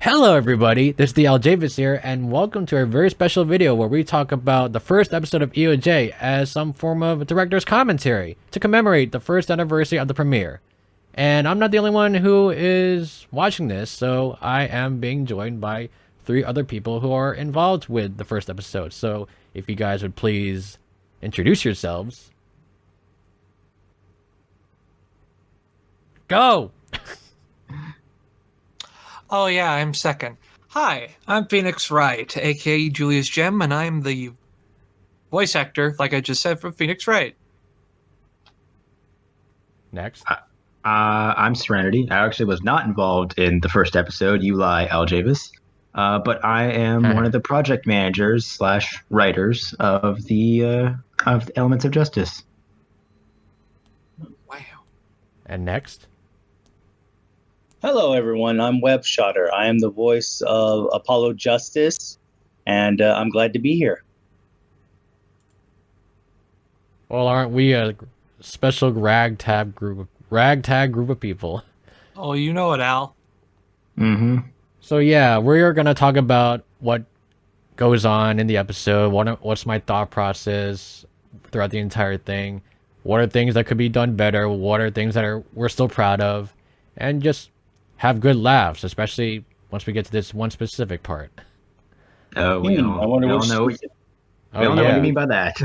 Hello everybody, this is the Aljavis here, and welcome to our very special video where we talk about the first episode of EOJ as some form of director's commentary to commemorate the first anniversary of the premiere. And I'm not the only one who is watching this, so I am being joined by 3 other people who are involved with the first episode. So if you guys would please introduce yourselves. Go! Oh yeah, I'm second. Hi, I'm Phoenix Wright, aka JuliusGem, and I'm the voice actor, like I just said, from Phoenix Wright. Next. I'm Serenity. I actually was not involved in the first episode. You lie, Aljavis. But I am one of the project managers / writers of the Elements of Justice. Wow. And next. Hello, everyone. I'm Webshoter. I am the voice of Apollo Justice, and I'm glad to be here. Well, aren't we a special ragtag group of people? Oh, you know it, Al. Mm-hmm. So yeah, we're gonna talk about what goes on in the episode. What's my thought process throughout the entire thing? What are things that could be done better? What are things that we're still proud of? And just have good laughs, especially once we get to this one specific part. Oh, we all I wonder which. know what you mean by that.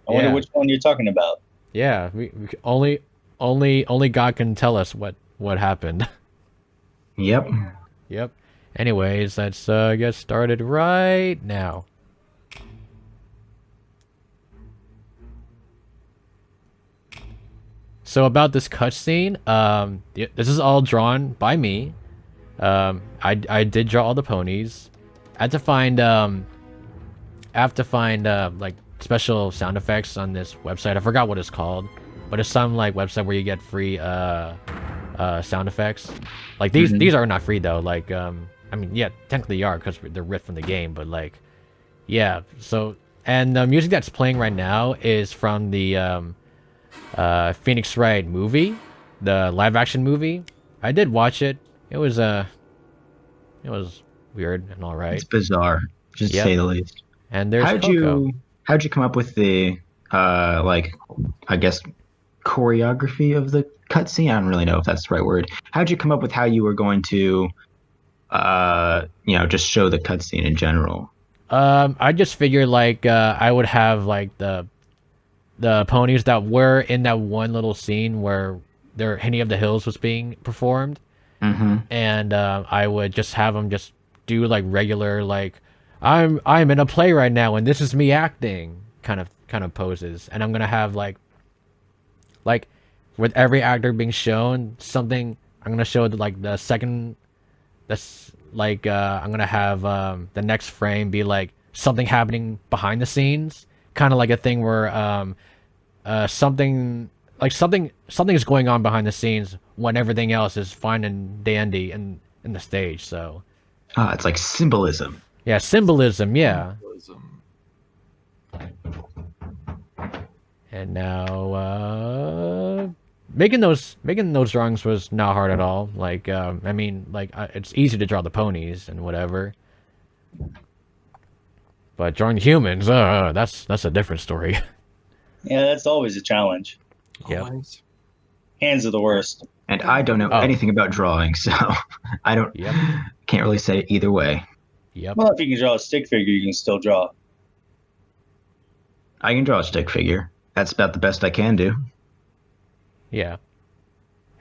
I wonder which one you're talking about. Yeah, we only God can tell us what happened. Yep. Yep. Anyways, let's get started right now. So about this cutscene, this is all drawn by me. I did draw all the ponies. I have to find like special sound effects on this website. I forgot what it's called, but it's some like website where you get free sound effects. Like these are not free though. Like I mean, yeah, technically they are because they're ripped from the game, but like, yeah. So and the music that's playing right now is from the Phoenix Wright movie, the live action movie. I did watch it. It was weird and all right. It's bizarre, just to say the least. And there's Coco. How'd you come up with the like, I guess, choreography of the cutscene? I don't really know if that's the right word. How'd you come up with how you were going to just show the cutscene in general? I just figured like I would have like the ponies that were in that one little scene where their Henny of the Hills was being performed. Mm-hmm. And I would just have them just do like regular like I'm in a play right now and this is me acting kind of poses, and I'm gonna have like with every actor being shown something. I'm gonna show like the second that's like I'm gonna have the next frame be like something happening behind the scenes, kind of like a thing where something is going on behind the scenes when everything else is fine and dandy in the stage. So It's like symbolism. yeah, symbolism. Yeah. And now making those drawings was not hard at all. Like I mean, like it's easy to draw the ponies and whatever, but drawing the humans, that's a different story. Yeah, that's always a challenge. Yep. Always. Hands are the worst. And I don't know anything about drawing, so I don't can't really say either way. Yep. Well, if you can draw a stick figure, you can still draw. I can draw a stick figure. That's about the best I can do. Yeah.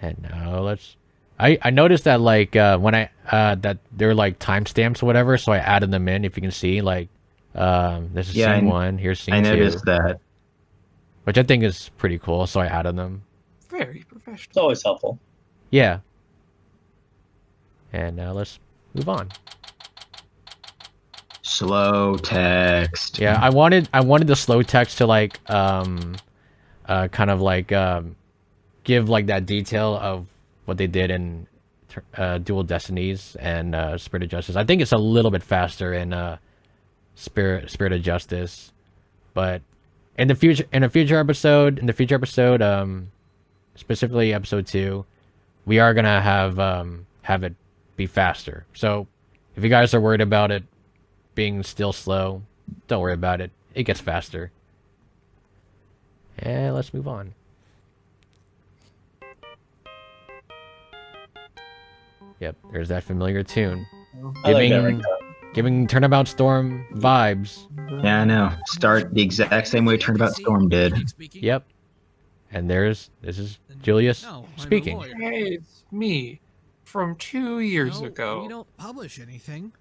And now let's. I noticed that like when I that they're like timestamps or whatever, so I added them in. If you can see, like this is scene 1. Here's scene 2. I noticed that, which I think is pretty cool. So I added them. Very professional. It's always helpful. Yeah. And now let's move on. slow text. Yeah, I wanted the slow text to like kind of like give like that detail of what they did in Dual Destinies and Spirit of Justice. I think it's a little bit faster in Spirit of Justice, but in the future episode, specifically episode 2, we are gonna have it be faster. So If you guys are worried about it being still slow, don't worry about it. It gets faster. And let's move on. Yep, there's that familiar tune. I like that ringtone. Giving Turnabout Storm vibes. Yeah, I know. Start the exact same way Turnabout Storm did. Yep. And this is Julius speaking. Hey, it's me from 2 years ago. We don't publish anything.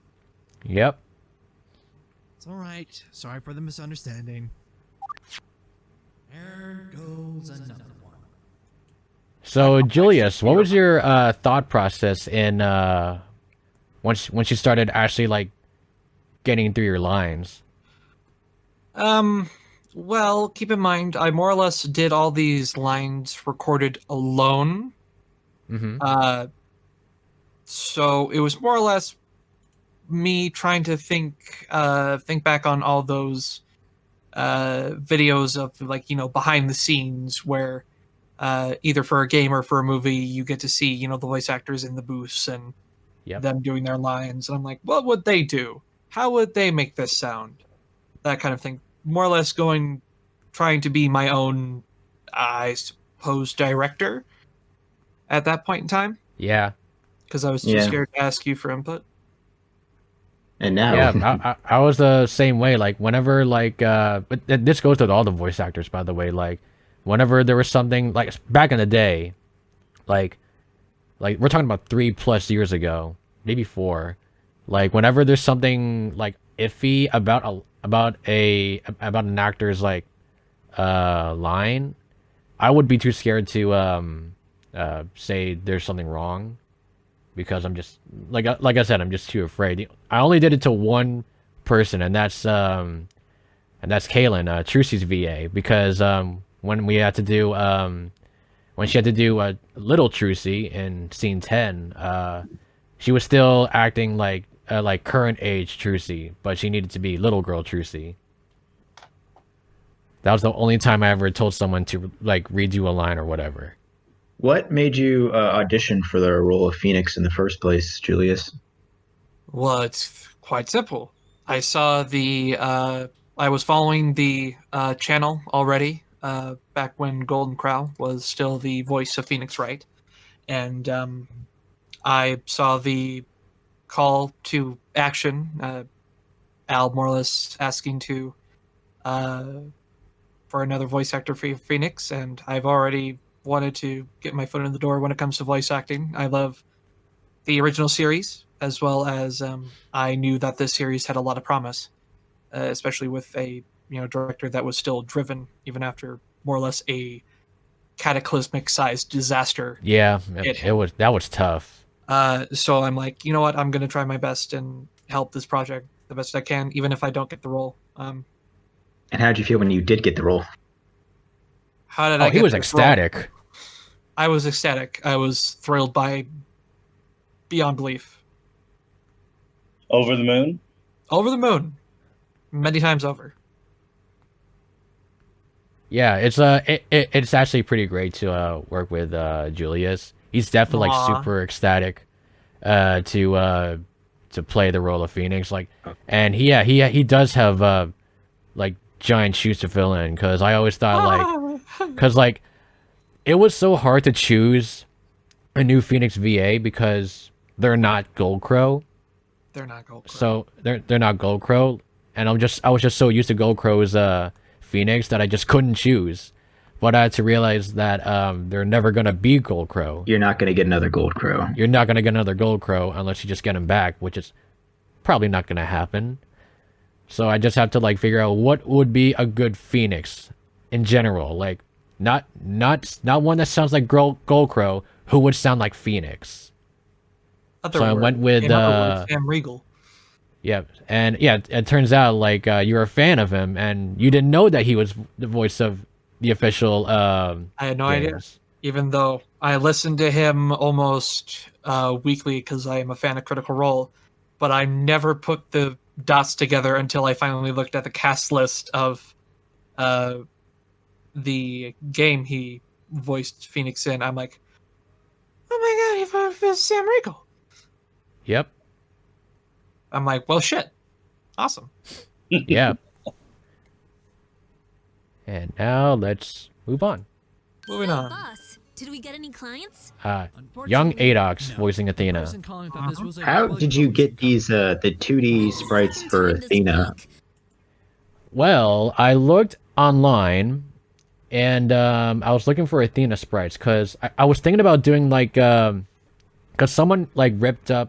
Yep. It's all right. Sorry for the misunderstanding. There goes another one. So, Julius, what was your thought process in once you started actually like getting through your lines? Well, keep in mind, I more or less did all these lines recorded alone. Mm-hmm. So it was more or less me trying to think back on all those videos of, like, you know, behind the scenes where either for a game or for a movie you get to see, you know, the voice actors in the booths and them doing their lines. And I'm like, what would they do? How would they make this sound? That kind of thing. More or less trying to be my own, I suppose, director at that point in time. Yeah. Because I was too scared to ask you for input. And now, yeah, I was the same way. Like whenever, like, but this goes to all the voice actors, by the way. Like, whenever there was something like back in the day, like we're talking about 3+ years ago, maybe 4. Like whenever there's something like iffy about an actor's like line, I would be too scared to say there's something wrong, because I'm just like I said, I'm just too afraid. I only did it to one person, and that's Kaylin, Trucy's VA, because when we had to do when she had to do little Trucy in scene 10, she was still acting like current age Trucy, but she needed to be little girl Trucy. That was the only time I ever told someone to like redo a line or whatever. what made you audition for the role of Phoenix in the first place, Julius? Well, it's quite simple. I saw I was following the channel already back when Golden Crow was still the voice of Phoenix Wright. And I saw the call to action, Al Morales asking for another voice actor for Phoenix, and I've already wanted to get my foot in the door when it comes to voice acting. I love the original series, as well as I knew that this series had a lot of promise, especially with a director that was still driven even after more or less a cataclysmic sized disaster. Yeah, that was tough. So I'm like, you know what? I'm going to try my best and help this project the best I can, even if I don't get the role. And how did you feel when you did get the role? How did I? He was this ecstatic. role? I was ecstatic. I was thrilled beyond belief. Over the moon? Over the moon. Many times over. Yeah, it's actually pretty great to work with Julius. He's definitely like super ecstatic to play the role of Phoenix. Like, and he does have like giant shoes to fill in, because I always thought like it was so hard to choose a new Phoenix VA because they're not Gold Crow. They're not Gold Crow. So they're not Gold Crow, and I was just so used to Gold Crow's Phoenix that I just couldn't choose. But I had to realize that they're never gonna be Gold Crow. You're not gonna get another Gold Crow. You're not gonna get another Gold Crow unless you just get him back, which is probably not gonna happen. So I just have to like figure out what would be a good Phoenix in general, like not one that sounds like Gold Crow, who would sound like Phoenix. So I went with Sam Riegel. Yeah, and yeah, it turns out like you're a fan of him, and you didn't know that he was the voice of the official. I had no idea, even though I listened to him almost weekly because I am a fan of Critical Role, but I never put the dots together until I finally looked at the cast list of the game he voiced Phoenix in. I'm like, oh my god, he voiced Sam Riegel. Yep. I'm like, well, shit, awesome. Yeah. And now let's move on. Moving on. Boss, did we get any clients? Young Unfortunately, Adox no. voicing The Athena. person calling thought this was a How really did you promising get these the 2D sprites Second for time this Athena? week. Well, I looked online, and I was looking for Athena sprites because I was thinking about doing like because someone like ripped the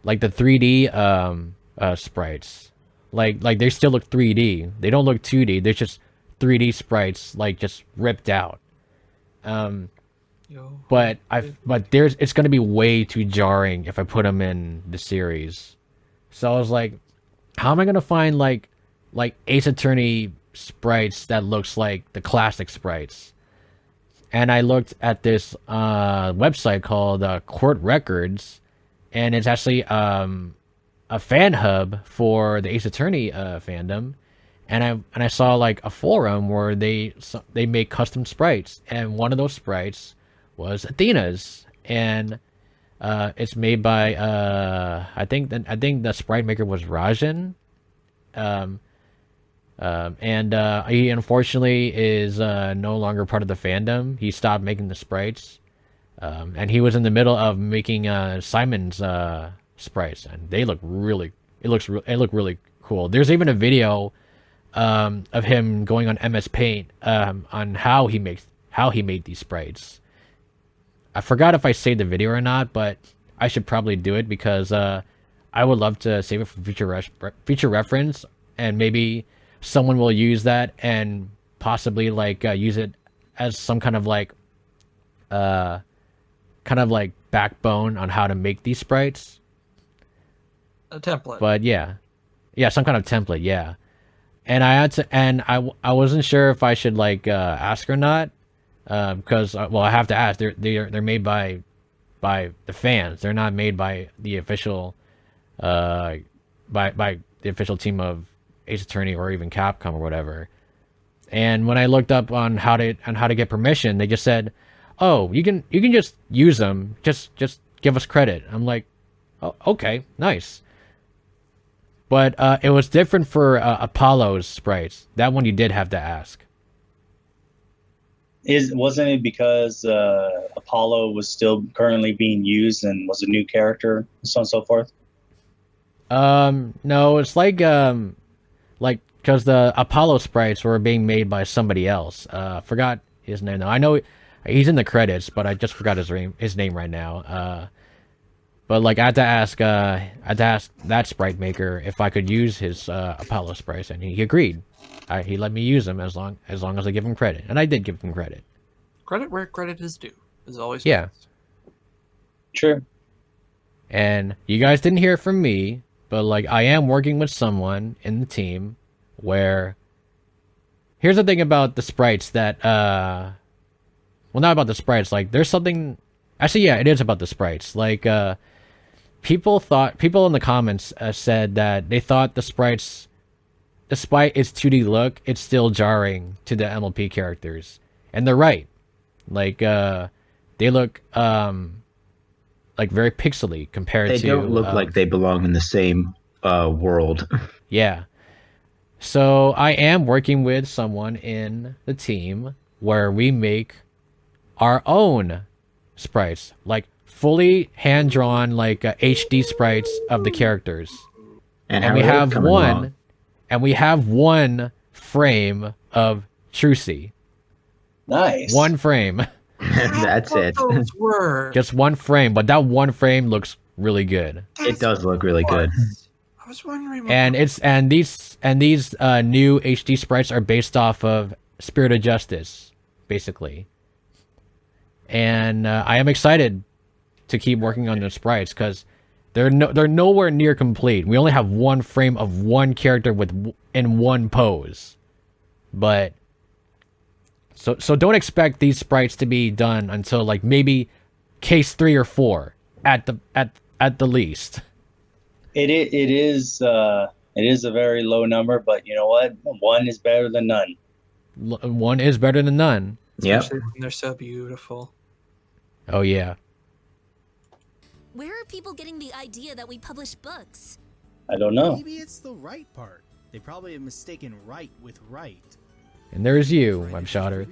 like the 3D sprites, like they still look 3D. They don't look 2D. They're just 3D sprites, like just ripped out. But it's gonna be way too jarring if I put them in the series. So I was like, how am I gonna find like Ace Attorney sprites that looks like the classic sprites? And I looked at this website called Court Records, and it's actually a fan hub for the Ace Attorney fandom. And I saw like a forum where they make custom sprites, and one of those sprites was Athena's, and it's made by I think the sprite maker was Rajan, and he unfortunately is no longer part of the fandom. He stopped making the sprites, and he was in the middle of making Simon's sprites, and they look really cool. There's even a video of him going on MS Paint on how he made these sprites. I forgot if I saved the video or not, but I should probably do it because I would love to save it for future reference, and maybe someone will use that and possibly like use it as some kind of like backbone on how to make these sprites. A template. But yeah, some kind of template. Yeah, and I wasn't sure if I should like ask or not. Because well, I have to ask. They're made by the fans. They're not made by the official by the official team of Ace Attorney or even Capcom or whatever. And when I looked up on how to get permission, they just said, "Oh, you can just use them. Just give us credit." I'm like, "Oh, okay, nice." But it was different for Apollo's sprites. That one you did have to ask. Wasn't it because Apollo was still currently being used and was a new character, so on and so forth? No, it's like because the Apollo sprites were being made by somebody else. Forgot his name now. I know he's in the credits, but I just forgot his name right now. But like I had to ask that sprite maker if I could use his Apollo sprites, and he agreed. He let me use them as long as I give him credit, and I did give him credit. Credit where credit is due, is always. Yeah. Sure. And you guys didn't hear it from me, but like I am working with someone in the team where here's the thing about the sprites that well, not about the sprites, like there's something actually, yeah, it is about the sprites. Like people in the comments said that they thought the sprites, despite its 2D look, it's still jarring to the MLP characters. And they're right. Like they look like very pixely compared to. They don't look like they belong in the same world. Yeah. So I am working with someone in the team where we make our own sprites, like fully hand-drawn, like HD sprites of the characters. And we have one. And we have one frame of Trucy. Nice. One frame. That's it. Those were. Just one frame, but that one frame looks really good. It does look really good. I was wondering. And these new HD sprites are based off of Spirit of Justice, basically. And I am excited to keep working on the sprites because they're nowhere near complete. We only have one frame of one character in one pose. But so don't expect these sprites to be done until like maybe case 3 or 4 at the least. It is a very low number, but you know what? One is better than none. One is better than none. Yep. Especially when they're so beautiful. Oh yeah. Where are people getting the idea that we publish books? I don't know. Maybe it's the right part. They probably have mistaken right with right. And there's you, Webshoter.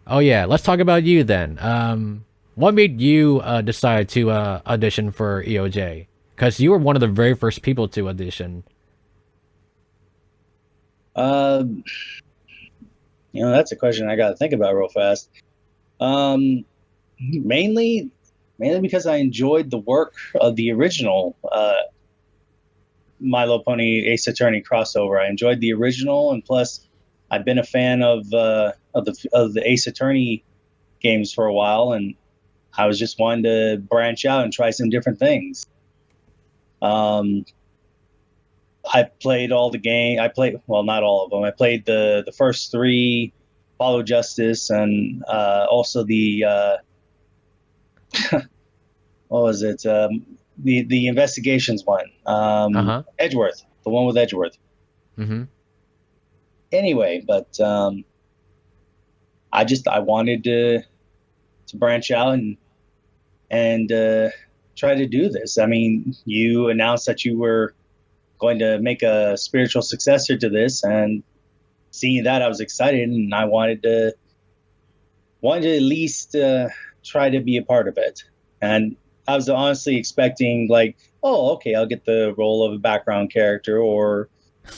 Oh yeah, let's talk about you then. What made you decide to audition for EOJ? Because you were one of the very first people to audition. That's a question I got to think about real fast. Mainly because I enjoyed the work of the original Milo Pony Ace Attorney crossover. I enjoyed the original, and plus, I've been a fan of the Ace Attorney games for a while, and I was just wanting to branch out and try some different things. I played all the game. Not all of them. I played the first 3, Follow Justice, and also the what was it? The investigations one. Edgeworth, the one with Edgeworth. Mm-hmm. Anyway, but I wanted to branch out and try to do this. I mean, you announced that you were going to make a spiritual successor to this, and seeing that, I was excited, and I wanted to at least try to be a part of it. And I was honestly expecting, like, oh, okay, I'll get the role of a background character or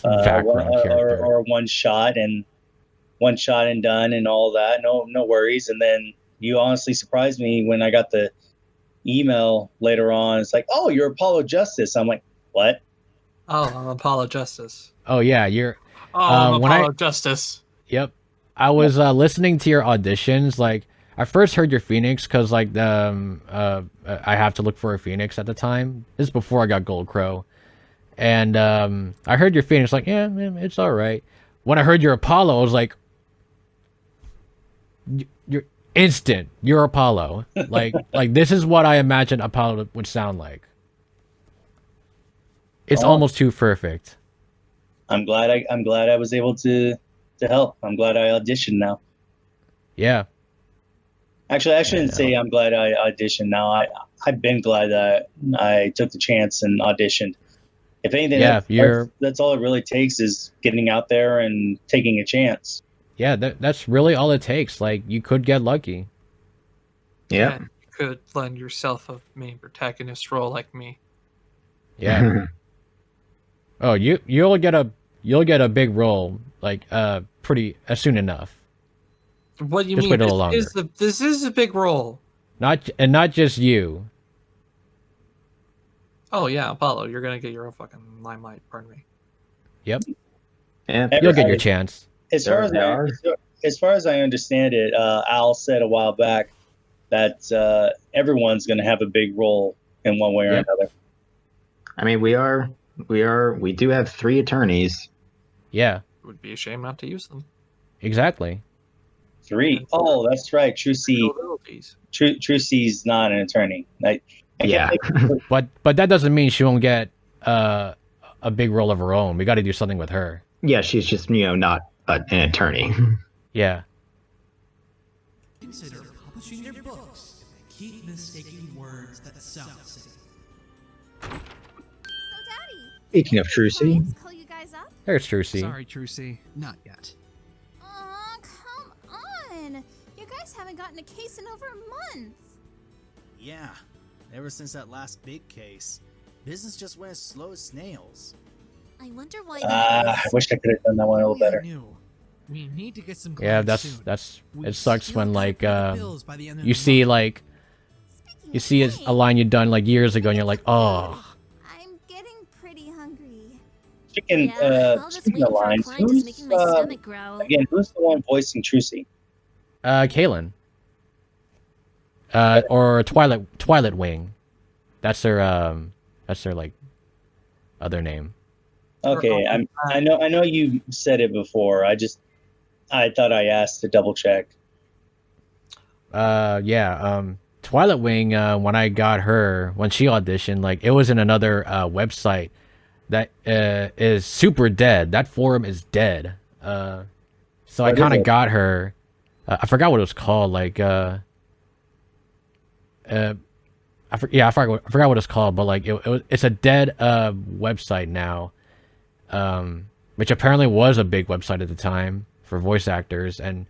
one shot and done and all that. No worries. And then you honestly surprised me when I got the email later on. It's like, oh, you're Apollo Justice. I'm like, what? Oh, I'm Apollo Justice. Oh yeah, you're. I'm Apollo Justice. Yep, I was listening to your auditions. Like, I first heard your Phoenix because like I have to look for a Phoenix at the time. This is before I got Gold Crow, and I heard your Phoenix. Like, yeah, man, it's all right. When I heard your Apollo, I was like, you're instant. You're Apollo. Like this is what I imagined Apollo would sound like. It's almost too perfect. I'm glad I was able to help. I'm glad I auditioned now. Yeah. Actually, I shouldn't say I'm glad I auditioned now. I've been glad that I took the chance and auditioned. If anything, that's all it really takes is getting out there and taking a chance. Yeah, that's really all it takes. Like, you could get lucky. Yeah. You could lend yourself a main protagonist role like me. Yeah. Oh, you'll get a big role like pretty soon enough. What do you just mean? Wait a little longer. This is a big role. Not just you. Oh yeah, Apollo, you're gonna get your own fucking limelight. Pardon me. Yep. Yeah. You'll get your chance. As far as I understand it, Al said a while back that everyone's gonna have a big role in one way or another. I mean, we do have 3 attorneys. Yeah. It would be a shame not to use them. Exactly. 3. Oh, that's right. Trucy's not an attorney. But that doesn't mean she won't get a big role of her own. We got to do something with her. Yeah, she's just not an attorney. Yeah. Consider publishing their books and keep mistaking words that sound the same. So, Daddy. Speaking of Trucy, Call you guys up? There's Trucy. Sorry, Trucy, not yet. Aw, come on. You guys haven't gotten a case in over a month. Yeah, ever since that last big case, business just went as slow as snails. I wonder why. I wish I could have done that one a little better. We need to get some. Yeah, that's it sucks when like you see a line you done like years ago and you're like, oh. I'm getting pretty hungry. Speaking of lines, who's the one voicing Trucy? Kaylin. Or TwilitWing. That's their like other name. Okay, I know you said it before. I thought I asked to double check. TwilitWing, when I got her, when she auditioned, like, it was in another website that is super dead. That forum is dead. So I kind of got her. I forgot what it was called. Like, I I forgot what it's called, but like it's a dead website now, which apparently was a big website at the time for voice actors. And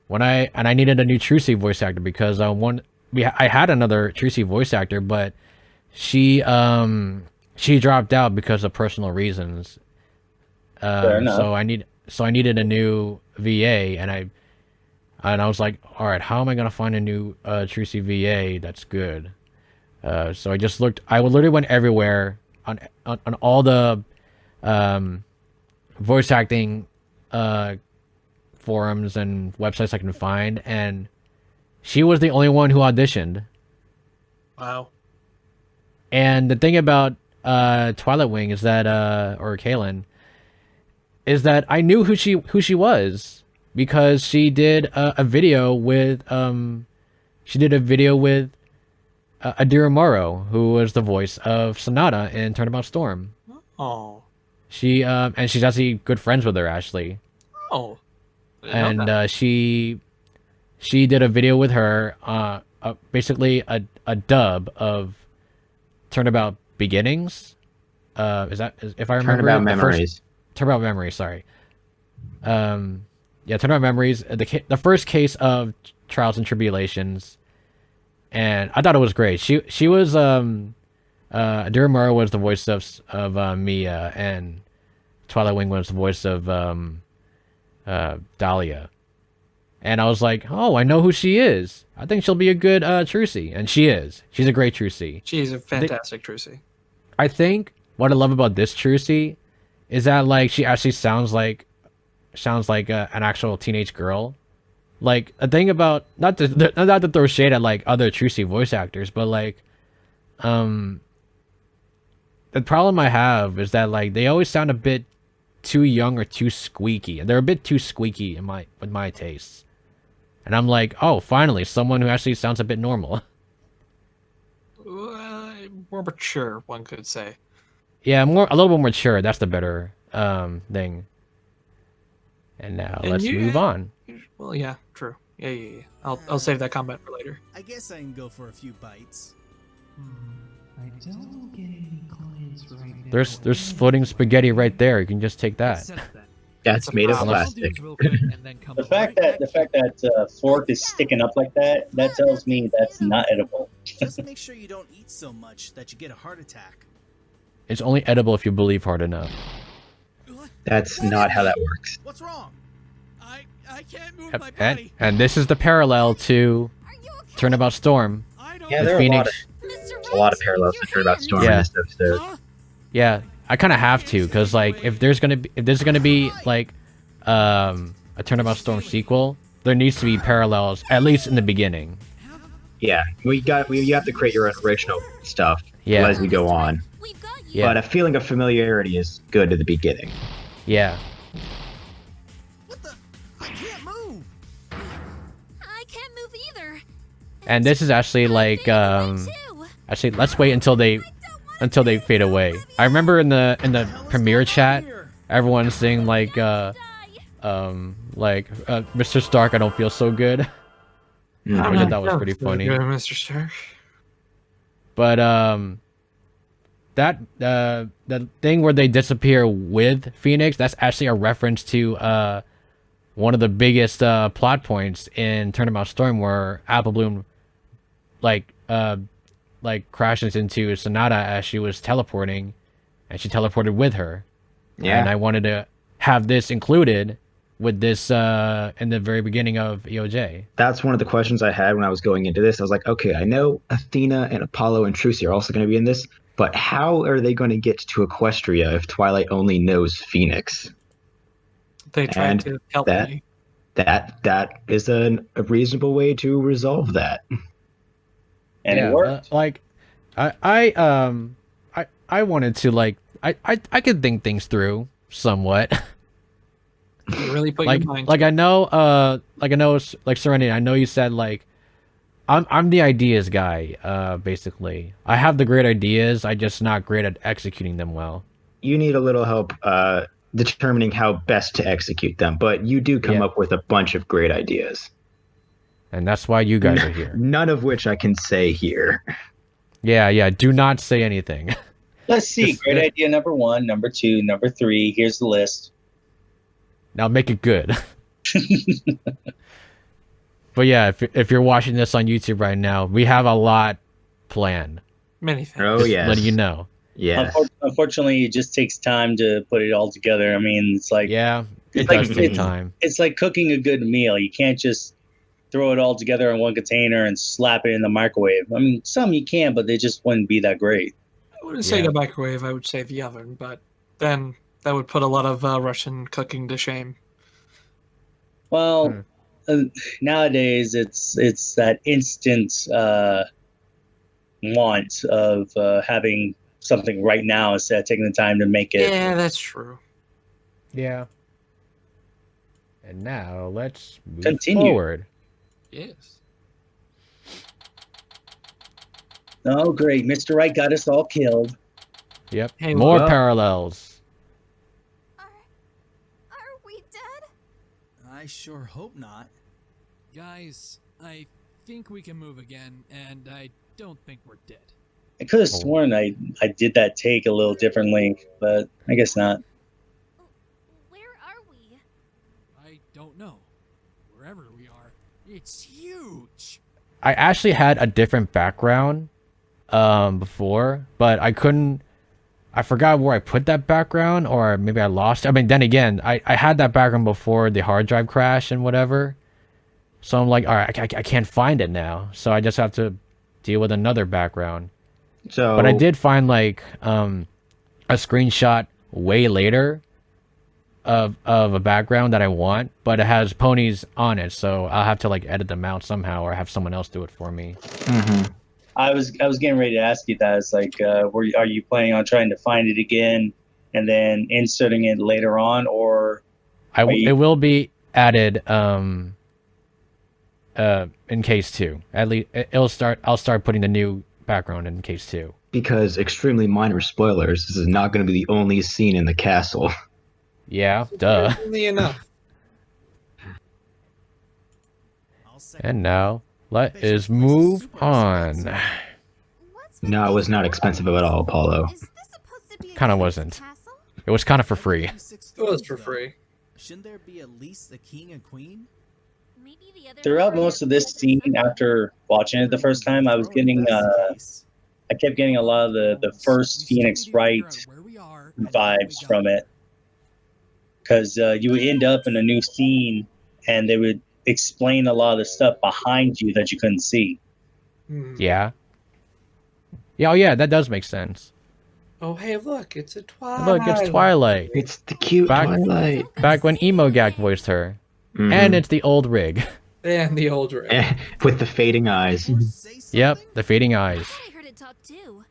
I needed a new Trucy voice actor because I had another Trucy voice actor, but she dropped out because of personal reasons. So I needed a new VA, and I was like, all right, how am I gonna find a new Trucy VA that's good? So I just looked. I literally went everywhere on all the voice acting forums and websites I can find, and she was the only one who auditioned. Wow. And the thing about TwilitWing is that, or Kaylin, is that I knew who she was because she did a video with AderuMoro, who was the voice of Sonata in Turnabout Storm. Oh. And she's actually good friends with her, Ashley. Oh. And she did a video with her, basically a dub of Turnabout Beginnings. If I remember, Turnabout Memories. Turnabout Memories, sorry. Turnabout Memories, the first case of Trials and Tribulations, and I thought it was great. She was AderuMoro was the voice of Mia, and TwilitWing was the voice of Dahlia. And I was like, oh, I know who she is. I think she'll be a good Trucy, and she is. She's a great Trucy. She's a fantastic Trucy. I think what I love about this Trucy is that like she actually sounds like an actual teenage girl. Like a thing about not to throw shade at like other Trucy voice actors, but like the problem I have is that like they always sound a bit too young or too squeaky. They're a bit too squeaky with my tastes. And I'm like, oh, finally someone who actually sounds a bit normal. More mature, one could say. Yeah, a little bit more mature. That's the better thing. And now let's move on. Well, yeah, true. Yeah. I'll save that comment for later. I guess I can go for a few bites. I don't get any clients right now. There's floating spaghetti right there. You can just take that. That's made of plastic. The fact that fork is sticking up like that tells me that's not edible. Just make sure you don't eat so much that you get a heart attack. It's only edible if you believe hard enough. That's not how that works. What's wrong? I can't move my body. And this is the parallel to Turnabout Storm. Yeah, there are a lot of parallels to Turnabout Storm in this episode. Yeah, I kind of have to, because like if there's gonna be like a Turnabout Storm sequel, there needs to be parallels at least in the beginning. Yeah, you have to create your original stuff as we go on. Yeah. But a feeling of familiarity is good at the beginning. Yeah. What the? I can't move. I can't move either. And this is actually like actually let's wait until they fade away. I remember in the premiere chat, everyone's saying like Mr. Stark, I don't feel so good. Which I thought was pretty funny. Good, Mr. Stark. But that the thing where they disappear with Phoenix, that's actually a reference to one of the biggest plot points in Turnabout Storm, where Apple Bloom like crashes into Sonata as she was teleporting, and she teleported with her. Yeah. And I wanted to have this included with this in the very beginning of EOJ. That's one of the questions I had when I was going into this. I was like, okay, I know Athena and Apollo and Trucy are also going to be in this, but how are they going to get to Equestria if Twilight only knows Phoenix? They tried to help me. That is a reasonable way to resolve that. And it worked. I wanted to I could think things through somewhat. You really put your mind. I know Serenity. I know you said I'm the ideas guy. Basically, I have the great ideas. I just not great at executing them well. You need a little help determining how best to execute them, but you do come up with a bunch of great ideas. And that's why you guys are here. None of which I can say here. Yeah. Do not say anything. Let's see. Just- Great idea number 1, number 2, number 3. Here's the list. Now make it good. But yeah, if you're watching this on YouTube right now, we have a lot planned. Many things. Oh, yes. Letting you know. Yes. Unfortunately, it just takes time to put it all together. I mean, it's like Yeah, it It's like- does take time. it's like cooking a good meal. You can't just throw it all together in one container and slap it in the microwave. I mean, some you can, but they just wouldn't be that great. I wouldn't say Yeah. the microwave. I would say the oven, but then that would put a lot of Russian cooking to shame. Well, nowadays it's that instant want of having something right now instead of taking the time to make it. Yeah, that's true. Yeah. And now let's move Continue. forward. Yes. Oh, great! Mr. Wright got us all killed. Yep. Hey, More well- parallels. Are we dead? I sure hope not. Guys, I think we can move again, and I don't think we're dead. I could have sworn I did that take a little differently, but I guess not. Where are we? I don't know. Wherever we are, it's huge. I actually had a different background before, but I forgot where I put that background, or maybe I lost it. I mean, then again, I had that background before the hard drive crash and whatever. So I'm like, all right, I can't find it now. So I just have to deal with another background. So, But I did find like a screenshot way later of a background that I want, but it has ponies on it, so I'll have to like edit them out somehow or have someone else do it for me. Mhm. I was getting ready to ask you that. It's like, are you planning on trying to find it again and then inserting it later on, or It will be added in case 2. At least I'll start putting the new background in case 2. because extremely minor spoilers, this is not going to be the only scene in the castle. Yeah, duh. Surprisingly enough. I'll second And now let us move on. What's with No, it was these not doors? expensive at all, Apollo. Is this supposed to be a Kinda king's wasn't. castle? It was kind of for free. It was for free. Shouldn't there be at least a king and queen? Maybe the other throughout most of this scene, after watching it the first time, I was getting I kept getting a lot of the first Phoenix Wright vibes from it, because you would end up in a new scene and they would explain a lot of the stuff behind you that you couldn't see. Yeah. Yeah, oh yeah, that does make sense. Oh, hey, look, it's a Twilight. Look, it's Twilight. It's the cute Back- Twilight. Back when EmoGak voiced her. Mhm. And it's the old rig. And the old rig. With the fading eyes. Yep, the fading eyes. I heard it talk too.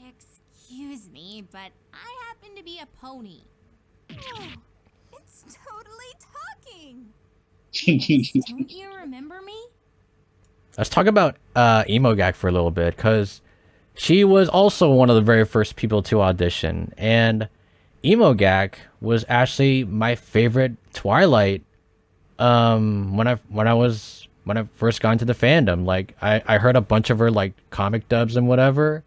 Excuse me, but I happen to be a pony. Oh, it's totally talking. Don't you remember me? Let's talk about EmoGak for a little bit, because she was also one of the very first people to audition, and EmoGak was actually my favorite Twilight when I first got into the fandom. Like I heard a bunch of her like comic dubs and whatever,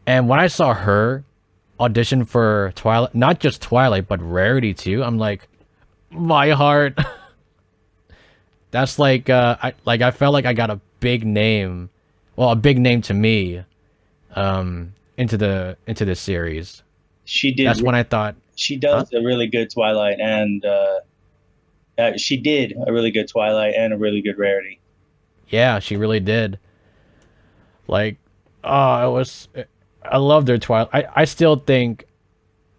and when I saw her audition for Twilight, not just Twilight but Rarity too, I'm like, my heart. That's like I felt like I got a big name, well, a big name to me into this series. She did. That's when I thought She does a really good Twilight, and she did a really good Twilight and a really good Rarity. yeah, she really did. Like, I loved her Twilight. I still think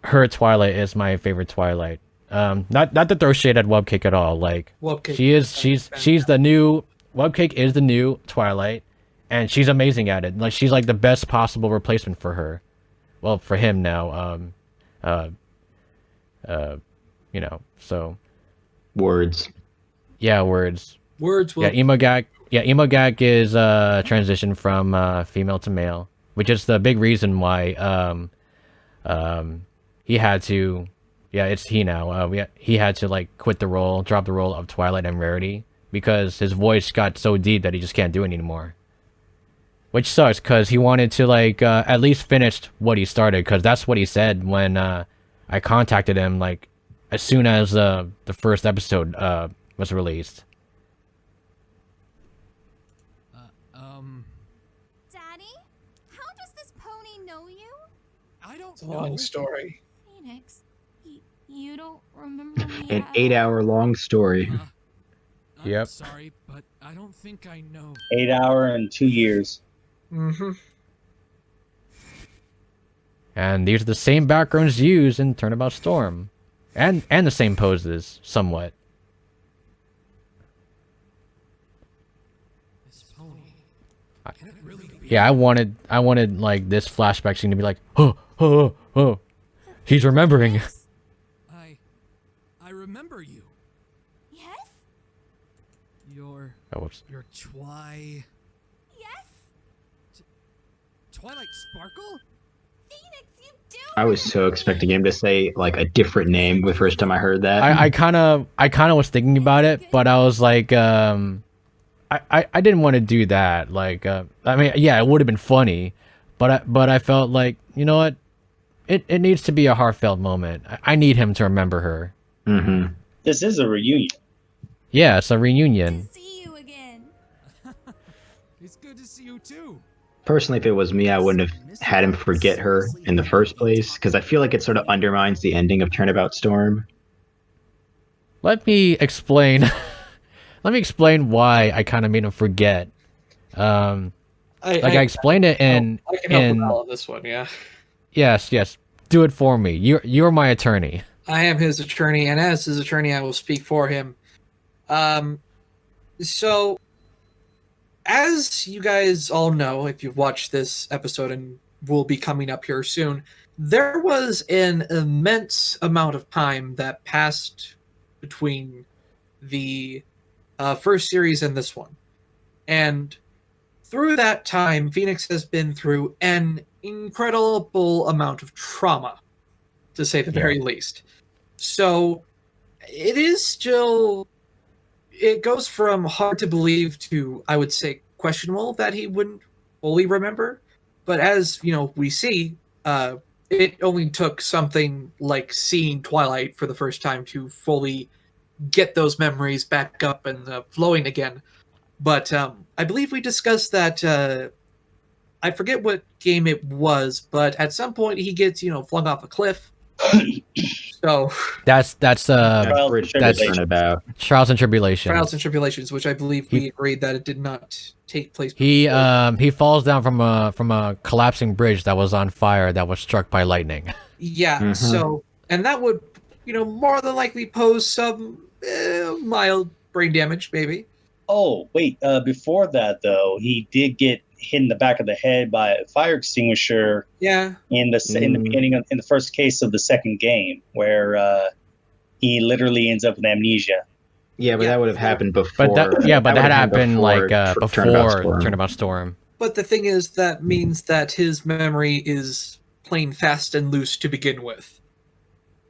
her Twilight is my favorite Twilight. Not to throw shade at Webcake at all. Like, Webcake she's the new Webcake is the new Twilight, and she's amazing at it. Like, she's like the best possible replacement for her. Well, for him now. You know, so Words. yeah, words. Words will. Yeah, EmoGak. Yeah, EmoGak is transition from female to male, which is the big reason why he had to. Yeah, it's he now. He had to like quit the role, drop the role of Twilight and Rarity because his voice got so deep that he just can't do it anymore. which sucks because he wanted to like at least finish what he started, because that's what he said when I contacted him like as soon as the first episode was released. Daddy, how does this pony know you? I don't It's a know. long story. Phoenix, you don't remember me An at 8-hour long story. I'm Yep. sorry, but I don't think I know. 8 hour and 2 years. Mm-hmm. And these are the same backgrounds used in Turnabout Storm, and the same poses somewhat. This pony. Can it really be? Yeah, I wanted like this flashback scene to be like, oh, he's remembering. I remember you. Yes? Oh, whoops. Your Yes? Twilight Sparkle? Phoenix, you do. I was so expecting him to say like a different name the first time I heard that. I kind of was thinking about it, but I was like, I didn't want to do that. Like, I mean, yeah, it would have been funny, but I felt like, you know what, it needs to be a heartfelt moment. I need him to remember her. Mm-hmm. This is a reunion. Yeah, it's a reunion. See you again. It's good to see you too. Personally, if it was me, I wouldn't have had him forget her in the first place, because I feel like it sort of undermines the ending of Turnabout Storm. Let me explain. Let me explain why I kind of made him forget. I explained it in. I can help with all of this one. Yeah. Yes. Do it for me. You're my attorney. I am his attorney, and as his attorney, I will speak for him. So, as you guys all know, if you've watched this episode and will be coming up here soon, there was an immense amount of time that passed between the first series and this one. And through that time, Phoenix has been through an incredible amount of trauma, to say the very least. So it is still, it goes from hard to believe to, I would say, questionable that he wouldn't fully remember. But as, you know, we see, it only took something like seeing Twilight for the first time to fully get those memories back up and flowing again. But I believe we discussed that, I forget what game it was, but at some point he gets, you know, flung off a cliff. So That's Turnabout. Trials and Tribulations. Trials and Tribulations, which I believe we agreed that it did not take place. He falls down from a collapsing bridge that was on fire that was struck by lightning. Yeah, so, and that would, you know, more than likely pose some mild brain damage, maybe. Oh, wait. Before that, though, he did get hit in the back of the head by a fire extinguisher. Yeah. In the beginning in the first case of the second game, where he literally ends up with amnesia. Yeah, but that would have happened before. But that happened like before Turnabout Storm. But the thing is, that means that his memory is plain fast and loose to begin with.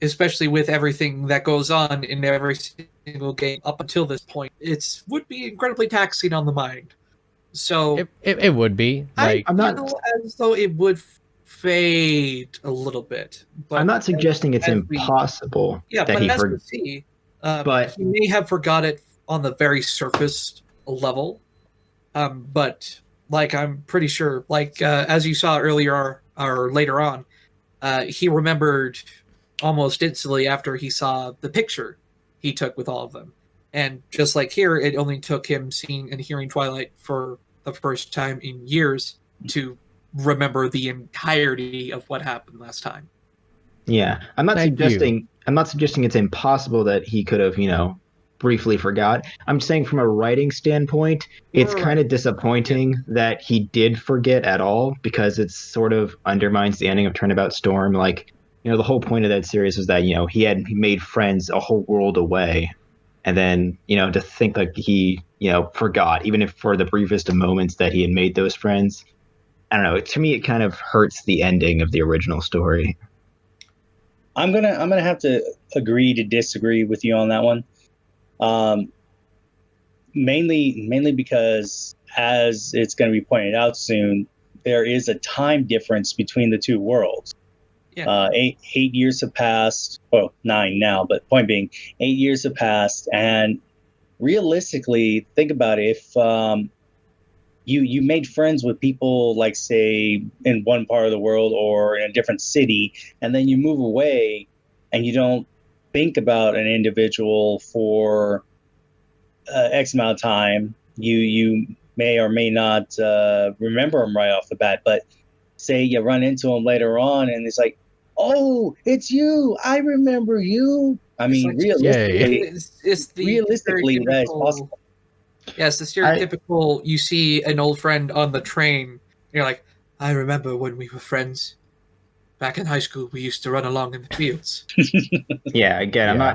Especially with everything that goes on in every single game up until this point. It would be incredibly taxing on the mind. So it would be. Like, I'm not as though it would fade a little bit. But I'm not suggesting it's impossible. Yeah, that but he as we see, but he may have forgot it on the very surface level. But like, I'm pretty sure, like as you saw earlier or later on, he remembered almost instantly after he saw the picture he took with all of them. And just like here, it only took him seeing and hearing Twilight for the first time in years to remember the entirety of what happened last time. Yeah, I'm not suggesting it's impossible that he could have, you know, briefly forgot. I'm saying from a writing standpoint, it's kind of disappointing that he did forget at all, because it sort of undermines the ending of Turnabout Storm. Like, you know, the whole point of that series was that, you know, he made friends a whole world away. And then, you know, to think like he, you know, forgot, even if for the briefest of moments that he had made those friends. I don't know. To me, it kind of hurts the ending of the original story. I'm gonna have to agree to disagree with you on that one. Mainly because as it's going to be pointed out soon, there is a time difference between the two worlds. Yeah. 8 years have passed. Well, 9 now, but point being, 8 years have passed, and realistically, think about it. If you made friends with people, like say in one part of the world or in a different city, and then you move away, and you don't think about an individual for X amount of time, you may or may not remember them right off the bat. But say you run into them later on, and it's like, oh, it's you. I remember you. I mean, like, realistically, it's the realistically, that is stereotypical- possible. Yes, the stereotypical. You see an old friend on the train, and you're like, I remember when we were friends. Back in high school, we used to run along in the fields. Yeah, again, Yeah.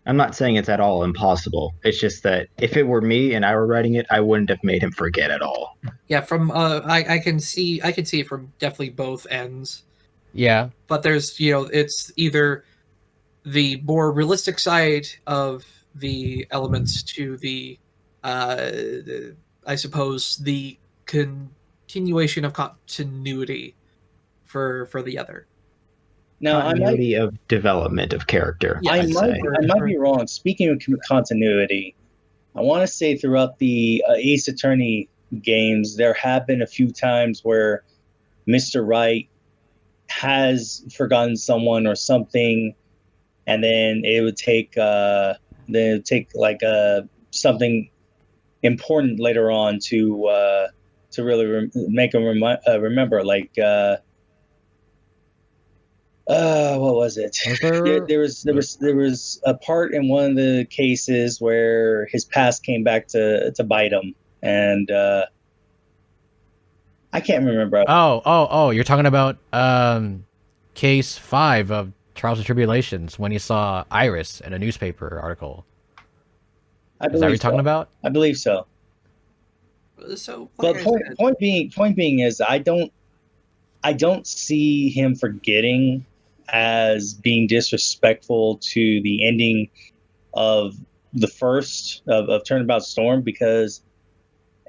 I'm not saying it's at all impossible. It's just that if it were me and I were writing it, I wouldn't have made him forget at all. Yeah, from I can see it from definitely both ends. Yeah. But there's it's either the more realistic side of the elements to the I suppose the continuation of continuity for the other. Now, Continuity of development of character. Yeah, I'd say. I might be wrong. Speaking of continuity, I want to say throughout the Ace Attorney games, there have been a few times where Mr. Wright has forgotten someone or something, and then it would take like something important later on to really make him remember. Like what was it? Yeah, there was a part in one of the cases where his past came back to bite him, and I can't remember. Oh, you're talking about case 5 of Trials and Tribulations when he saw Iris in a newspaper article. Is that what you're talking about? I believe so. So, but point being is I don't see him forgetting as being disrespectful to the ending of the first of Turnabout Storm, because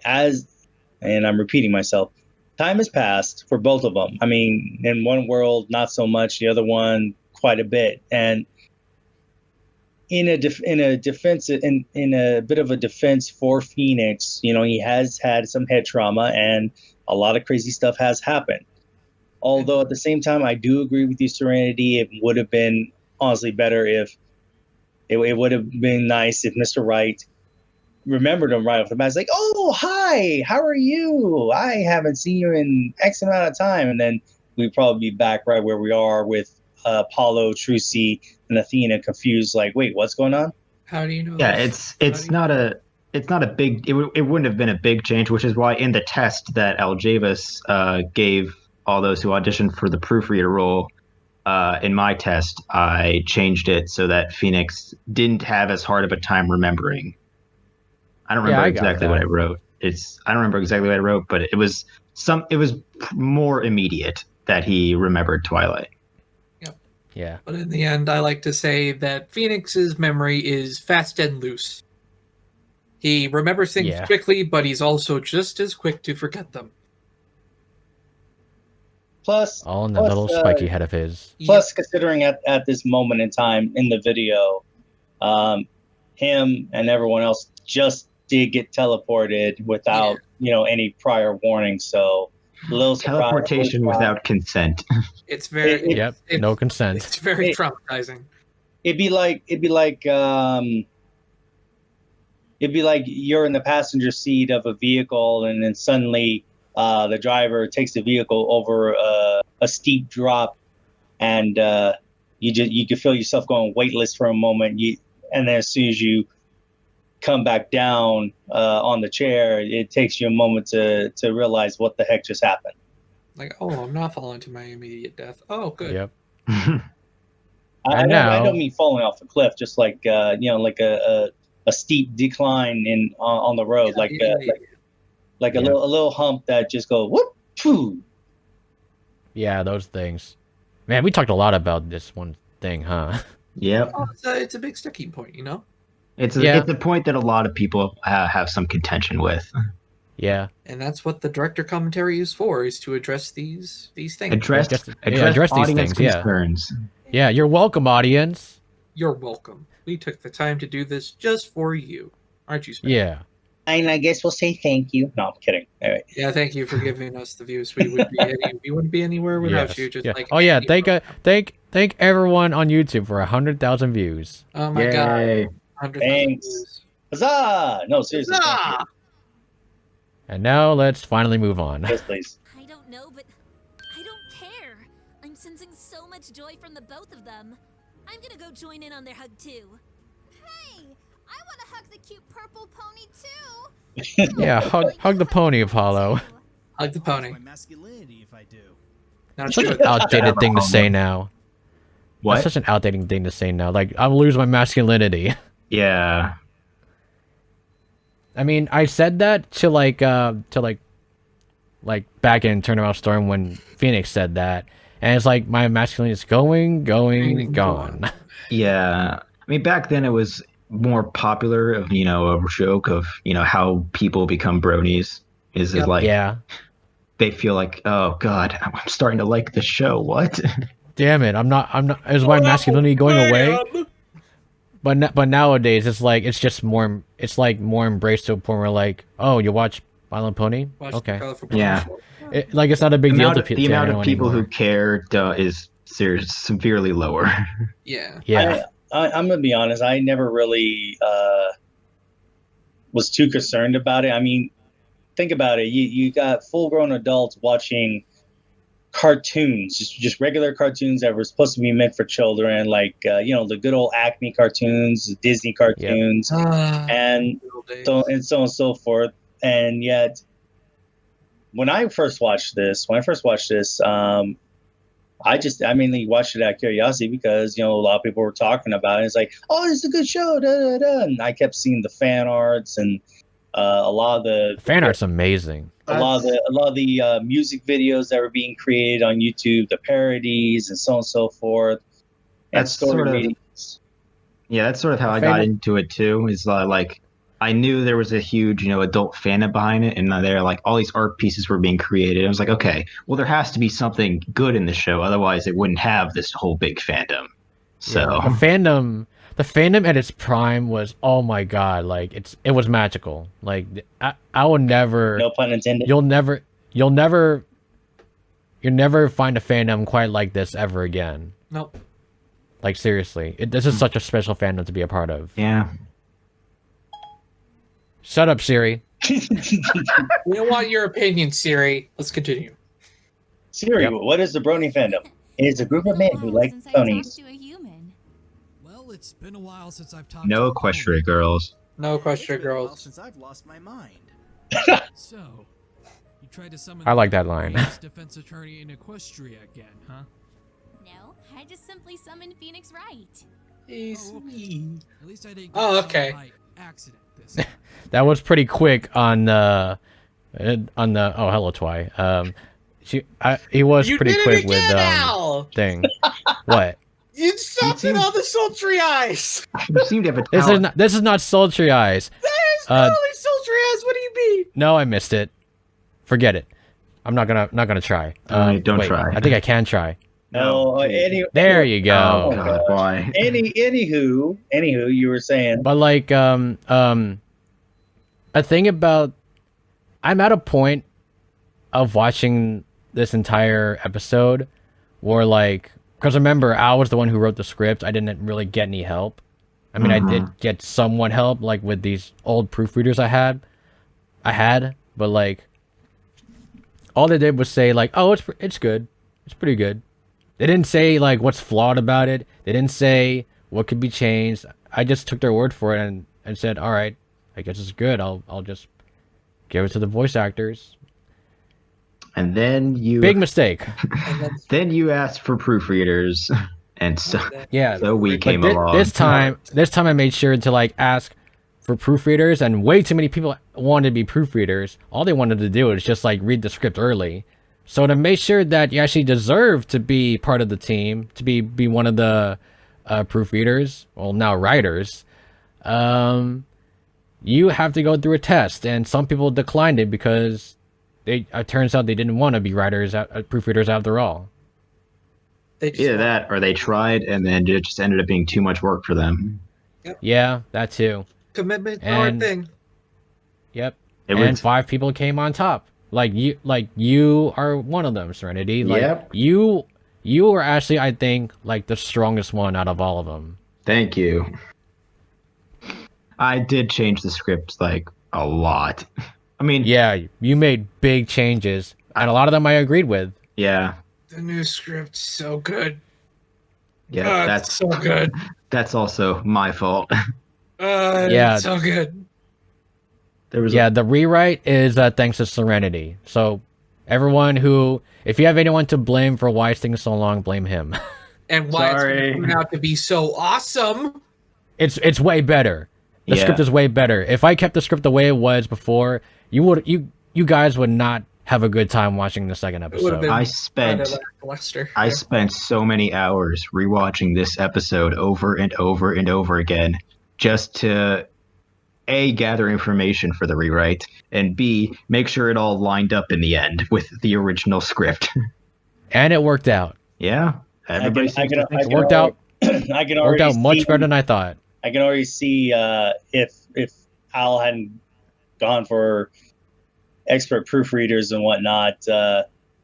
and I'm repeating myself, time has passed for both of them. I mean, in one world, not so much, the other one, quite a bit. And in a bit of a defense for Phoenix, he has had some head trauma and a lot of crazy stuff has happened. Although at the same time, I do agree with you, Serenity. It would have been honestly better if it would have been nice if Mr. Wright remembered him right off the bat. It's like, oh, hi, how are you? I haven't seen you in X amount of time. And then we'd probably be back right where we are with Apollo, Trucy, and Athena confused, like, wait, what's going on? How do you know? Yeah, it's not a big. It wouldn't have been a big change, which is why in the test that Aljavis gave all those who auditioned for the proofreader role, in my test, I changed it so that Phoenix didn't have as hard of a time remembering. I don't remember exactly what I wrote. I don't remember exactly what I wrote, but it was more immediate that he remembered Twilight. Yeah. But in the end, I like to say that Phoenix's memory is fast and loose. He remembers things quickly, but he's also just as quick to forget them. Plus, all in that little spiky head of his. Plus, considering at this moment in time in the video, him and everyone else just did get teleported without any prior warning. So, a little teleportation without consent. It's very no consent. It's very traumatizing. It'd be like you're in the passenger seat of a vehicle, and then suddenly the driver takes the vehicle over a steep drop, and you can feel yourself going weightless for a moment. And then as soon as you come back down on the chair, it takes you a moment to realize what the heck just happened. Like, oh, I'm not falling to my immediate death. Oh, good. Yep. I don't mean falling off a cliff, just like like a steep decline on the road, like a little hump that just go whoop poo. Yeah, those things. Man, we talked a lot about this one thing, huh? Yep. Oh, it's a big sticking point, It's Yeah. it's a point that a lot of people have some contention with. Yeah. And that's what the director commentary is for, is to address these things. Address address these audience things, yeah. concerns. Yeah, you're welcome, audience. You're welcome. We took the time to do this just for you. Aren't you, Spencer? Yeah. And I guess we'll say thank you. No, I'm kidding. Anyway. Yeah, thank you for giving us the views. We wouldn't be anywhere without Yes. you. Just Yeah. like Oh yeah, thank everyone on YouTube for 100,000 views. oh my Yay. god, 100,000 Thanks. views. Huzzah! No, seriously. thank you. Huzzah! And now let's finally move on. Yes, please. I don't know, but I don't care. I'm sensing so much joy from the both of them. I'm gonna go join in on their hug too. Hey, I want to hug the cute purple pony too. Yeah, hug the pony, Apollo. Hug the pony. My masculinity if I do. Not Such sure. an outdated thing to say now. What? That's such an outdated thing to say now. Like, I'll lose my masculinity. Yeah. I mean, I said that to like back in Turnabout Storm when Phoenix said that, and it's like my masculinity is going, gone. Yeah. I mean, back then it was more popular of, a joke of, how people become bronies is Yep. like, Yeah. they feel like, oh God, I'm starting to like the show. What? Damn it! I'm not. Is my masculinity going away? But nowadays it's like it's more embraced to a point where like, oh, you watch Violent Pony? Watch Okay. the colorful Yeah. pony. Like it's not a big deal to The amount of people anyone who care is severely lower. Yeah. Yeah. I'm gonna be honest. I never really was too concerned about it. I mean, think about it. You got full-grown adults watching cartoons, just regular cartoons that were supposed to be meant for children, like the good old Acme cartoons, the Disney cartoons, and so and so forth. And yet, when I first watched this, I mainly watched it out of curiosity because a lot of people were talking about it. It's like, oh, it's a good show, da, da, da. And I kept seeing the fan arts and a lot of the Fan art's amazing. a lot of the music videos that were being created on YouTube, the parodies and so on and so forth. And That's sort of readings. Yeah, that's sort of how I got into it too. Is like I knew there was a huge, adult fandom behind it, and there like all these art pieces were being created. I was like, okay, well there has to be something good in the show, otherwise it wouldn't have this whole big fandom. So Yeah. The fandom at its prime was, oh my god, like it was magical. Like I will never. No pun intended. You'll never find a fandom quite like this ever again. Nope. Like seriously, this is such a special fandom to be a part of. yeah. Shut up, Siri. We don't want your opinion, Siri. Let's continue. Siri, Yep. what is the Brony fandom? It is a group of men who like Since I ponies. talked to a human. Well, it's been a while since I've talked No to a Equestria pony. girls. No It's question, been a while girls. since I've lost my mind. So, you tried to summon I like the that line. greatest defense attorney in Equestria again, huh? No, I just simply summoned Phoenix Wright. It's Oh, okay. me. At least I didn't get Oh, summoned okay. by accident this time. That was pretty quick on the oh hello Twi. He was You pretty did quick it with again, Al! thing. What? You summoned all the sultry eyes. You seem to have a talent. This is not sultry eyes. That is totally sultry eyes. What do you mean? No, I missed it. Forget it. I'm not gonna try. Don't wait, try. I think I can try. No, There you go. Oh God, why? Anywho, you were saying. But like a thing about I'm at a point of watching this entire episode where like because remember I was the one who wrote the script. I didn't really get any help. I mean I did get somewhat help like with these old proofreaders I had, but like all they did was say like, oh, it's good. It's pretty good. They didn't say like what's flawed about it. They didn't say what could be changed. I just took their word for it and said, all right, I guess it's good. I'll just give it to the voice actors. And then you Big mistake. then you asked for proofreaders, and so Yeah. so we came But along. this time I made sure to like ask for proofreaders, and way too many people wanted to be proofreaders. All they wanted to do is just like read the script early. So to make sure that you actually deserve to be part of the team, to be one of the proofreaders, well now writers, you have to go through a test, and some people declined it because it turns out they didn't want to be writers, proofreaders after all. Either that, or they tried and then it just ended up being too much work for them. Yep. Yeah, that too. Commitment, hard thing. Yep. And 5 people came on top. Like you are one of them, Serenity. Like, yep. You are actually, I think, like the strongest one out of all of them. Thank you. I did change the script like a lot. I mean, yeah, you made big changes, and a lot of them I agreed with. Yeah. The new script's so good. Yeah, that's so good. That's also my fault. Yeah, it's so good. The rewrite is thanks to Serenity. So everyone who, if you have anyone to blame for why it's taking so long, blame him. And why it's turned out to be so awesome. It's way better. The script is way better. If I kept the script the way it was before, you guys would not have a good time watching the second episode. I spent so many hours rewatching this episode over and over and over again just to A, gather information for the rewrite, and B, make sure it all lined up in the end with the original script. And it worked out. Yeah. Everybody it worked out. I can already worked out much better than I thought. I can already see if Al hadn't gone for expert proofreaders and whatnot,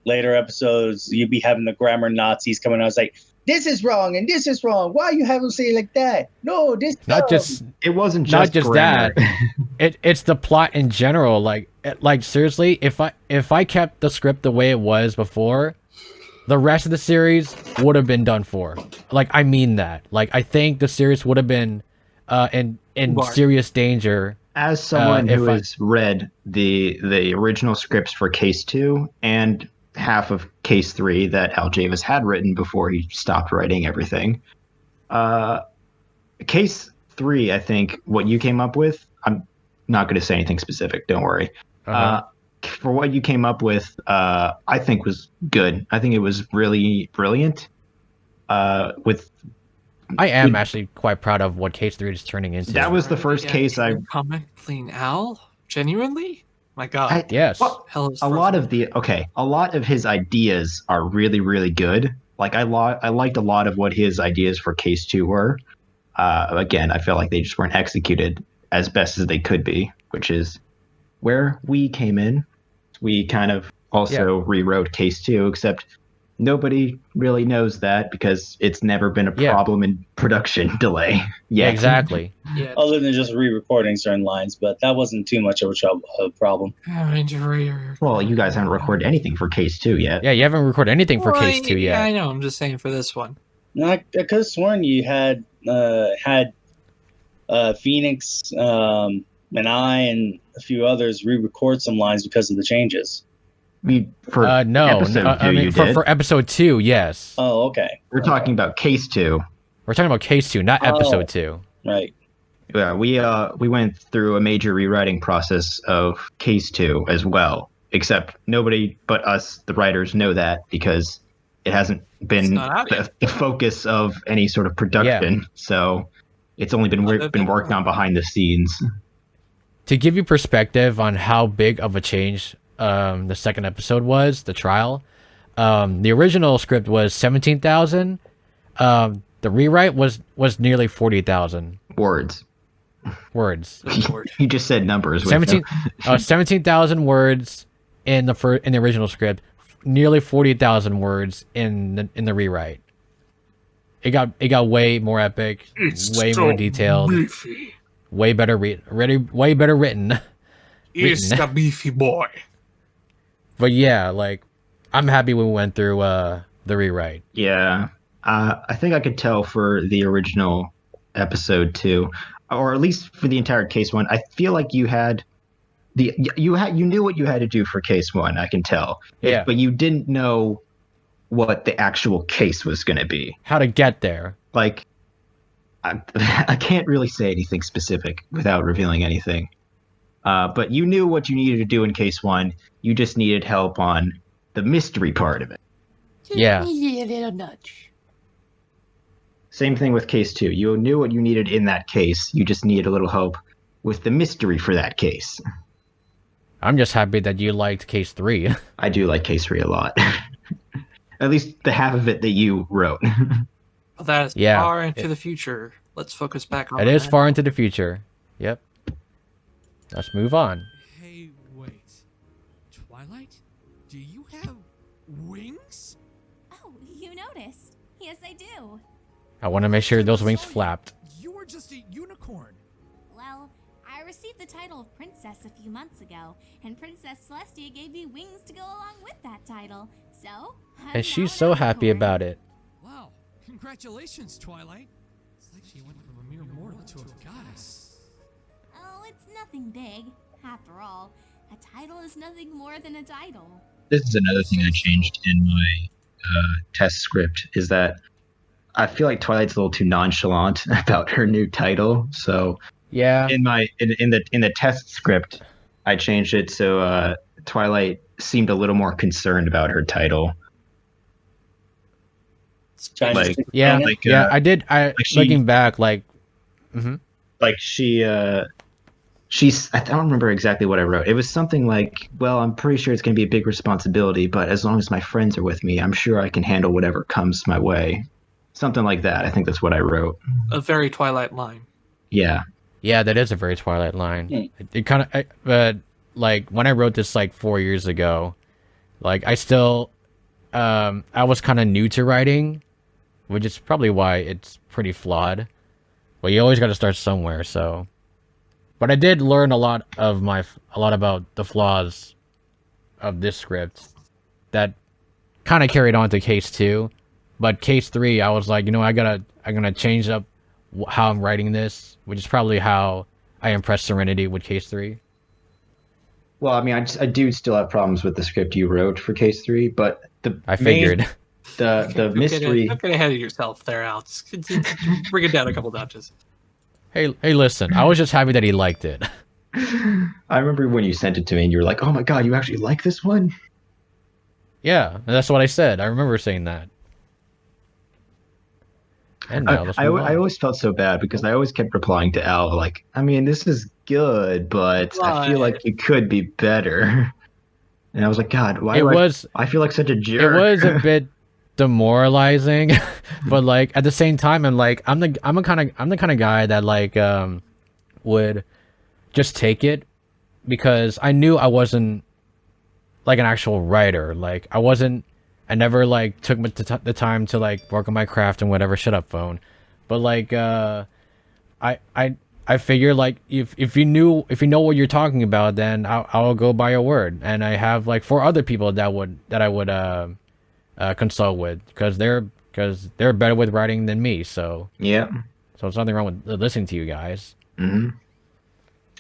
later episodes you'd be having the grammar Nazis coming out. It's like, this is wrong and this is wrong. Why you haven't say it like that? No, this it wasn't just not just grammar. that. It's the plot in general. Like seriously, if I kept the script the way it was before, the rest of the series would have been done for. Like, I mean that. Like, I think the series would have been in serious danger. As someone who has read the original scripts for Case 2 and half of Case 3 that Al Javis had written before he stopped writing everything, Case 3, I think, what you came up with, I'm not going to say anything specific, don't worry. For what you came up with, I think was good. I think it was really brilliant. I am actually quite proud of what Case 3 is turning into. That was the first case I comment clean Al. Genuinely, my God. Yes. A lot of his ideas are really, really good. Like I liked a lot of what his ideas for Case 2 were. Again, I feel like they just weren't executed as best as they could be, which is where we came in. We kind of also rewrote Case 2, except nobody really knows that because it's never been a problem in production delay yet. Yeah, exactly. Other than just re-recording certain lines, but that wasn't too much of a problem. Well, you guys haven't recorded anything for Case 2 yet. Yeah, you haven't recorded anything for Case 2 yet. Yeah, I know. I'm just saying for this one. No, I could have sworn you had Phoenix and I and a few others re-record some lines because of the changes. For episode 2, yes. Oh, okay. We're talking about Case 2. We're talking about Case 2, not episode 2. Right. Yeah, we went through a major rewriting process of Case 2 as well. Except nobody but us, the writers, know that because it hasn't been the focus of any sort of production. Yeah. So it's only been worked on behind the scenes. To give you perspective on how big of a change the second episode was, the trial, the original script was 17,000. The rewrite was nearly 40,000 words. You just said numbers. 17,000 words in the original script, nearly 40,000 words in the rewrite. It got way more epic, way more detailed, beefy. way better written. It's the beefy boy. But yeah, like, I'm happy we went through the rewrite. Yeah, I think I could tell for the original episode 2, or at least for the entire Case 1. I feel like you knew what you had to do for Case 1. I can tell. Yeah. But you didn't know what the actual case was going to be. How to get there. Like, I can't really say anything specific without revealing anything. But you knew what you needed to do in Case 1. You just needed help on the mystery part of it. Yeah. A little nudge. Same thing with case 2. You knew what you needed in that case. You just needed a little help with the mystery for that case. I'm just happy that you liked case 3. I do like case 3 a lot. At least the half of it that you wrote. Well, that is far into the future. Let's focus back on it. It is far into the future. Yep. Let's move on. Hey, wait. Twilight? Do you have wings? Oh, you noticed. Yes, I do. I want to make sure those wings flapped. You were just a unicorn. Well, I received the title of princess a few months ago, and Princess Celestia gave me wings to go along with that title. So, And she's so happy about it. Wow. Congratulations, Twilight. It's like she went from a mere mortal to a goddess. Oh, it's nothing big. After all, a title is nothing more than a title. This is another thing I changed in my test script, is that I feel like Twilight's a little too nonchalant about her new title. So yeah, in the test script, I changed it so Twilight seemed a little more concerned about her title. I did. Looking back, like she's. I don't remember exactly what I wrote. It was something like, "Well, I'm pretty sure it's going to be a big responsibility, but as long as my friends are with me, I'm sure I can handle whatever comes my way." Something like that. I think that's what I wrote. A very Twilight line. Yeah. Yeah, that is a very Twilight line. It kind of, but like when I wrote this like 4 years ago, like I still, I was kind of new to writing, which is probably why it's pretty flawed. But you always got to start somewhere. So, but I did learn a lot about the flaws of this script that kind of carried on to case 2. But case 3, I was like, you know, I'm gonna change up how I'm writing this, which is probably how I impressed Serenity with case 3. Well, I mean, I do still have problems with the script you wrote for case 3, but I figured the mystery. Don't get ahead of yourself there, Alex. Bring it down a couple notches. Hey, listen, I was just happy that he liked it. I remember when you sent it to me, and you were like, "Oh my god, you actually like this one?" Yeah, that's what I said. I remember saying that. And now I always felt so bad because I always kept replying to Al like, I mean, this is good, but I feel like it could be better. And I was like, God, I feel like such a jerk. It was a bit demoralizing, but like at the same time, I'm the kind of guy that like would just take it because I knew I wasn't like an actual writer. Like I never like took the time to like work on my craft and whatever. Shut up, phone. But like I figure like if you know what you're talking about, then I'll go by your word. And I have like 4 other people that I would consult with because they're better with writing than me. So yeah. So there's nothing wrong with listening to you guys. Mm-hmm.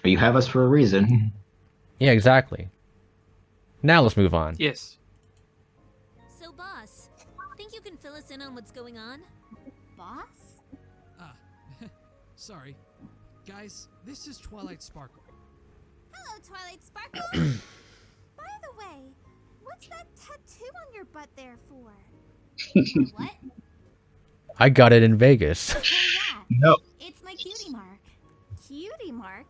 You have us for a reason. Yeah, exactly. Now let's move on. Yes. So, boss, think you can fill us in on what's going on? Boss? Sorry. Guys, this is Twilight Sparkle. Hello, Twilight Sparkle. By the way, what's that tattoo on your butt there for? What? I got it in Vegas. Oh, yeah. No. It's my cutie mark. Cutie mark?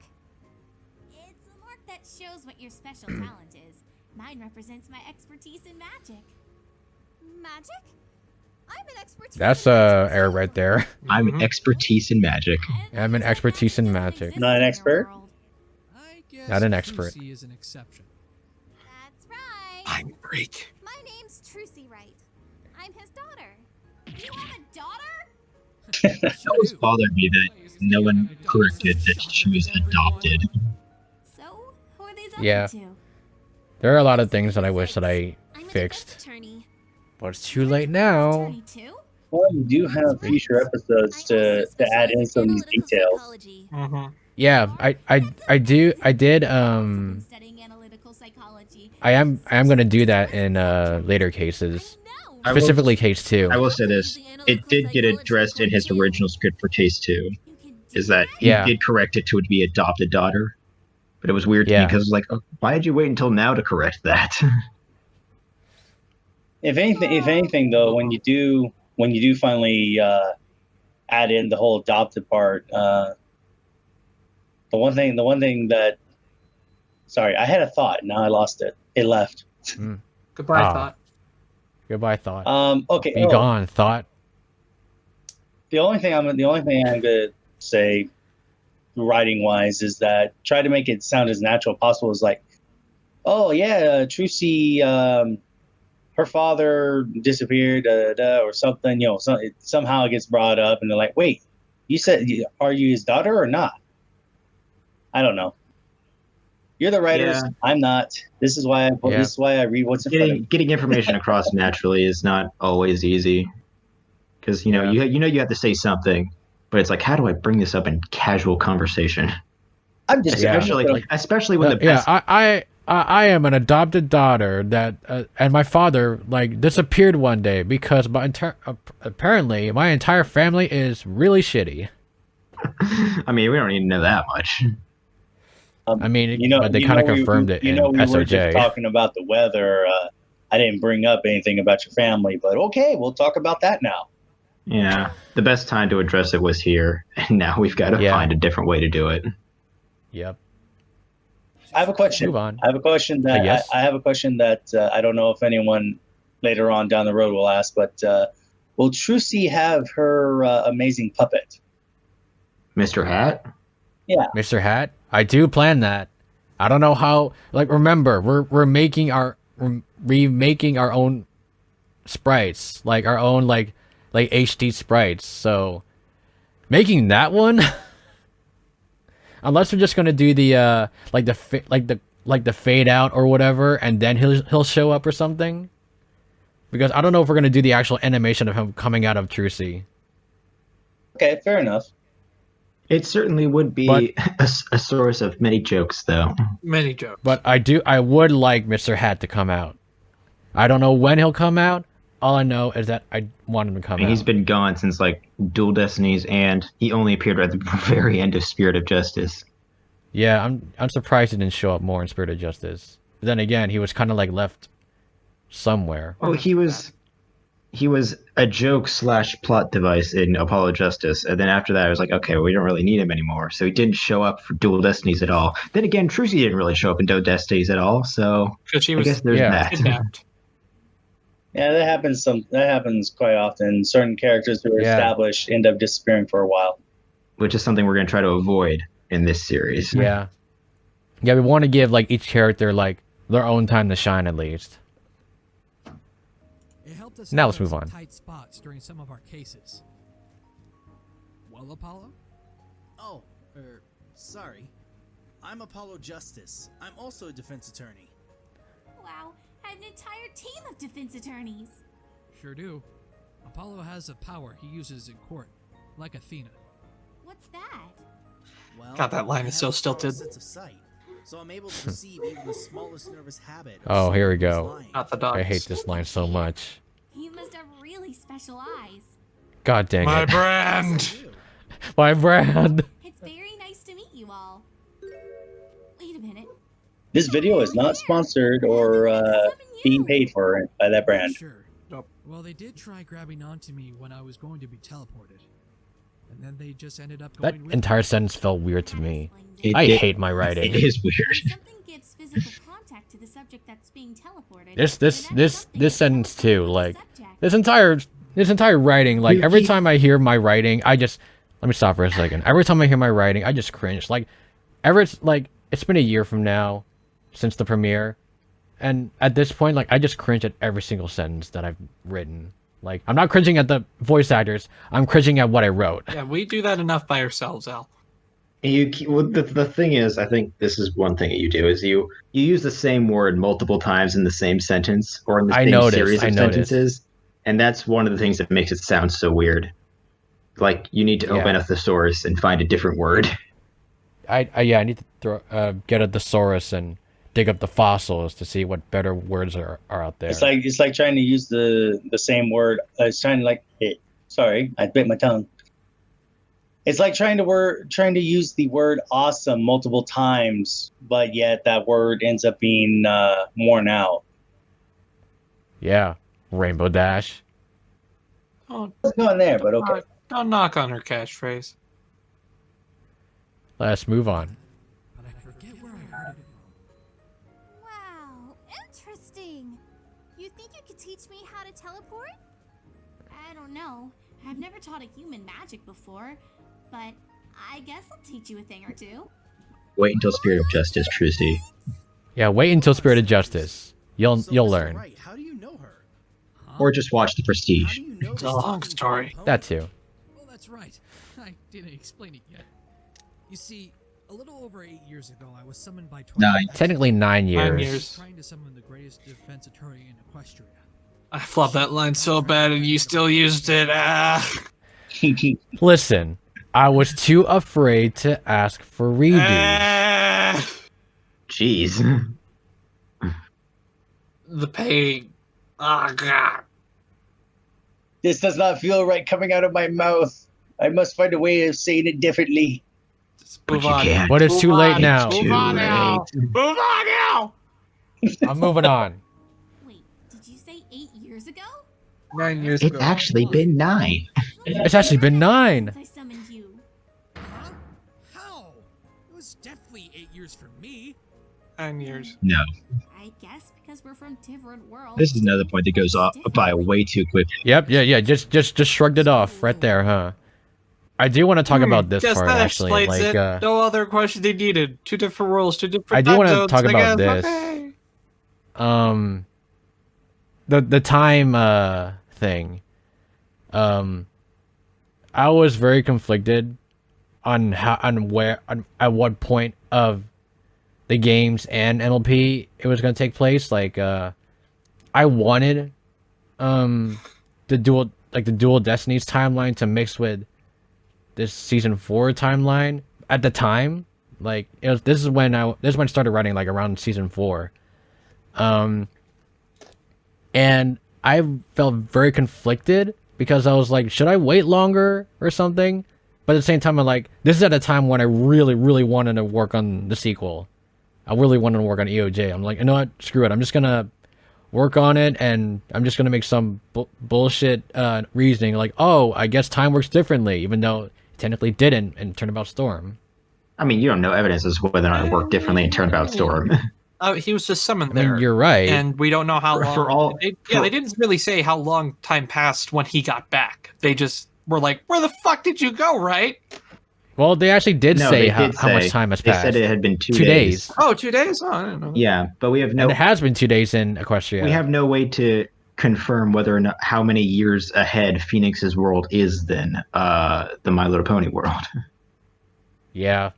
It's a mark that shows what your special talent is. Mine represents my expertise in magic. Magic? I'm an expertise. That's error right there. I'm expertise in magic. I'm an expertise in magic. Not an expert? I guess Not an expert. Trucy is an exception. That's right. I'm great. My name's Trucy Wright. I'm his daughter. You have a daughter? It always bothered me that no one corrected that she was adopted. So, who are these Yeah. up to? There are a lot of things that I wish that I fixed, but it's too late now. Well, you do have future episodes to add in some of these details. Mm-hmm. Yeah, I did I am gonna do that in later cases, specifically case 2. I will say this: it did get addressed in his original script for case 2. Is that he did correct it to be adopted daughter, but it was weird to me because like, oh, why did you wait until now to correct that? If anything, though, when you do finally add in the whole adopted part. The one thing that, sorry, I had a thought. Now I lost it. It left. Goodbye, Ah. thought. Goodbye, thought. Okay. Be gone, thought. The only thing I'm gonna say, writing wise, is that try to make it sound as natural as possible. Is like, oh yeah, Trucy, her father disappeared, or something. Somehow it gets brought up, and they're like, wait, you said, are you his daughter or not? I don't know. You're the writers. Yeah. I'm not. This is why I read what's in front of me. Getting information across naturally is not always easy, because you have to say something, but it's like, how do I bring this up in casual conversation? I'm just especially when the best. I am an adopted daughter that and my father like disappeared one day because apparently my entire family is really shitty. I mean, we don't need to know that much. I mean, but they kind of confirmed it in we SOJ. were just talking about the weather. I didn't bring up anything about your family, but okay, we'll talk about that now. Yeah, the best time to address it was here, and now we've got to find a different way to do it. Yep. I have a question. Move on. I have a question that I don't know if anyone later on down the road will ask, but will Trucy have her amazing puppet? Mr. Hat? Yeah. Mr. Hat? I do plan that. I don't know how. Like, remember, we're remaking our own sprites, like our own like HD sprites. So making that one, unless we're just gonna do the the fade out or whatever, and then he'll show up or something. Because I don't know if we're gonna do the actual animation of him coming out of Trucy. Okay, fair enough. It certainly would be a source of many jokes, though. Many jokes. But I would like Mr. Hat to come out. I don't know when he'll come out. All I know is that I want him to come out. He's been gone since like Dual Destinies, and he only appeared at the very end of Spirit of Justice. Yeah, I'm surprised he didn't show up more in Spirit of Justice. But then again, he was kind of like left somewhere. Well, he was a joke / plot device in Apollo Justice, and then after that I was like, okay, we don't really need him anymore, so he didn't show up for Dual Destinies at all. Then again, Trucy didn't really show up in Dual Destinies at all, so I guess there's that. Kidnapped. Yeah, that happens quite often. Certain characters who are established end up disappearing for a while, which is something we're going to try to avoid in this series. Yeah, we want to give like each character like their own time to shine at least. Now let's move on. Tight spots during some of our cases. Well, Apollo? Oh, sorry. I'm Apollo Justice. I'm also a defense attorney. Wow, I have an entire team of defense attorneys. Sure do. Apollo has a power he uses in court, like Athena. What's that? Well, God, that line I is have so a stilted. sense of sight, so I'm able to perceive even the smallest nervous habit. Oh, here we go. Not the dogs. I hate this line so much. You must have really special eyes. God dang My it. brand. My brand. It's very nice to meet you all. Wait a minute. This video is not sponsored or being paid for by that brand. Sure. Nope. Well, they did try grabbing onto me when I was going to be teleported. And then they just ended up That going with entire sentence felt weird to me. It hate my writing. It is weird. Something gives physical contact to the subject that's being teleported. This sentence too, like this entire writing, like every time I hear my writing, let me stop for a second. Every time I hear my writing, I just cringe. Like it's been a year from now since the premiere, and at this point, like I just cringe at every single sentence that I've written. Like I'm not cringing at the voice actors, I'm cringing at what I wrote. Yeah, we do that enough by ourselves, Al. The thing is, I think this is one thing that you do is you use the same word multiple times in the same sentence or in the same series of sentences, and that's one of the things that makes it sound so weird. Like you need to open a thesaurus and find a different word. I need to get a thesaurus and dig up the fossils to see what better words are out there. It's like trying to use the same word. It's trying to like. Sorry, I bit my tongue. It's like trying to use the word awesome multiple times, but yet that word ends up being worn out. Yeah, Rainbow Dash. Oh, it's not there, but okay. Don't knock on her catchphrase. Let's move on. But I forget where I heard it from. Wow, interesting. You think you could teach me how to teleport? I don't know. I've never taught a human magic before, but I guess I'll teach you a thing or two. Wait until Spirit of Justice, Trucy. Yeah, wait until Spirit of Justice. You'll Mr. learn. Wright, how do you know her? Or just watch The How Prestige. do you know It's a this long talking story. pony? That too. Oh, that's right. I didn't explain it yet. You see, a little over 8 years ago, I was summoned by Twilight. Technically 9 years. 9 years. Trying to summon the greatest defense attorney in Equestria. I flopped that line so bad and you still used it. Listen, I was too afraid to ask for redos. Jeez. The pain. Oh, God. This does not feel right coming out of my mouth. I must find a way of saying it differently. Just move on. can't. But it's too Move late on. now. Move on now. Move on now. I'm moving on. Wait, did you say 8 years ago? 9 years It's ago. actually been 9. It's actually been 9. Since I summoned you. Huh? How? It was definitely 8 years for me. 9 years. No. I guess because we're from different worlds. This is another point that goes off by way too quickly. Yep, yeah. Just shrugged it off right there, huh? I do want to talk about this Guess part that actually. explains Like, it. No other question they needed. 2 different rules, 2 different I do time wanna zones, talk I about guess. this. Okay. The time thing. I was very conflicted on at what point of the games and MLP it was gonna take place. Like I wanted the dual Destinies timeline to mix with this season 4 timeline at the time. Like this is when I started writing, like around season 4. And I felt very conflicted because I was like, should I wait longer or something? But at the same time, I'm like, this is at a time when I really, really wanted to work on the sequel. I really wanted to work on EOJ. I'm like, you know what? Screw it. I'm just gonna work on it, and I'm just gonna make some bullshit reasoning like, oh, I guess time works differently, even though it technically didn't in Turnabout Storm. I mean, you don't know evidence as to whether or not it worked differently in Turnabout Storm. He was just summoned I mean, there. you're right. And we don't know how long. For all- they for- didn't really say how long time passed when he got back. They just were like, "Where the fuck did you go?" Right? Well, they actually did No, say they how did much say- time has They passed. said it had been 2 2 days. Oh, 2 days. Oh, I didn't know. Yeah, but we have And no it has been 2 days in Equestria. we have no way to confirm whether or not how many years ahead Phoenix's world is than the My Little Pony world. Yeah.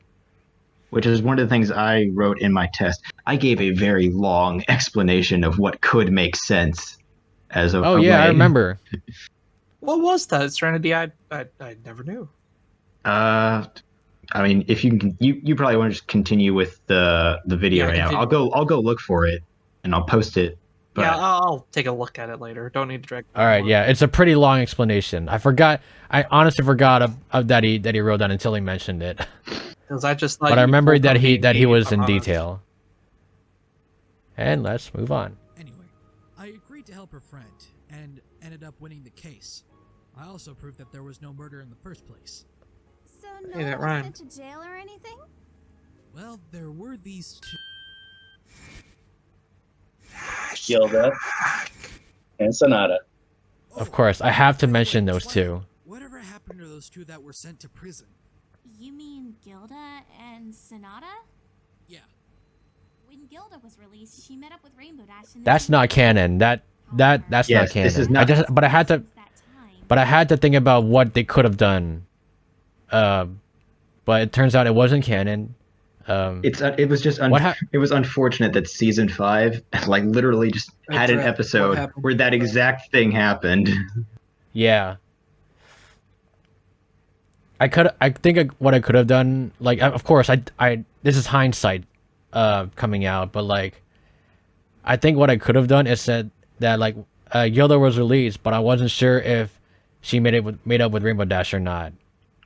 Which is one of the things I wrote in my test. I gave a very long explanation of what could make sense as a Oh yeah, I remember. What was that? Serenity? I never knew. I mean, if you can, you probably want to just continue with the video Yeah, right now. I'll go look for it and I'll post it. But Yeah, I'll take a look at it later. Don't need to drag. All right, yeah, it's a pretty long explanation. I honestly forgot of that he wrote down until he mentioned it. Because I just thought. But I you remember pulled that from he D&D, was if I'm in honest. detail. And let's move on. Anyway, I agreed to help her friend and ended up winning the case. I also proved that there was no murder in the first place. So no Hey, that one was rhymed. sent to jail or anything? Well, there were these two. Gilda and Sonata. Of course, I have to mention those two. Whatever happened to those two that were sent to prison? You mean Gilda and Sonata? Yeah. When Gilda was released, she met up with Rainbow Dash. And That's not canon. That's Yes, not canon. this is not- But I had to think about what they could have done. But it turns out it wasn't canon. it was just What it was unfortunate that season 5 like literally just had an What episode happened? where that exact thing happened. Yeah. I think what I could have done, like, of course, this is hindsight, coming out, but like, I think what I could have done is said that like, Gilda was released, but I wasn't sure if she made up with Rainbow Dash or not.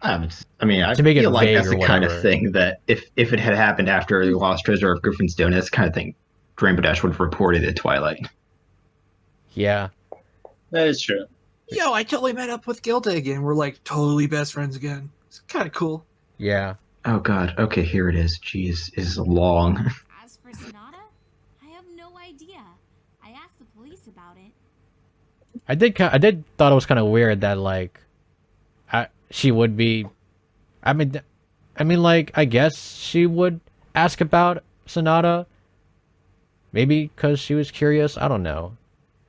I mean, I To make it feel like vague that's or the kind of whatever. thing that if it had happened after the Lost Treasure of Griffin's Stone, that's the kind of thing Rainbow Dash would have reported at Twilight. Yeah. That is true. yo, I totally met up with Gilda again. We're like totally best friends again. It's kind of cool. Yeah. Oh god. Okay, here it is. Jeez, is long. As for Sonata, I have no idea. I asked the police about it. I did thought it was kind of weird that like, she would be. I mean, like I guess she would ask about Sonata. Maybe because she was curious. I don't know.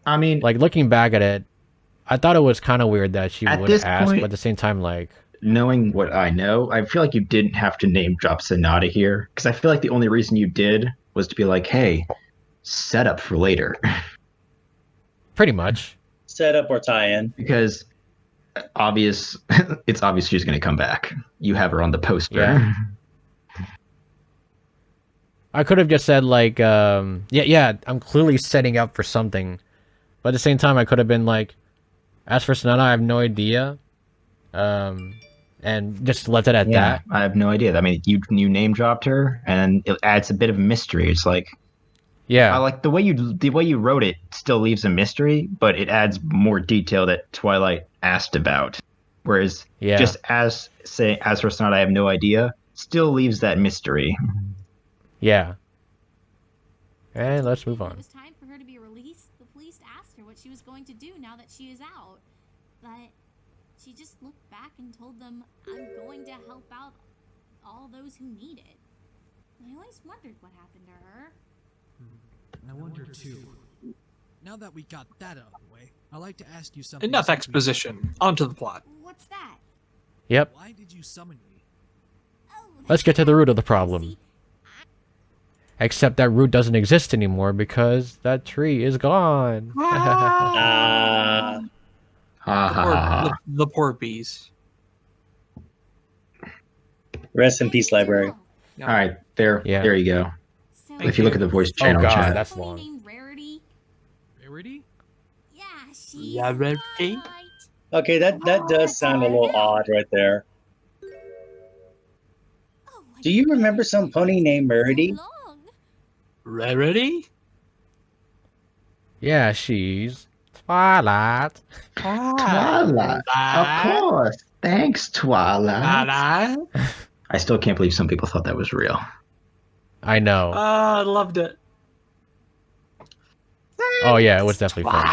I mean, like looking back at it, I thought it was kind of weird that she would ask, but at the same time, like knowing what I know, I feel like you didn't have to name drop Sonata here because I feel like the only reason you did was to be like, hey, set up for later. Pretty much. Set up or tie in. Because it's obvious she's going to come back. You have her on the poster. Yeah. I could have just said like, yeah, I'm clearly setting up for something. But at the same time, I could have been like, as for Sonata, I have no idea. And just left it at that. I have no idea. I mean, you name dropped her, and it adds a bit of mystery. It's like, yeah, I like the way you wrote it. Still leaves a mystery, but it adds more detail that Twilight asked about. Whereas, just as for Sonata, I have no idea. Still leaves that mystery. Yeah. And let's move on. It was time for her to be released. The police asked her what she was going to do now that she is out. But she just looked back and told them, I'm going to help out all those who need it. I always wondered what happened to her. I wonder too. Now that we got that out of the way, I'd like to ask you something. Enough exposition. Onto the plot. What's that? Yep. Why did you summon me? Let's get to the root of the problem. Except that root doesn't exist anymore because that tree is gone. The poor bees. Rest in peace, library. All right, there you go. So If you look at the voice channel chat. That's long. named Rarity? Rarity? Yeah, she's Rarity? Okay, that does sound a little odd right there. Do you remember some pony named Rarity? Rarity? Yeah, she's Twilight. Twilight. Of course. Thanks, Twilight. I still can't believe some people thought that was real. I know. I loved it. Oh yeah, it was definitely fun.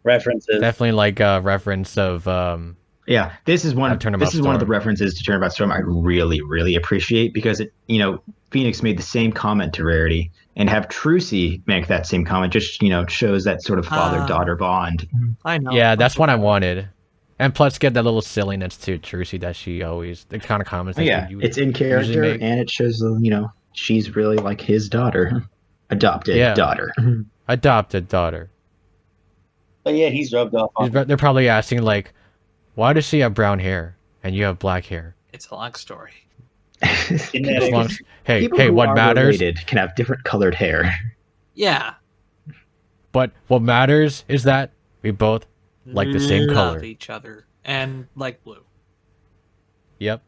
References. Definitely like a reference of Yeah, this is one of the Storm. references to Turnabout Storm I really appreciate because it, Phoenix made the same comment to Rarity, and have Trucy make that same comment just, shows that sort of father-daughter bond. I know. Yeah, that's what I wanted. And plus get that little silliness to Trucy that she always, the kind of comments that Yeah, it's in character, and it shows, she's really like his daughter. Adopted daughter. Adopted daughter. But yeah, he's rubbed off on They're probably asking like, why does she have brown hair and you have black hair? It's a long story. genetics. Hey, People who what are matters? related can have different colored hair. Yeah. But what matters is that we both like the same Love color. each other and like blue. Yep.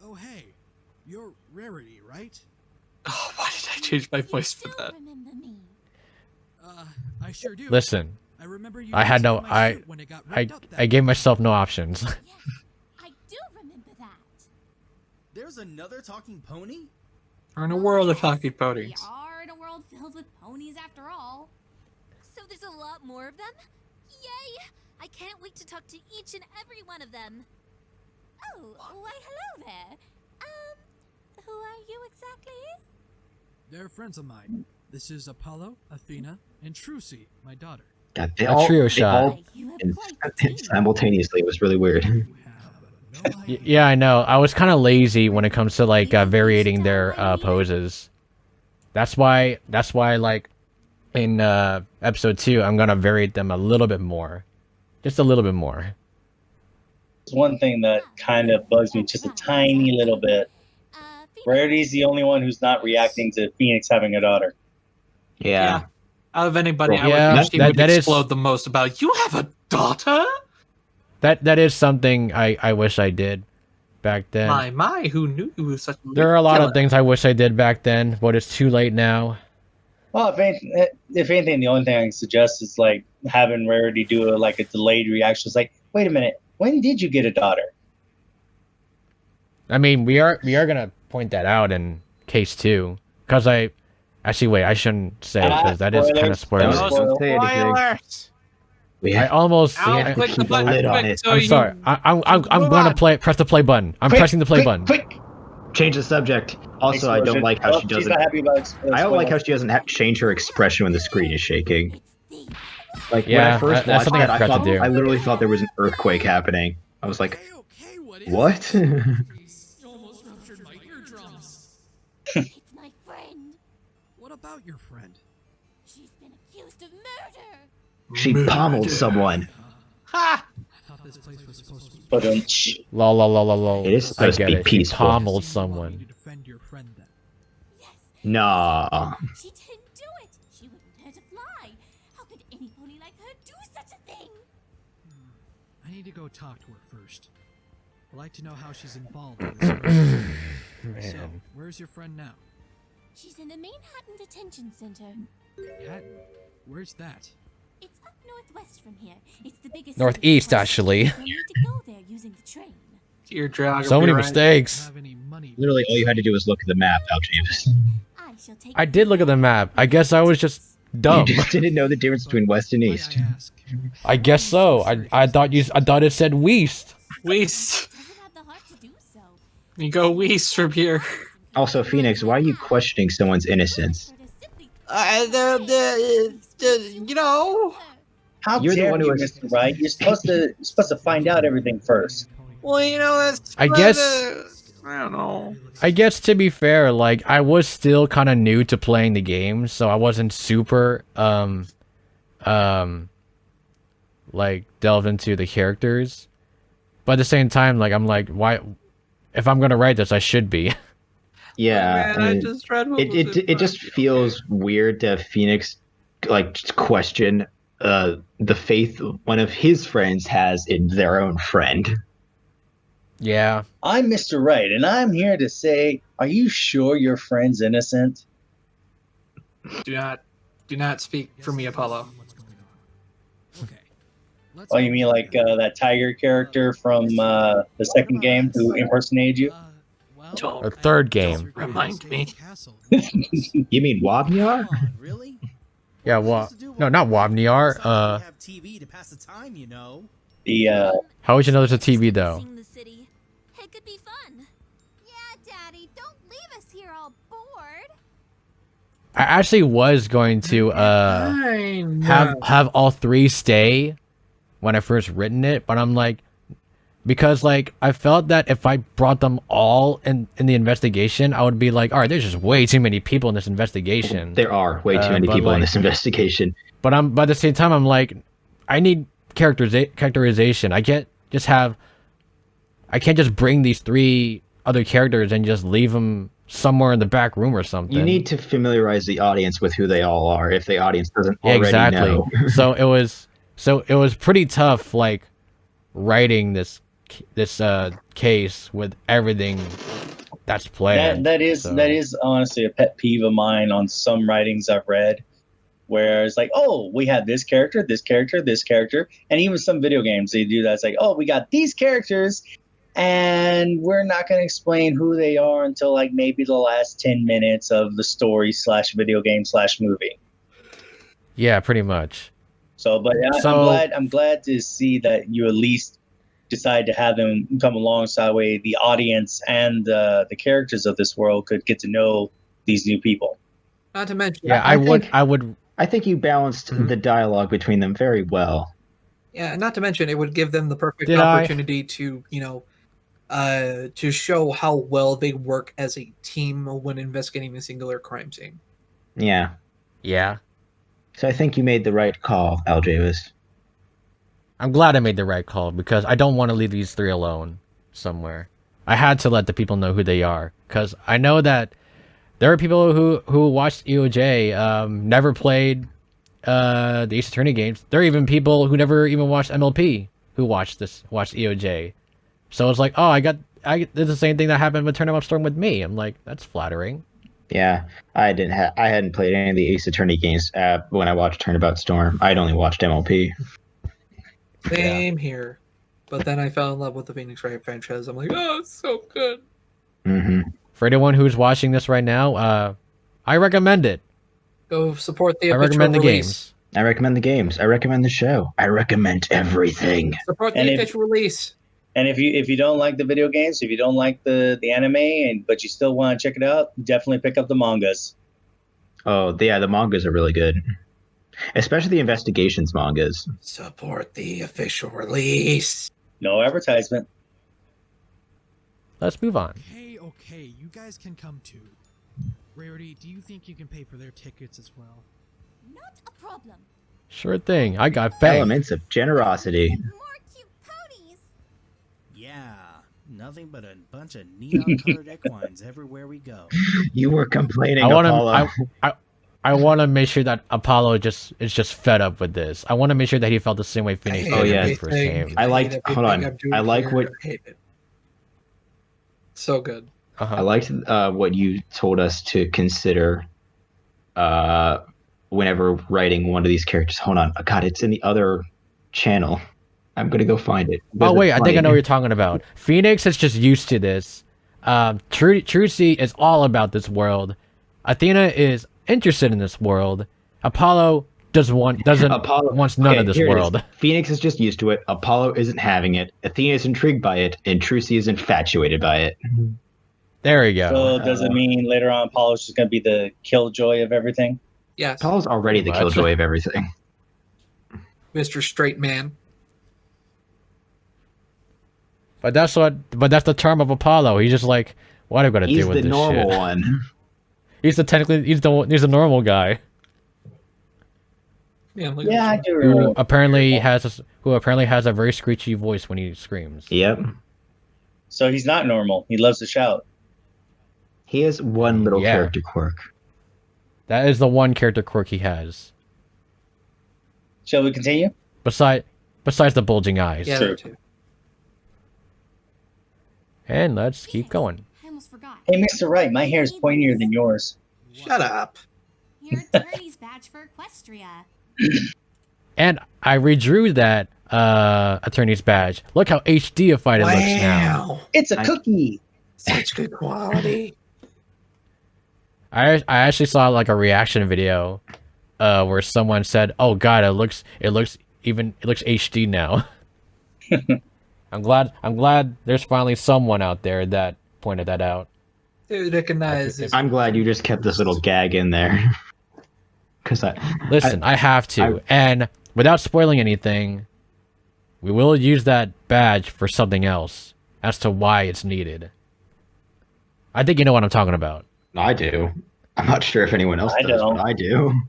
Oh hey, you're Rarity, right? Oh, why did I change my voice for that? Remember me? I sure do. Listen, I remember you. I had no, using my suit when it got ripped up that I gave myself no options. Yes, I do remember that. There's another talking pony? We're in a world of talking We ponies. are in a world filled with ponies after all. So there's a lot more of them? Yay! I can't wait to talk to each and every one of them. Oh, why hello there. Who are you exactly? They're friends of mine. This is Apollo, Athena, and Trucy, my daughter. God, A trio shot. You have quite the team. Simultaneously. It was really weird. You have no idea. Yeah, I know. I was kind of lazy when it comes to like varying their poses. That's why like in episode 2, I'm gonna vary them a little bit more, just a little bit more. It's one thing that kind of bugs me just a tiny little bit. Rarity's the only one who's not reacting to Phoenix having a daughter. Yeah. Out of anybody, Well, I yeah, would wish he would that is- explode the most about, you have a daughter? That is something I wish I did back then. My, who knew you was such a There are a lot of killer? things I wish I did back then, but it's too late now. Well, if anything, the only thing I can suggest is like having Rarity do a delayed reaction. It's like, wait a minute, when did you get a daughter? I mean, we are gonna point that out in case 2, because I shouldn't say, because that is kind of spoilers. Don't say anything. Spoilers. I almost. We have to click the keep a lid button on quick it. so I'm you sorry. I'm gonna press the play button. I'm pressing the play button. Quick! Change the subject. Also, I don't like how she She's doesn't. not happy about I don't like how she doesn't change her expression when the screen is shaking. Like when Yeah, I first that's watched something I that, forgot to do. I literally thought there was an earthquake happening. I was like, Okay, what is what? You almost ruptured my eardrums. It's my friend. What about your friend? She's been accused of murder. She pommeled someone. Ha! I thought this place was supposed to be. But Lol, lol, lol, lol, lol. It is I supposed to get be it. She peaceful. pommeled You someone. to defend your friend then. Yes. Nah. She didn't do it. She wouldn't hurt a fly. How could any pony like her do such a thing? I need to go talk to her first. I'd like to know how she's involved in this murder. So, where's your friend now? She's in the Manhattan Detention Center. Manhattan? Where's that? It's up northwest from here. It's the biggest. Northeast, city in actually. Washington. We need to go there using the train. Your geography. So many right? mistakes. Have any money? Literally, all you had to do was look at the map, Aljavis. I shall take. I did look at the map. I guess I was just dumb. You just didn't know the difference between west and Might east. I ask? I guess so. I thought it said Weast. Weast. Doesn't have the heart to do so. You go Weast from here. Also, Phoenix, why are you questioning someone's innocence? You know. how You're the dare one who you, was- Mr. Wright? You're supposed to find out everything first. Well, you know, that's. I guess- I don't know. I guess to be fair, like I was still kind of new to playing the game, so I wasn't super like delve into the characters. But at the same time, like I'm like, why? If I'm gonna write this, I should be. Yeah, Man, I and just read what was it just feels weird to have Phoenix like just question the faith one of his friends has in their own friend. Yeah. I'm Mr. Wright, and I'm here to say, are you sure your friend's innocent? Do not speak for me, Apollo. What's going on? Okay. Let's Oh, you go mean to like the- that tiger character from the second game who impersonated you? Well, Don't Or third game. remind me. Castle. You mean Wabnyar? Come on, really? Yeah. Well, no, not Wabniar. We have TV to pass the time, you know. The How would you know there's a TV though? Seeing the city. It could be fun. Yeah, Daddy, don't leave us here all bored. I actually was going to have all three stay when I first written it, but I'm like, because like I felt that if I brought them all in the investigation, I would be like, all right, there's just way too many people in this investigation. There are way too many but people in like- this investigation. But at the same time, I'm like, I need characterization. I can't just bring these three other characters and just leave them somewhere in the back room or something. You need to familiarize the audience with who they all are if the audience doesn't Yeah, already exactly. know. So it was pretty tough, like writing this case with everything that's planned. that is so. that is honestly a pet peeve of mine on some writings I've read, where it's like, oh, we have this character, this character, this character, and even some video games they do that. It's like, oh, we got these characters, and we're not going to explain who they are until like maybe the last 10 minutes of the story / video game / movie. Yeah, pretty much. So, but I'm glad to see that you at least decide to have them come alongside way the audience and the characters of this world could get to know these new people. Not to mention. Yeah, I would. I think you balanced the dialogue between them very well. Yeah, not to mention it would give them the perfect Did I? opportunity to, to show how well they work as a team when investigating a singular crime scene. Yeah. Yeah. So I think you made the right call, Aljavis. I'm glad I made the right call because I don't want to leave these three alone somewhere. I had to let the people know who they are because I know that there are people who watched EOJ, never played the Ace Attorney games. There are even people who never even watched MLP who watched EOJ. So it's like, oh, I did the same thing that happened with Turnabout Storm with me. I'm like, that's flattering. Yeah, I hadn't played any of the Ace Attorney games when I watched Turnabout Storm. I'd only watched MLP. Same here. But then I fell in love with the Phoenix Wright franchise. I'm like, oh, it's so good. Mm-hmm. For anyone who's watching this right now, I recommend it. Go support the I recommend the games. I recommend the games. I recommend the show. I recommend everything. Support the official release. And if you don't like the video games, if you don't like the anime, but you still want to check it out, definitely pick up the mangas. Oh, yeah, the mangas are really good. Especially the investigations mangas. Support the official release. No advertisement. Let's move on. Okay, you guys can come too. Rarity, do you think you can pay for their tickets as well? Not a problem. Sure thing. I got bank. Elements of generosity. Yeah, nothing but a bunch of neon-colored equines everywhere we go. You were complaining, Apollo. I want to make sure that Apollo is just fed up with this. I want to make sure that he felt the same way Phoenix did in the first game. I liked. Hold on. I like what. So good. Uh-huh. I liked what you told us to consider whenever writing one of these characters. Hold on. God, it's in the other channel. I'm going to go find it. Oh, wait. I think I know what you're talking about. Phoenix is just used to this. Trucy is all about this world. Athena is interested in this world. Apollo wants none of this world. Phoenix is just used to it. Apollo isn't having it. Athena is intrigued by it. And Trucy is infatuated by it. There we go. So does it mean later on Apollo's just going to be the killjoy of everything? Yes. Apollo's already the killjoy of everything. Mr. Straight Man. But that's the charm of Apollo. He's just like, what am I gonna do with this shit? He's the normal one. He's the normal guy. Yeah, I do. Who apparently has a very screechy voice when he screams. Yep. So he's not normal. He loves to shout. He has one little character quirk. That is the one character quirk he has. Shall we continue? Besides the bulging eyes. Yeah, Sure. too. And let's keep going. I almost forgot. Hey, Mr. Wright, my hair is pointier than yours. Shut up. Your attorney's badge for Equestria. And I redrew that attorney's badge. Look how HD-ified it looks now. It's a cookie. Such good quality. I actually saw like a reaction video where someone said, "Oh God, it looks HD now." I'm glad there's finally someone out there that pointed that out. Dude, recognize this. I'm glad you just kept this little gag in there. Listen, I have to, and without spoiling anything, we will use that badge for something else as to why it's needed. I think you know what I'm talking about. I do. I'm not sure if anyone else does, but I do.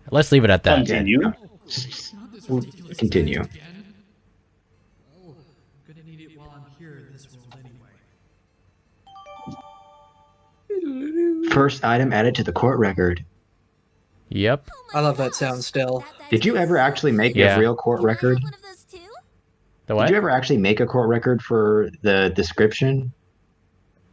Let's leave it at that. Continue. We'll continue. First item added to the court record. Yep. I love that sound still. Did you ever actually make a real court record? The what? Did you ever actually make a court record for the description?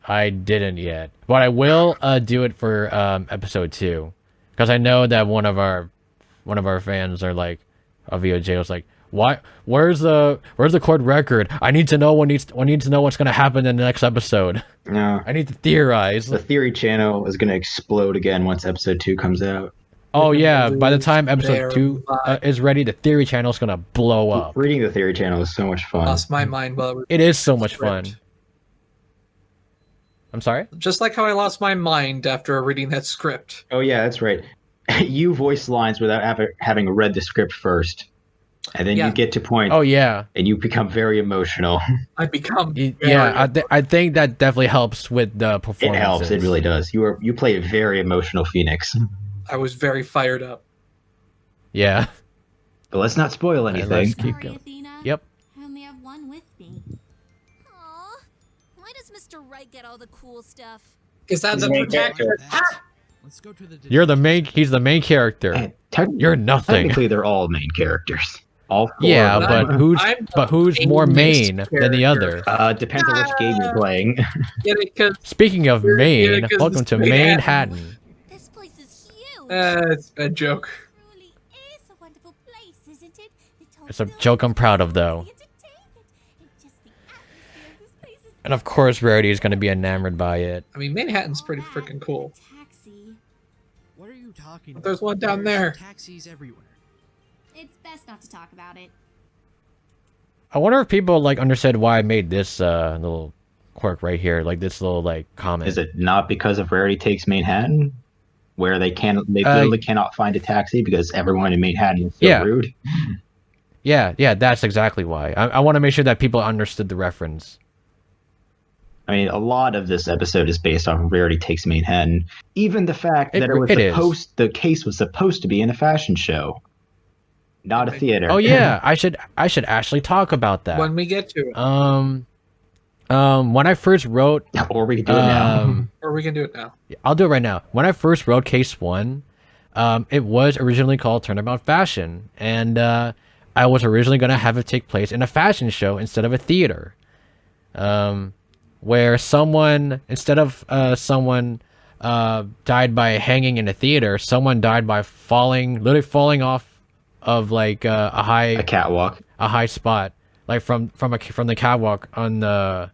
I didn't yet, but I will do it for episode 2, because I know that one of our fans are like, of VOJ was like, why? Where's the court record? I need to know need to know what's gonna happen in the next episode. No, I need to theorize. The theory channel is gonna explode again once episode 2 comes out. Oh yeah, by the time episode 2 is ready, the theory channel is gonna blow up. Reading the theory channel is so much fun. Lost my mind while it is so much fun. I'm sorry? Just like how I lost my mind after reading that script. Oh yeah, that's right. You voice lines without having read the script first. And then you get to point. Oh yeah. And you become very emotional. I become. I think that definitely helps with the performance. It helps. It really does. You play a very emotional Phoenix. I was very fired up. Yeah. But let's not spoil anything. Let's keep going. Athena. Yep. I only have one with me. Aww. Why does Mr. Wright get all the cool stuff? Is that the protector? Let's go to the. He's the main character. You're nothing. Technically, they're all main characters. All four. Yeah, of them. but who's more main than the other? Depends on which game you're playing. Get it? 'Cause Speaking of Maine, 'cause welcome it's to Manhattan. This place is huge. it's a joke. Truly is a wonderful place, isn't it? It's a joke I'm proud of, though. And of course, Rarity is going to be enamored by it. I mean, Manhattan's pretty freaking cool. Taxi. What are you talking about? There's one down There's there. Taxis everywhere. It's best not to talk about it. I wonder if people like understood why I made this little quirk right here, like this little like comment. Is it not because of Rarity Takes Manhattan, where they literally cannot find a taxi because everyone in Manhattan is so rude? Yeah, that's exactly why. I want to make sure that people understood the reference. I mean, a lot of this episode is based on Rarity Takes Manhattan. Even the fact that the case was supposed to be in a fashion show, not a theater. Oh yeah, I should actually talk about that When we get to it. When I first wrote, or we can do it now. Or we can do it now. I'll do it right now. When I first wrote Case 1, it was originally called Turnabout Fashion, and I was originally going to have it take place in a fashion show instead of a theater. Where someone, instead of someone died by hanging in a theater, someone died by literally falling off of like a catwalk, a high spot, like from the catwalk on the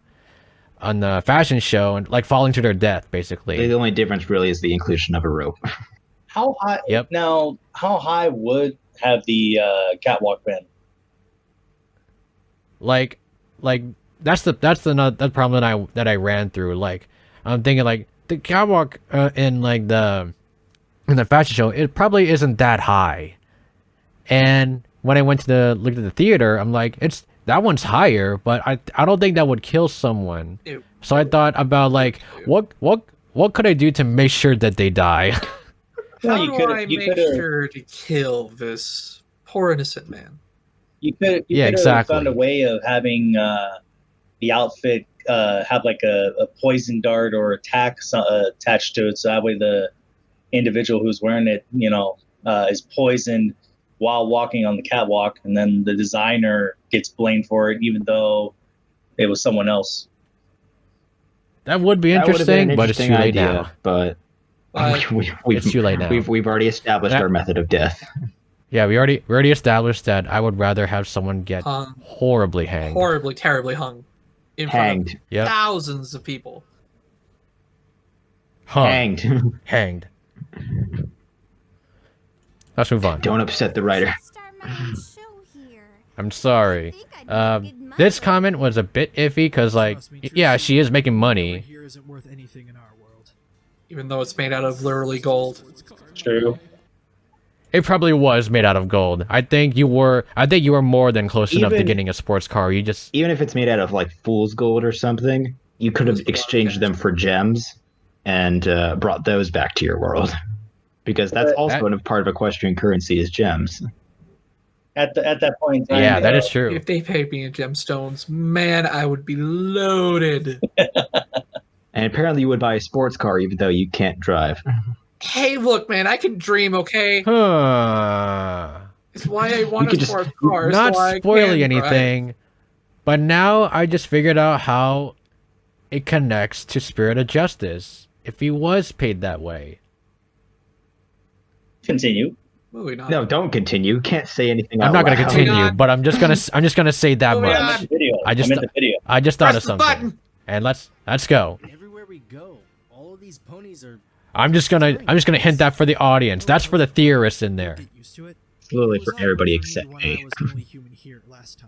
fashion show, and like falling to their death, basically. The only difference really is the inclusion of a rope. How high? Yep. Now, how high would have the catwalk been? Like that's the problem that I ran through. Like I'm thinking like the catwalk in the fashion show, it probably isn't that high. And when I went to look at the theater, I'm like, that one's higher, but I don't think that would kill someone. Ew. So I thought about like what could I do to make sure that they die? How do I make sure to kill this poor innocent man? You could have found a way of having the outfit have like a poison dart or attack attached to it, so that way the individual who's wearing it, is poisoned while walking on the catwalk, and then the designer gets blamed for it, even though it was someone else. That would be interesting, but it's too late now. But it's too late now. We've already established our method of death. Yeah, we already established that I would rather have someone get horribly hanged. Horribly, terribly hung. In front of thousands of people. Hanged. Hanged. Let's move on. Don't upset the writer. I'm sorry. This comment was a bit iffy because, like, yeah, she is making money. Even though it's made out of literally gold. True. It probably was made out of gold. I think you were more than close enough to getting a sports car. You just even if it's made out of like fool's gold or something, you could have exchanged them for gems and brought those back to your world, because that's also a part of equestrian currency is gems. At that point in time, yeah, that is true. If they paid me in gemstones, man, I would be loaded. And apparently you would buy a sports car even though you can't drive. Hey, look, man, I can dream, okay? It's why I want a sports car. Not so spoiling anything, but now I just figured out how it connects to Spirit of Justice. If he was paid that way. Continue. No, don't continue. Can't say anything. I'm not going to continue, but I'm just gonna say that much. I just thought of something, and let's go. Everywhere we go, all of these ponies are. I'm just gonna hint that for the audience. That's for the theorists in there. Slowly for everybody except me.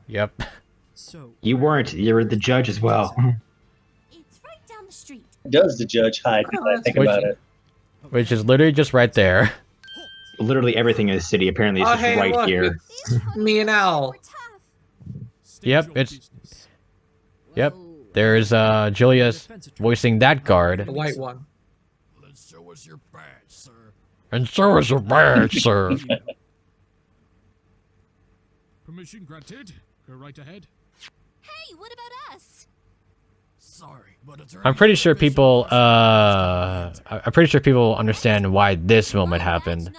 Yep. You weren't. You were the judge as well. It's right down the street. Does the judge hide? I think about it. Which is literally just right there. Literally everything in the city apparently is just right look, here. Me and Al. Yep, Yep. There's Julius voicing that guard. The white one. Let's show us your badge, sir. And show us your badge, sir. Permission granted. Go right ahead. Hey, what about us? Sorry, but it's I'm pretty sure people understand why this moment happened.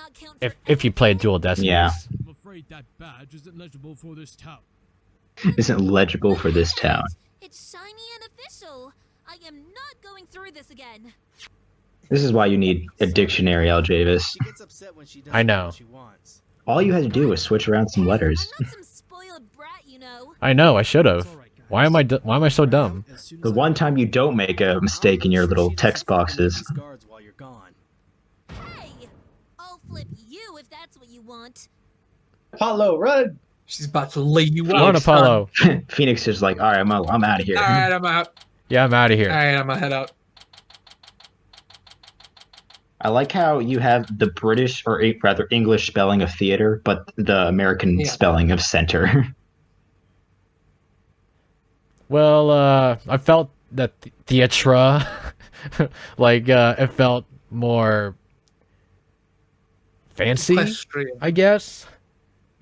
If you played Dual Destinies. Yeah. I'm afraid afraid that badge isn't legible for this town. Isn't legible for this town. It's shiny and official. I am not going through this again. This is why you need a dictionary, Aljavis. She gets upset when she doesn't I get know. what she wants. All you had to do was switch around some letters. I'm not some spoiled brat, you know. I know. I should have. Why am I so dumb? The one time you don't make a mistake in your little text boxes. Guards while you're gone. Hey, I'll flip you if that's what you want. Apollo, run! She's about to lay you Run, out. Apollo. Phoenix is like, all right, I'm out of here. All right, I'm out. Yeah, I'm out of here. All right, I'm gonna head out. I like how you have the British, or rather English spelling of theater, but the American spelling of center. Well, I felt that theatra, like, it felt more fancy, Equestrian. I guess.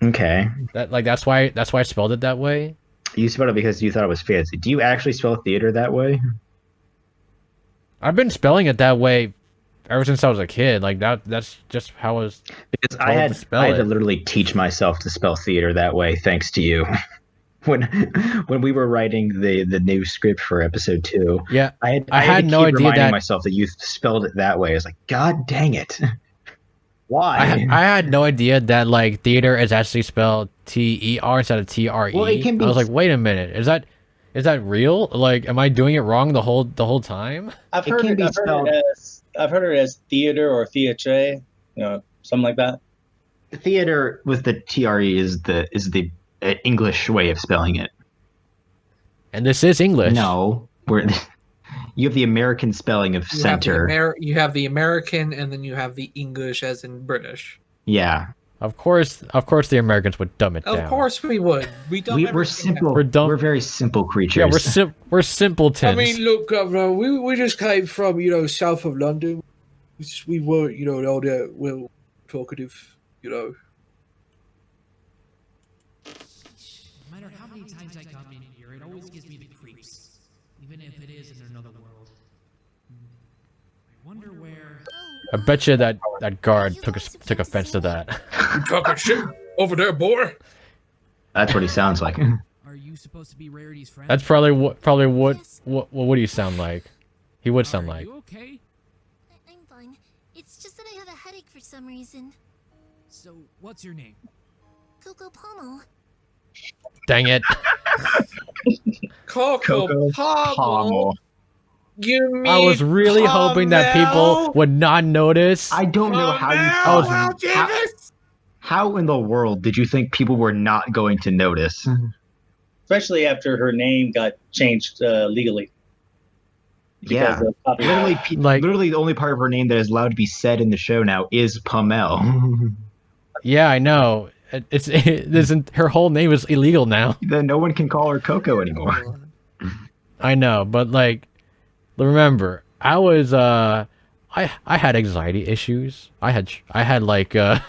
Okay. That's why I spelled it that way. You spelled it because you thought it was fancy. Do you actually spell theater that way? I've been spelling it that way ever since I was a kid. Like that's just how I was. Because I had to literally teach myself to spell theater that way, thanks to you. When we were writing the new script for episode 2, yeah, I had no idea reminding that myself that you spelled it that way. I was like, God dang it! Why? I had no idea that like theater is actually spelled T-E-R instead of T-R-E. Well, it can be. I was like, wait a minute, is that real? Like, am I doing it wrong the whole time? I've heard it as theater or theatre, something like that. Theater with the TRE is the English way of spelling it. And this is English. No, you have the American spelling of center. You have the American, and then you have the English, as in British. Yeah. Of course, the Americans would dumb it down. Of course we would. We're simple. We're very simple creatures. Yeah, we're simpletons. I mean, look, Governor, we just came from, south of London. We weren't, all that well talkative, No matter how many times I come in here, it always gives me the creeps, even if it is in another world. I wonder where. I bet you that guard took offense to that. You talking shit over there, boy? That's what he sounds like. Are you supposed to be Rarity's friend? That's probably what would he sound like? He would sound like. Are you okay? I'm fine. It's just that I have a headache for some reason. So, what's your name? Coco Pommel. Dang it. Coco Pommel. You mean I was really hoping that people would not notice. I don't know how you thought. How in the world did you think people were not going to notice? Especially after her name got changed legally. Yeah, literally the only part of her name that is allowed to be said in the show now is Pommel. Yeah, I know. Her whole name is illegal now. Then no one can call her Coco anymore. I know, but like, remember, I was I had anxiety issues. I had like a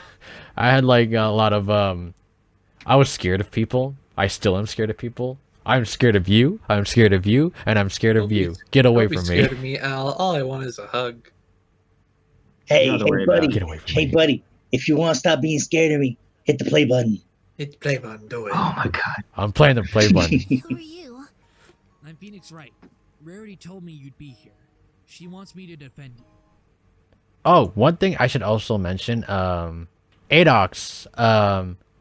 lot of I was scared of people. I still am scared of people. I'm scared of you. I'm scared of you, and I'm scared of you. Get away from me. Scared of me, Al. All I want is a hug. Hey, buddy. Get away from hey, me. buddy. If you want to stop being scared of me, hit the play button. Hit the play button. Do it. Oh my god. I'm playing the play button. Who are you? I'm Phoenix Wright. Rarity told me you'd be here. She wants me to defend you. Oh, one thing I should also mention, Adox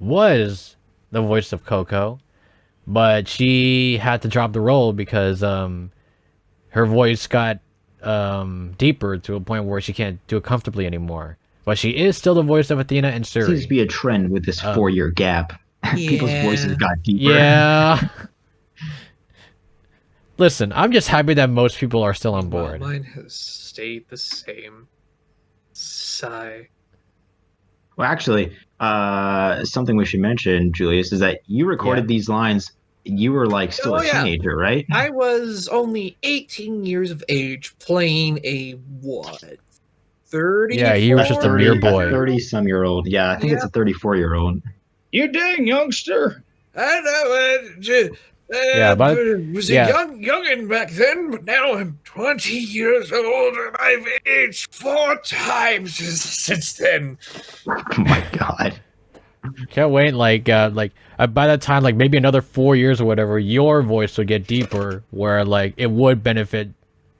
was the voice of Coco, but she had to drop the role because her voice got deeper to a point where she can't do it comfortably anymore. But she is still the voice of Athena and Suri. Seems to be a trend with this 4-year gap. People's voices got deeper. Yeah. Listen, I'm just happy that most people are still on board. Mine has stayed the same. Sigh. Well, actually, something we should mention, Julius, is that you recorded these lines. You were like still a teenager, right? I was only 18 years of age, playing a what? 30? Yeah, he was just a mere boy. 30-some-year-old. Yeah, I think it's a 34-year-old. You dang youngster. I know. Was a youngin' back then, but now I'm 20 years old and I've aged 4 times since then. Oh my god. Can't wait. Like by that time, like maybe another 4 years or whatever, your voice would get deeper, where like it would benefit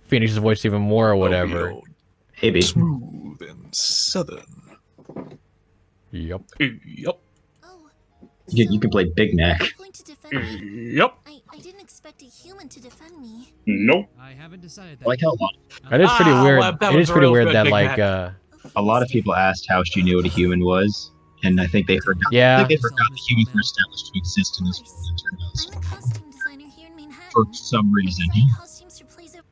Phoenix's voice even more or whatever. Maybe. Smooth and southern. Yep. Yep. You can play Big Mac. Yep. I didn't expect a human to defend me. Nope. I haven't decided Like how That is pretty weird. well, that It was is a pretty real weird good that Big like Mac. a lot of people asked how she knew what a human was, and I think they forgot. Yeah. I think they forgot that humans were established to exist in this world. I'm a costume designer here in Manhattan. For some reason. Costumes for plays over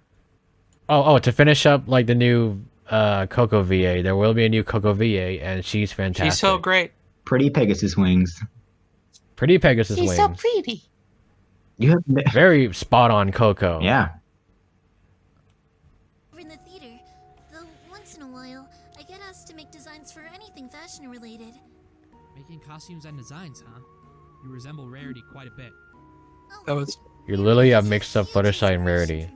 Oh, to finish up like the new Coco VA, there will be a new Coco VA, and she's fantastic. She's so great. Pretty Pegasus wings. Pretty Pegasus She's wings. so pretty. You have Very spot on Coco. Yeah. in the theater. Though once in a while, I get asked to make designs for anything fashion related. Making costumes and designs, huh? You resemble Rarity quite a bit. That was. You're literally a mix of Fluttershy and Rarity.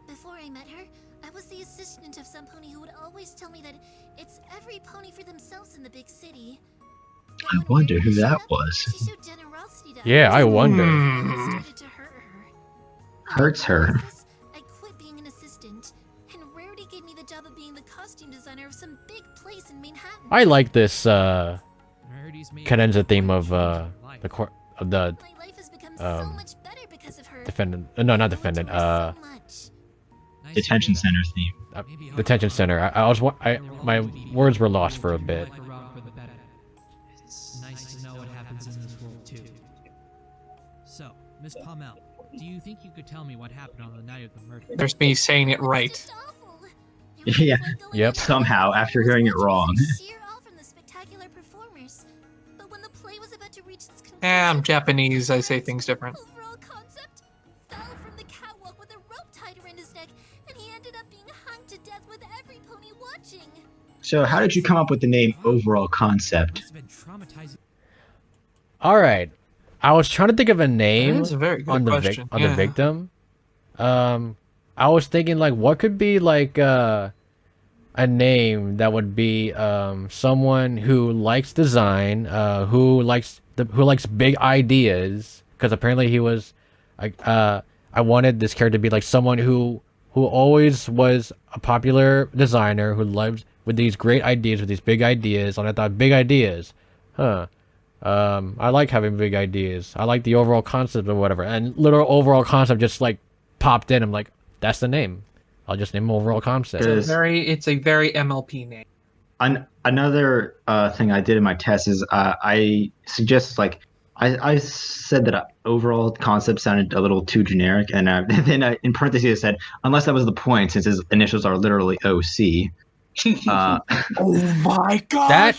Before I met her, I was the assistant of some pony who would always tell me that it's every pony for themselves in the big city. I wonder who that was. She showed generosity to Yeah, I others, wonder. and it started to hurt her. Hurts her. I quit being an assistant, and Rarity gave me the job of being the costume designer of some big place in Manhattan. I like this Rarity's made cadenza theme of the So much better because of her. defendant. No, not defendant. Detention center theme. Detention center. My words were lost for a bit. It's nice to know what happens in this world too. So, Miss Pommel, do you think you could tell me what happened on the night of the murder? There's me saying it right. Yeah. Yep. Somehow, after hearing it wrong. I'm Japanese. I say things different. So how did you come up with the name Overall Concept? All right, I was trying to think of a name That is a very good on the question, on yeah. the victim. I was thinking like what could be like a name that would be someone who likes design, who likes big ideas, because apparently he was I wanted this character to be like someone who always was a popular designer who lives with these great ideas, with these big ideas, and I thought big ideas, I like having big ideas. I like the overall concept or whatever, and literal overall concept just like popped in. I'm like, that's the name. I'll just name overall concept. It's a very MLP name. Another thing I did in my test is I suggest like I said that overall concept sounded a little too generic, and then in parentheses I said unless that was the point, since his initials are literally OC. Oh my god! That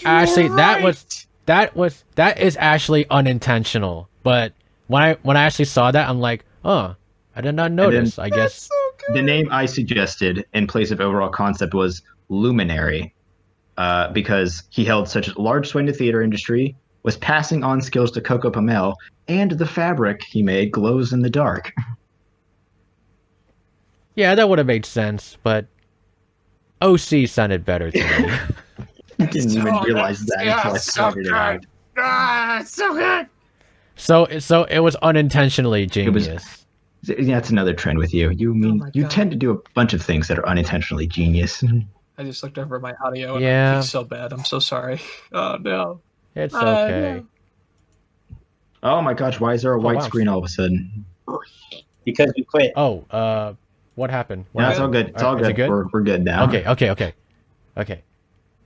is actually unintentional. But when I actually saw that, I'm like, oh, I did not notice. I guess the name I suggested in place of overall concept was Luminary, because he held such a large sway in the theater industry, was passing on skills to Coco Pommel, and the fabric he made glows in the dark. Yeah, that would have made sense, but OC sounded better to me. I didn't even realize that until I figured it out. It's so good. So it was unintentionally genius. Yeah, that's another trend with you. You tend to do a bunch of things that are unintentionally genius. I just looked over my audio and Yeah. it's so bad. I'm so sorry. Oh no. It's okay. Oh my gosh, why is there a white wow. screen all of a sudden? Because we quit. Oh, what happened? No, it's all good. It's all Is it good. We're good now. Okay.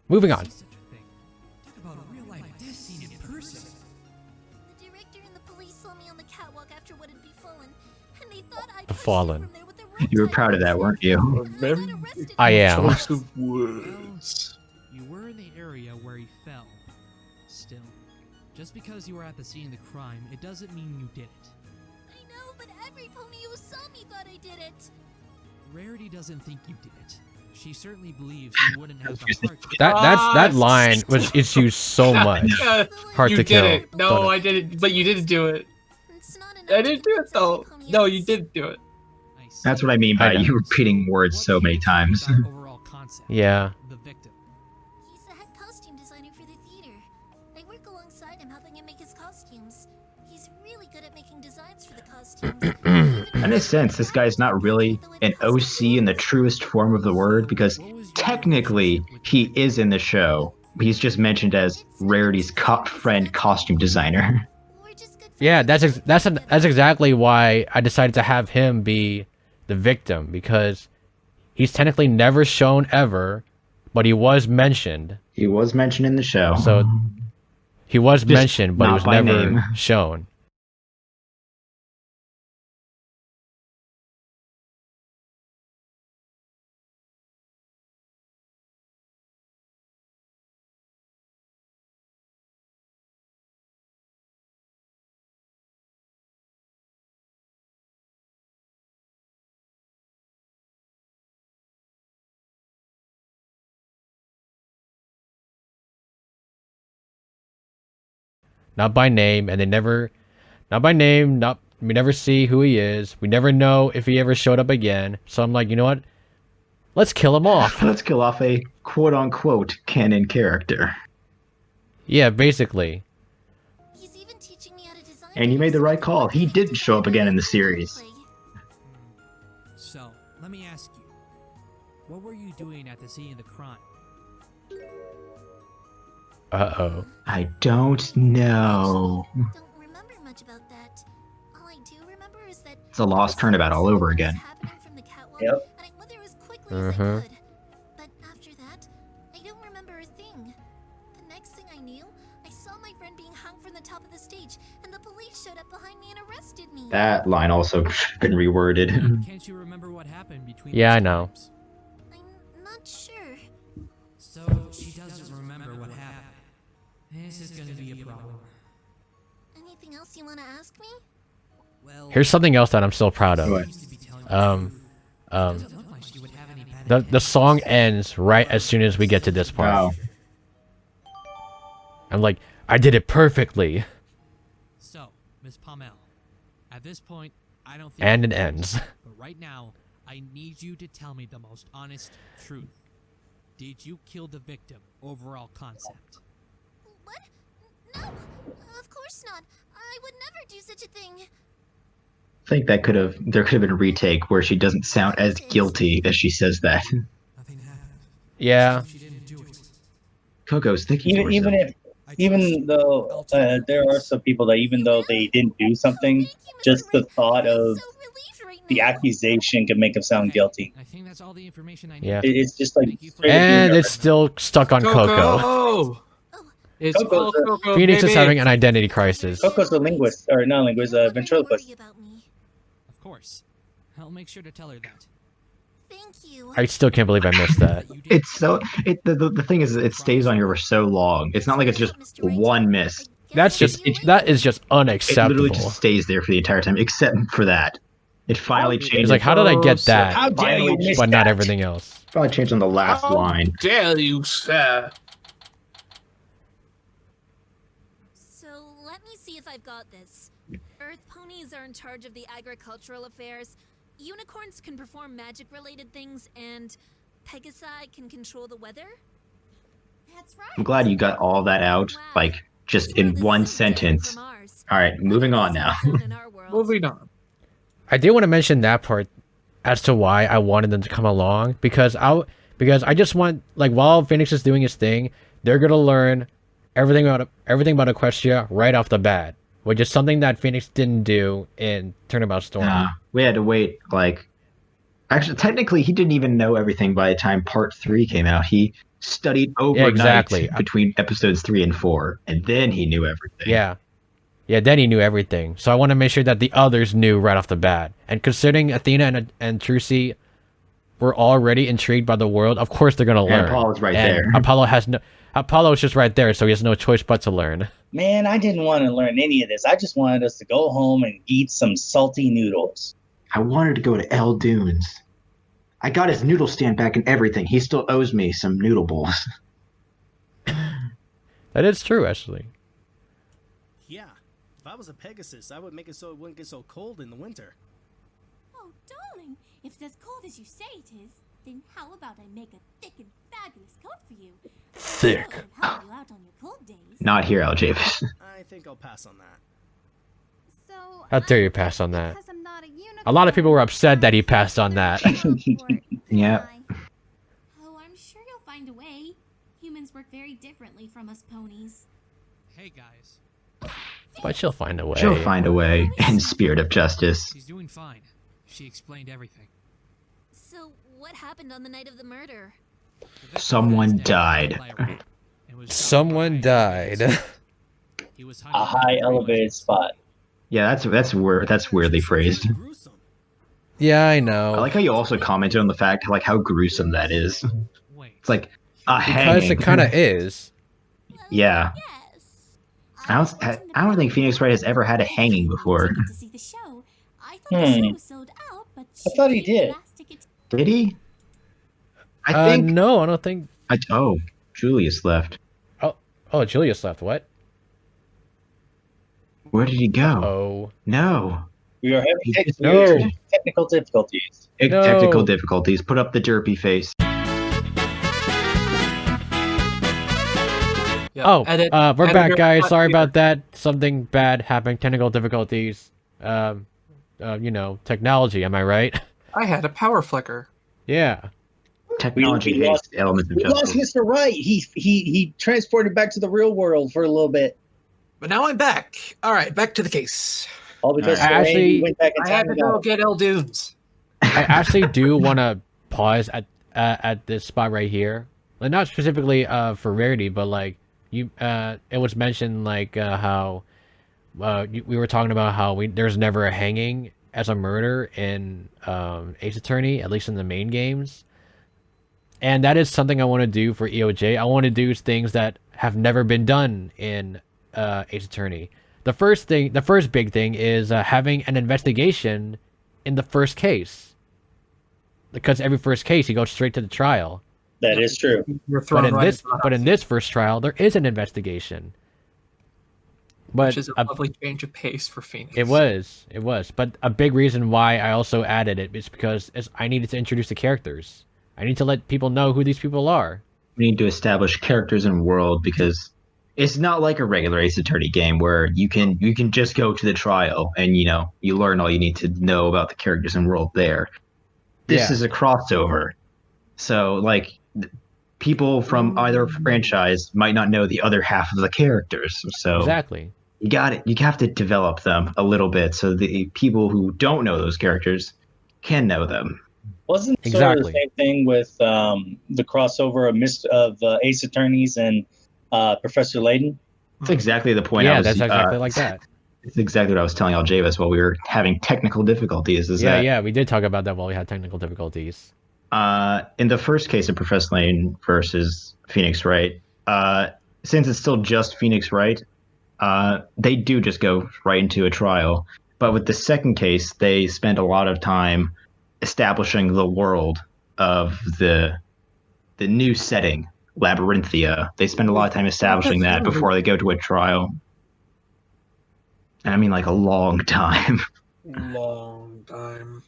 Moving on. Talk about a real life death scene in person. The director and the police saw me on the catwalk after what had befallen, and they thought I Befallen. You were proud of that, weren't you? I am. Choice of words. You were in the area where he fell. Still, just because you were at the scene of the crime, it doesn't mean you did it. I know, but every pony who saw me thought I did it. Rarity doesn't think you did it. She certainly believes you wouldn't have the heart to That line is used so much. Hard you to did kill. it. No, I didn't. But you didn't do it. I didn't do it though. No, you didn't do it. That's what I mean by I know. you repeating words so many times. overall concept. Yeah. The victim. He's the head costume designer for the theater. I work alongside costumes. He's really good at making designs for the costumes. In a sense, this guy's not really an OC in the truest form of the word, because technically he is in the show. He's just mentioned as Rarity's friend costume designer. Yeah, that's exactly why I decided to have him be the victim, because he's technically never shown ever, but he was mentioned. He was mentioned in the show. So he was mentioned, but he was never name. shown. Not by name, and not by name, we never see who he is. We never know if he ever showed up again. So I'm like, you know what? Let's kill him off. Let's kill off a quote-unquote canon character. Yeah, basically. He's even teaching me how to design. And you made the right call. He didn't show up again in the series. So, let me ask you. What were you doing at the scene of the crime? Uh-oh. I don't know. Don't remember much about that. All I do remember is that It's a lost Turnabout all over again. Yep. And I went there as quickly as I could. But after that, I don't remember a thing. The next thing I knew, I saw my friend being hung from the top of the stage, and the police showed up behind me and arrested me. That line also should have been reworded. Can't you remember what happened between Yeah, those I know. times? I'm not sure. So, she doesn't remember what happened. This is gonna be a problem. Anything else you want to ask me? Well, Here's something else that I'm still proud of. What? The song ends right as soon as we get to this part. Wow. I'm like, I did it perfectly. So, Miss Pommel, at this point, I don't think. And it ends. But right now, I need you to tell me the most honest truth. Did you kill the victim? Overall concept. What? No, of course not. I would never do such a thing. I think there could have been a retake where she doesn't sound as guilty as she says that. Yeah. Coco's thinking. Even though there are some people that even though they didn't do something, just the thought of the accusation could make them sound guilty. I think that's all the information I need. Yeah. It's just like, And it's still stuck on Coco. It's Coco's all Coco, Phoenix is baby. having an identity crisis. Coco's a linguist, or not linguist, a ventriloquist. Of course. I'll make sure to tell her that. Thank you. I still can't believe I missed that. It's so. The thing is, it stays on here for so long. It's not like it's just one miss. That is just It unacceptable. literally just stays there for the entire time, except for that. It finally changed. It's like, how did I get that? How dare you miss But not that? everything else. Probably changed on the last line. Dare you, sir? So let me see if I've got this. Earth ponies are in charge of the agricultural affairs. Unicorns can perform magic-related things, and Pegasi can control the weather. That's right. I'm glad you got all that out, like just in one sentence. All right, moving on now. Moving on. I did want to mention that part as to why I wanted them to come along, because I just want, like, while Phoenix is doing his thing, they're gonna learn everything about Equestria right off the bat, which is something that Phoenix didn't do in Turnabout Storm. We had to wait, like, actually, technically, he didn't even know everything by the time Part 3 came out. He studied overnight between episodes 3 and 4, and then he knew everything. Yeah, then he knew everything. So I want to make sure that the others knew right off the bat. And considering Athena and Trucy were already intrigued by the world, of course they're gonna learn. Apollo's right and there. Apollo's just right there, so he has no choice but to learn. Man, I didn't want to learn any of this. I just wanted us to go home and eat some salty noodles. I wanted to go to El Dunes. I got his noodle stand back and everything. He still owes me some noodle bowls. That is true, actually. Yeah, if I was a Pegasus, I would make it so it wouldn't get so cold in the winter. Oh, darling, if it's as cold as you say it is, then how about I make a thick and fat fabulous coat for you. Thick. Help you out on your cold days. Not here, Aljavis. I think I'll pass on that. So How dare you pass on that? because I'm not a unicorn, A lot of people were upset that he passed on that. Yeah. Oh, I'm sure you'll find a way. Humans work very differently from us ponies. Hey guys, But she'll find a way. She'll find a way in spirit of justice. she's doing fine. She explained everything. So, what happened on the night of the murder? The victim Someone was dead, died. killed by a rat, and was shot Someone by a died. He was A hiding high behind elevated legends. spot. Yeah, that's weirdly phrased. Gruesome. Yeah, I I know. like how you also commented on the fact like how gruesome that is. Wait. It's like a Because hanging. it kind of is. Yeah. Yes. I don't think Phoenix Wright has ever had a hanging before. To see the show. I thought the show was sold out, but I thought he did. Did he? I think. No, I don't think. Oh, Julius left. Oh, Julius left. What? Where did he go? Oh. No. We are having No. technical difficulties. No. Technical difficulties. Put up the derpy face. Yep. Oh, Edit, we're back, editor, guys. cut Sorry here. about that. Something bad happened. Technical difficulties. You know, technology. Am I right? I had a power flicker. Yeah. Technology We hates lost- elements of We lost justice. Mr. Wright. He transported back to the real world for a little bit. But now I'm back. All right, back to the case. All because All right. Randy Actually, went back in I had time to and go got get El Dunes. I actually do want to pause at this spot right here. Like, not specifically for Rarity, but like it was mentioned like how we were talking about how there's never a hanging as a murder in Ace Attorney, at least in the main games. And that is something I want to do for EOJ. I want to do things that have never been done in Ace Attorney. The first big thing is having an investigation in the first case. Because every first case, you go straight to the trial. That is true. You're thrown right into the But in this first trial, there is an investigation. But which is a lovely change of pace for Phoenix. It was. But a big reason why I also added it is because I needed to introduce the characters. I need to let people know who these people are. We need to establish characters and world because it's not like a regular Ace Attorney game where you can just go to the trial and you learn all you need to know about the characters and world there. This is a crossover. So like people from either franchise might not know the other half of the characters. So Exactly. You have to develop them a little bit so the people who don't know those characters can know them. Wasn't sort of Exactly. the same thing with the crossover of Ace Attorneys and Professor Layton? That's exactly the point. Yeah, that's exactly like that. It's exactly what I was telling Aljavis while we were having technical difficulties. Yeah, we did talk about that while we had technical difficulties. In the first case of Professor Layton versus Phoenix Wright, since it's still just Phoenix Wright, they do just go right into a trial. But with the second case, they spend a lot of time establishing the world of the new setting, Labyrinthia. They spend a lot of time establishing that before they go to a trial. And I mean like a long time. Long time.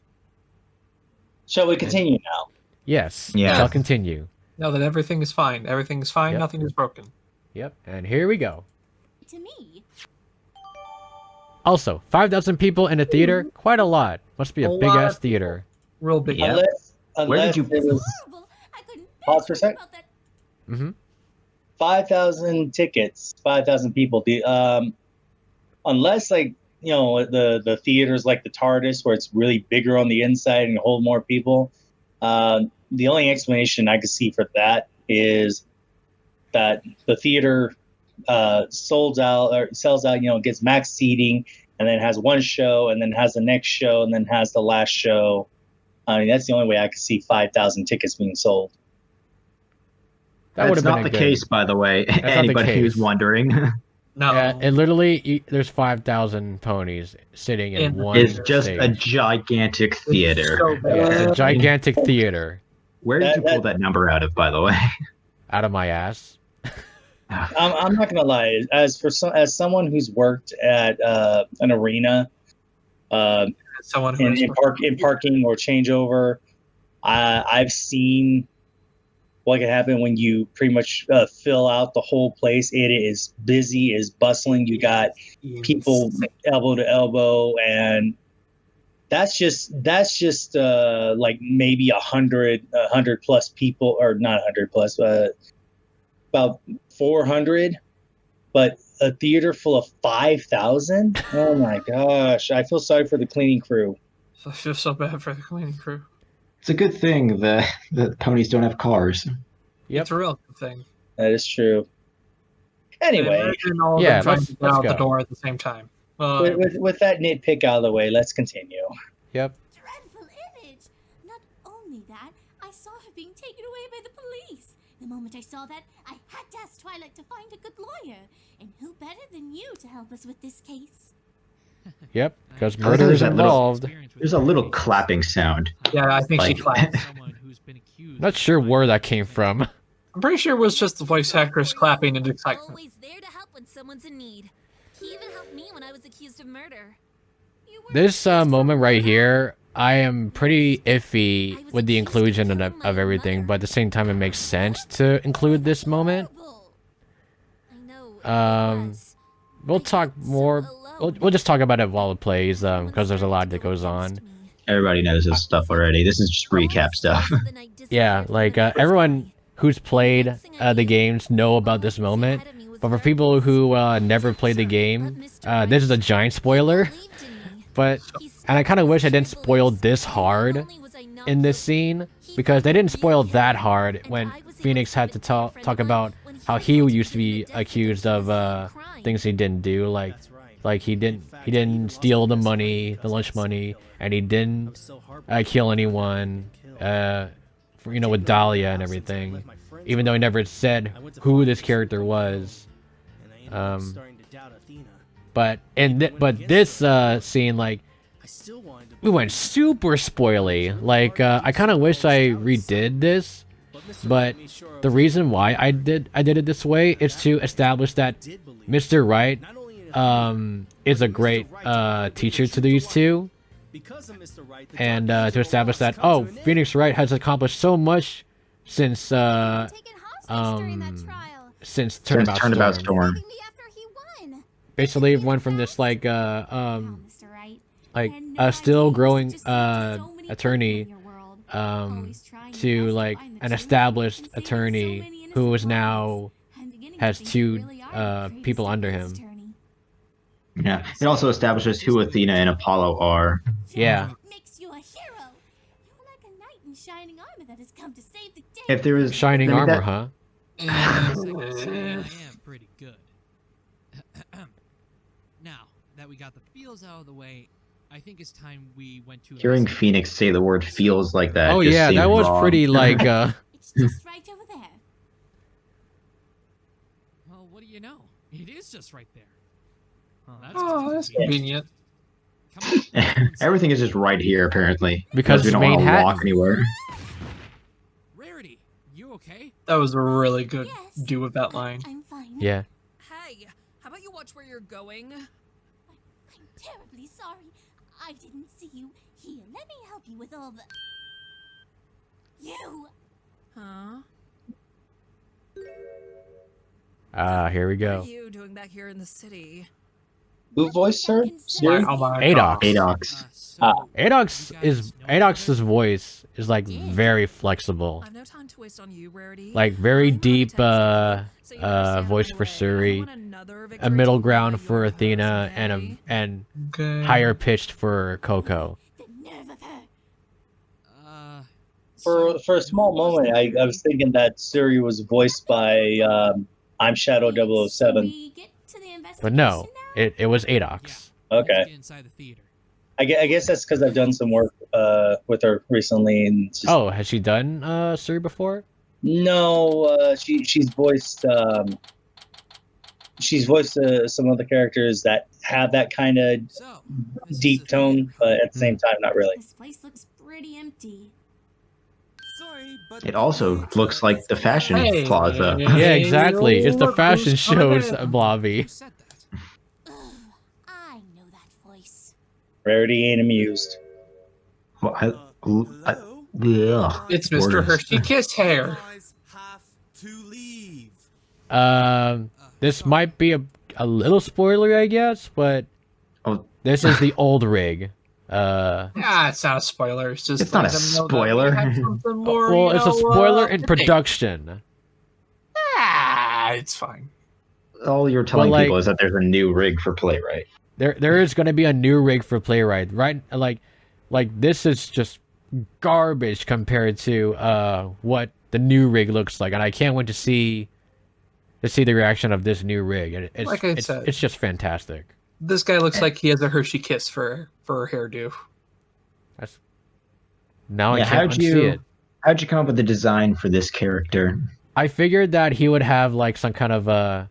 Shall we continue now? Yes. Yeah. I'll continue. Now that everything is fine. Everything is fine. Yep. Nothing is broken. Yep. And here we go. To me. Also, 5,000 people in a theater, quite a lot. Must be a A big lot ass of theater. Real big. Yeah. Unless Where did you- it was Horrible. I couldn't pause for a sec. about that. Mm-hmm. 5,000 tickets, 5,000 people. Unless the theaters like the TARDIS where it's really bigger on the inside and hold more people. The only explanation I could see for that is that the theater sells out, gets max seating, and then has one show, and then has the next show, and then has the last show. I mean, that's the only way I could see 5,000 tickets being sold. That That's would've been not a the good- case, by the way. not the Anybody who's case. wondering. No. Yeah, it literally, there's 5,000 ponies sitting in one It's just stage. a gigantic theater. so Yeah, it's a bad. gigantic theater. Where did you pull that number out of, by the way? Out of my ass. I'm not gonna lie. As someone who's worked at an arena, Someone who in parking or changeover, I've seen what can happen when you pretty much fill out the whole place. It is busy, is bustling. You got people elbow to elbow, and that's just like maybe 100 plus people, or not 100 plus, about 400, but a theater full of 5,000. Oh my gosh, I feel sorry for the cleaning crew. I feel so bad for the cleaning crew. It's a good thing that ponies don't have cars. Yep. It's a real good thing. That is true. Anyway, imagine all of them trying to get out the door at the same time. With that nitpick out of the way, let's continue. Yep. Dreadful image! Not only that, I saw her being taken away by the police. The moment I saw that, I had to ask Twilight to find a good lawyer. And who better than you to help us with this case? Yep, because murder is involved. There's a little clapping sound. Yeah, I think she clapped. Not sure where that came from. I'm pretty sure it was just the voice actress clapping in excitement. Always there to help when someone's in need. He even helped me when I was accused of murder. This moment right here, I am pretty iffy with the inclusion of everything, but at the same time, it makes sense to include this moment. We'll talk more. We'll just talk about it while it plays, because there's a lot that goes on. Everybody knows this stuff already. This is just recap stuff. Yeah, like everyone who's played the games know about this moment, but for people who never played the game, this is a giant spoiler. And I kind of wish I didn't spoil this hard in this scene, because they didn't spoil that hard when Phoenix had to talk about how he used to be accused of things he didn't do, like he didn't steal the money, the lunch money, and he didn't kill anyone, with Dahlia and everything, even though he never said who this character was. But this scene, like, we went super spoily. Like, I kind of wish I redid this, but the reason why I did it this way is to establish that Mr. Wright is a great teacher to these two, and to establish that Phoenix Wright has accomplished so much since Turnabout Storm. Basically, it went from this like a still growing attorney to like an established attorney who is now has two people under him. Yeah, it also establishes who Athena and Apollo are. Yeah. If there is shining armor, huh? I am pretty good. Now that we got the feels out of the way, I think it's time we went to. Hearing Phoenix say the word "feels" like that. Oh just yeah, that was wrong. pretty like. It's just right over there. Well, what do you know? It is just right there. That's convenient. Everything is just right here, apparently. Because we don't want to walk anywhere. Rarity, you okay? That was a really good do with that line. I'm fine. Yeah. Hey, how about you watch where you're going? I'm terribly sorry. I didn't see you. Here, let me help you with all the... You! Huh? Here we go. What are you doing back here in the city? Who voiced her? Adox. Adox. Adox's voice is like very flexible. I've no time to waste on you, Rarity. Like very deep voice for Suri, a middle ground for Athena, and higher pitched for Coco. For a small moment, I was thinking that Suri was voiced by I'm Shadow 007. But no, it was Adox. Okay. I guess that's because I've done some work with her recently. And just... Oh, has she done Suri before? No, she's voiced some of the characters that have that kind of deep tone, but at the same time, not really. This place looks pretty empty. It also looks like the fashion plaza. Yeah, exactly. It's the fashion show's lobby. I know that voice. Rarity ain't amused. Well, It's Mr. Hershey Kiss Hair. to leave. This might be a little spoilery, I guess, but this is the old rig. It's not a spoiler. It's just It's not a spoiler. More, well, it's a spoiler in production. It's fine. All you're telling people is that there's a new rig for Playwright. There is going to be a new rig for Playwright, right? Like this is just garbage compared to what the new rig looks like, and I can't wait to see the reaction of this new rig. And it's just fantastic. This guy looks like he has a Hershey Kiss for a hairdo. I can't see it. How'd you come up with the design for this character? I figured that he would have like some kind of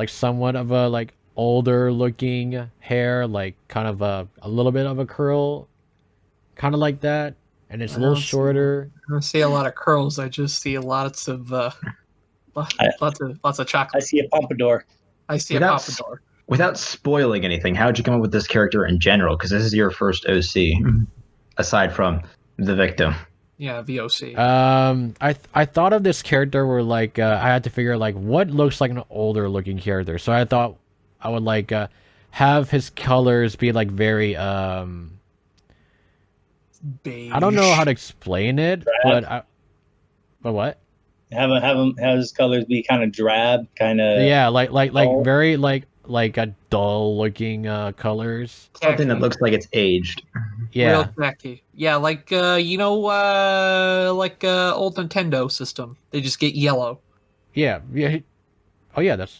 somewhat of a like older looking hair, like kind of a little bit of a curl, kind of like that, and it's a little shorter. I don't see a lot of curls. I just see lots of chocolate. I see a pompadour. I see a pompadour. Without spoiling anything, how'd you come up with this character in general? Because this is your first OC, aside from the victim. Yeah, VOC. I thought of this character where like I had to figure like what looks like an older looking character. So I thought I would like have his colors be like very beige. I don't know how to explain it, but what? Have his colors be kind of drab, kind of like very like a dull looking colors. Something that looks like it's aged. Yeah. Real tacky. Yeah, like old Nintendo system. They just get yellow. Yeah. Oh yeah, that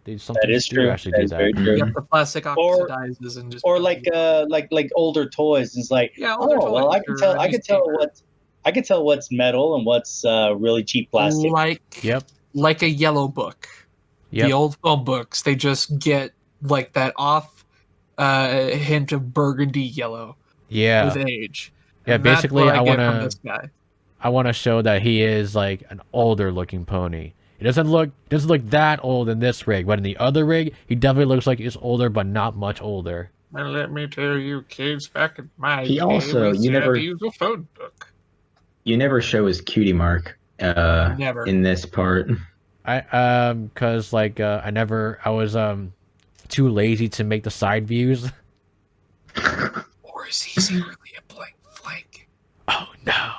is true. Actually that do is that. very true. The plastic oxidizes and just like older toys. It's like older toys. Well, I can tell what's metal and what's really cheap plastic. Like a yellow book. Yep. The old phone books, they just get like that off hint of burgundy yellow. Yeah. With age. Yeah, And basically that's I what want get from this guy. I want to show that he is like an older looking pony. He doesn't look that old in this rig, but in the other rig, he definitely looks like he's older, but not much older. Well, let me tell you, kids, back in my He day, also we had to use a phone book. You never show his cutie mark Never. in this part. Cause like I was too lazy to make the side views. Or is he secretly a blank flank? Oh no.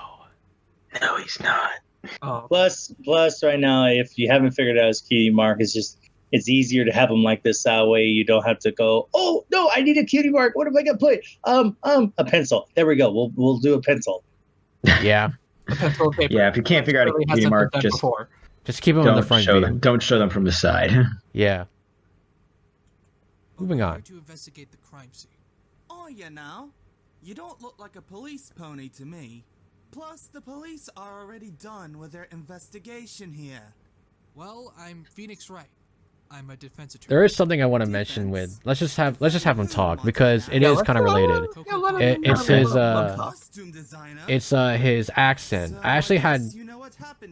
No, he's not. Oh. Plus, right now, if you haven't figured out his cutie mark, it's easier to have him like this. That way, you don't have to go. Oh no, I need a cutie mark. What am I gonna put? A pencil. There we go. We'll do a pencil. Yeah. A pencil and paper. Yeah, if you can't figure out a cutie mark, just keep them in the front view. Don't show them from the side. Yeah. Moving on. To investigate the crime scene. Oh, yeah, now you don't look like a police pony to me. Plus, the police are already done with their investigation here. Well, I'm Phoenix Wright. I'm a defense attorney. There is something I want to mention with. Let's just have him talk because it is kind of related. It's his accent.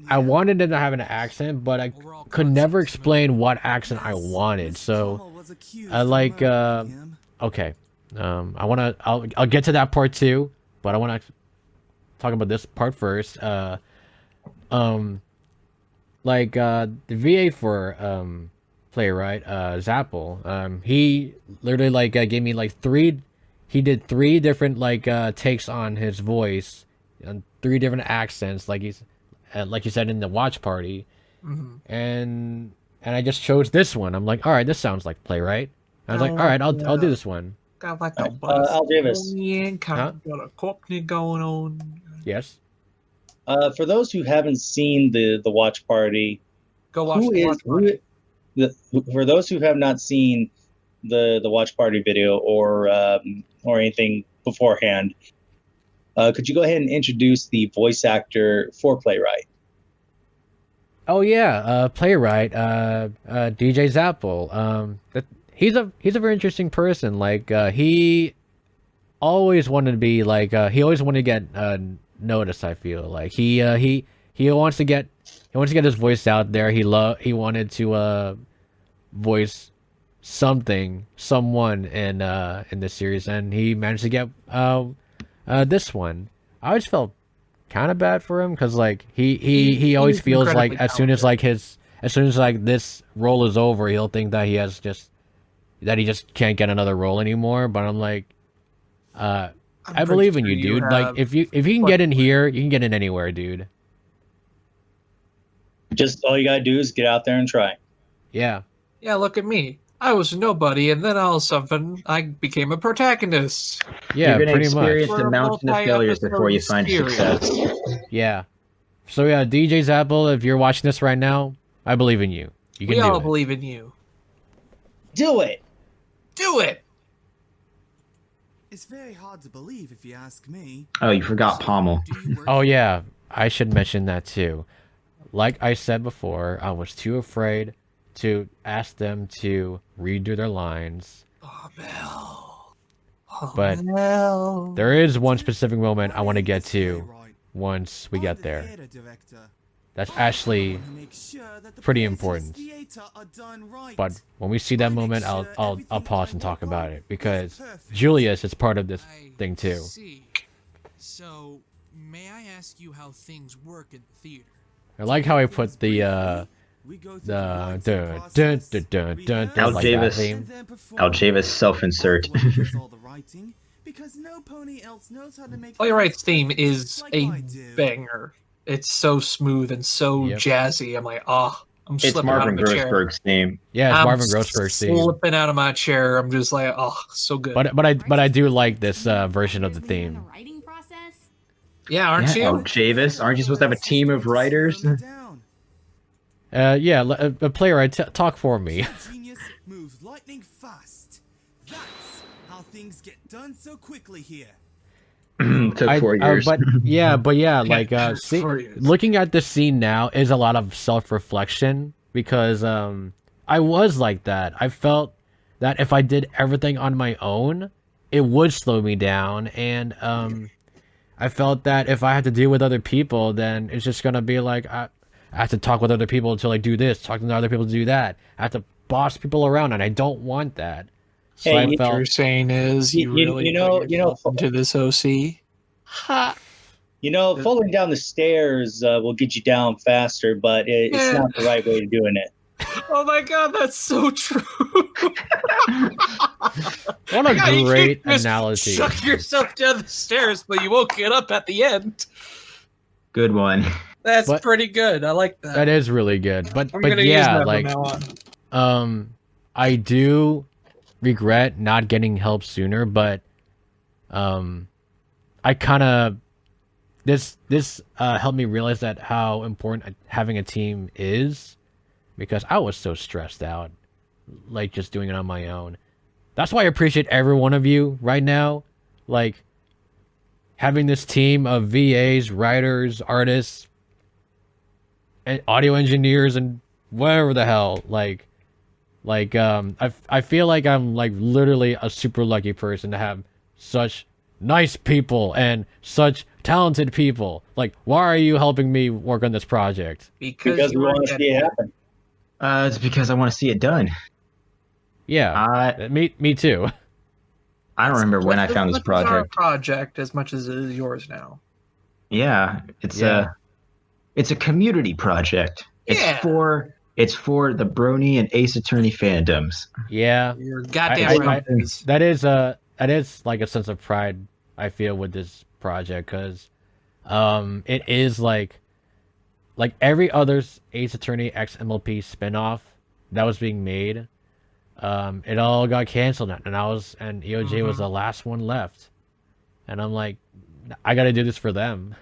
I wanted him to have an accent, but I could never explain what accent I wanted. So I like okay. I'll get to that part too, but I want to talk about this part first. The VA for Playwright, Zapple, he literally like gave me like he did 3 different like takes on his voice and 3 different accents, like you said in the watch party. And I just chose this one. I'm like, all right, this sounds like Playwright. I was like, all right, I'll do this one. Got like a Al Davis. Got a Cockney going on. Yes. For those who haven't seen the watch party, go watch the watch party. For those who have not seen the watch party video or anything beforehand, could you go ahead and introduce the voice actor for Playwright? Oh yeah, Playwright, DJ Zapple. He's a very interesting person. Like he always wanted to be like he always wanted to get noticed. I feel like he wants to get his voice out there. He wanted to voice someone in this series, and he managed to get this one. I always felt kind of bad for him because like he always feels like as soon as like this role is over, he'll think that he just can't get another role anymore. But I'm like, I believe in you, dude. Like if you can get in here, you can get in anywhere, dude. Just all you gotta do is get out there and try. Yeah. Yeah, look at me. I was nobody, and then all of a sudden, I became a protagonist. Yeah, You're gonna pretty much. experience a mountain of failures before you find success. Yeah. So yeah, DJ Zapple, if you're watching this right now, I believe in you. You can We do all it. believe in you. Do it. Do it. It's very hard to believe if you ask me. Oh, you forgot Pommel. Oh yeah, I should mention that too. Like I said before, I was too afraid to ask them to redo their lines. But there is one specific moment I want to get to once we get there. That's actually pretty important. But when we see that moment, I'll pause and talk about it because Julius is part of this thing too. See. So, may I ask you how things work in the theater? I like how I put the Aljavis self-insert. Playwright's theme is a banger. It's so smooth and so jazzy. I'm like, I'm It's slipping Marvin out of my chair. Grossberg's theme. Yeah, it's I'm Marvin Grossberg's theme. Slipping out of my chair. I'm just like, so good. But I do like this version of the theme. Yeah, aren't you? Aljavis, aren't you supposed to have a team of writers? Yeah, a playwright, talk for me. Genius moves lightning fast. That's how things get done so quickly here. Took 4 years. But yeah, like looking at this scene now is a lot of self-reflection because I was like that. I felt that if I did everything on my own, it would slow me down, and I felt that if I had to deal with other people, then it's just gonna be like I have to talk with other people to like do this, talk to other people to do that. I have to boss people around, and I don't want that. So Hey, I what felt, you're saying is you really put yourself into this OC. Ha. Falling down the stairs will get you down faster, but it's not the right way of doing it. Oh my god, that's so true. What a You great can't just analogy. Chuck yourself down the stairs, but you won't get up at the end. Good one. That's pretty good. I like that. That is really good. But gonna use yeah, that like from now I do regret not getting help sooner, but I kind of this helped me realize that how important having a team is, because I was so stressed out like just doing it on my own. That's why I appreciate every one of you right now, like having this team of VAs, writers, artists, and audio engineers, and whatever the hell. I feel like I'm like literally a super lucky person to have such nice people and such talented people. Like, why are you helping me work on this project? Because we want to see it happen. It's because I want to see it done. Yeah, me too. I don't remember when I found this It's our project. project as much as it is yours now. Yeah, it's a community project. It's for the Brony and Ace Attorney fandoms. Yeah, You're goddamn right. that is like a sense of pride I feel with this project, because it is like every other Ace Attorney X MLP spinoff that was being made, it all got canceled, and EOJ was the last one left, and I'm like, I gotta do this for them.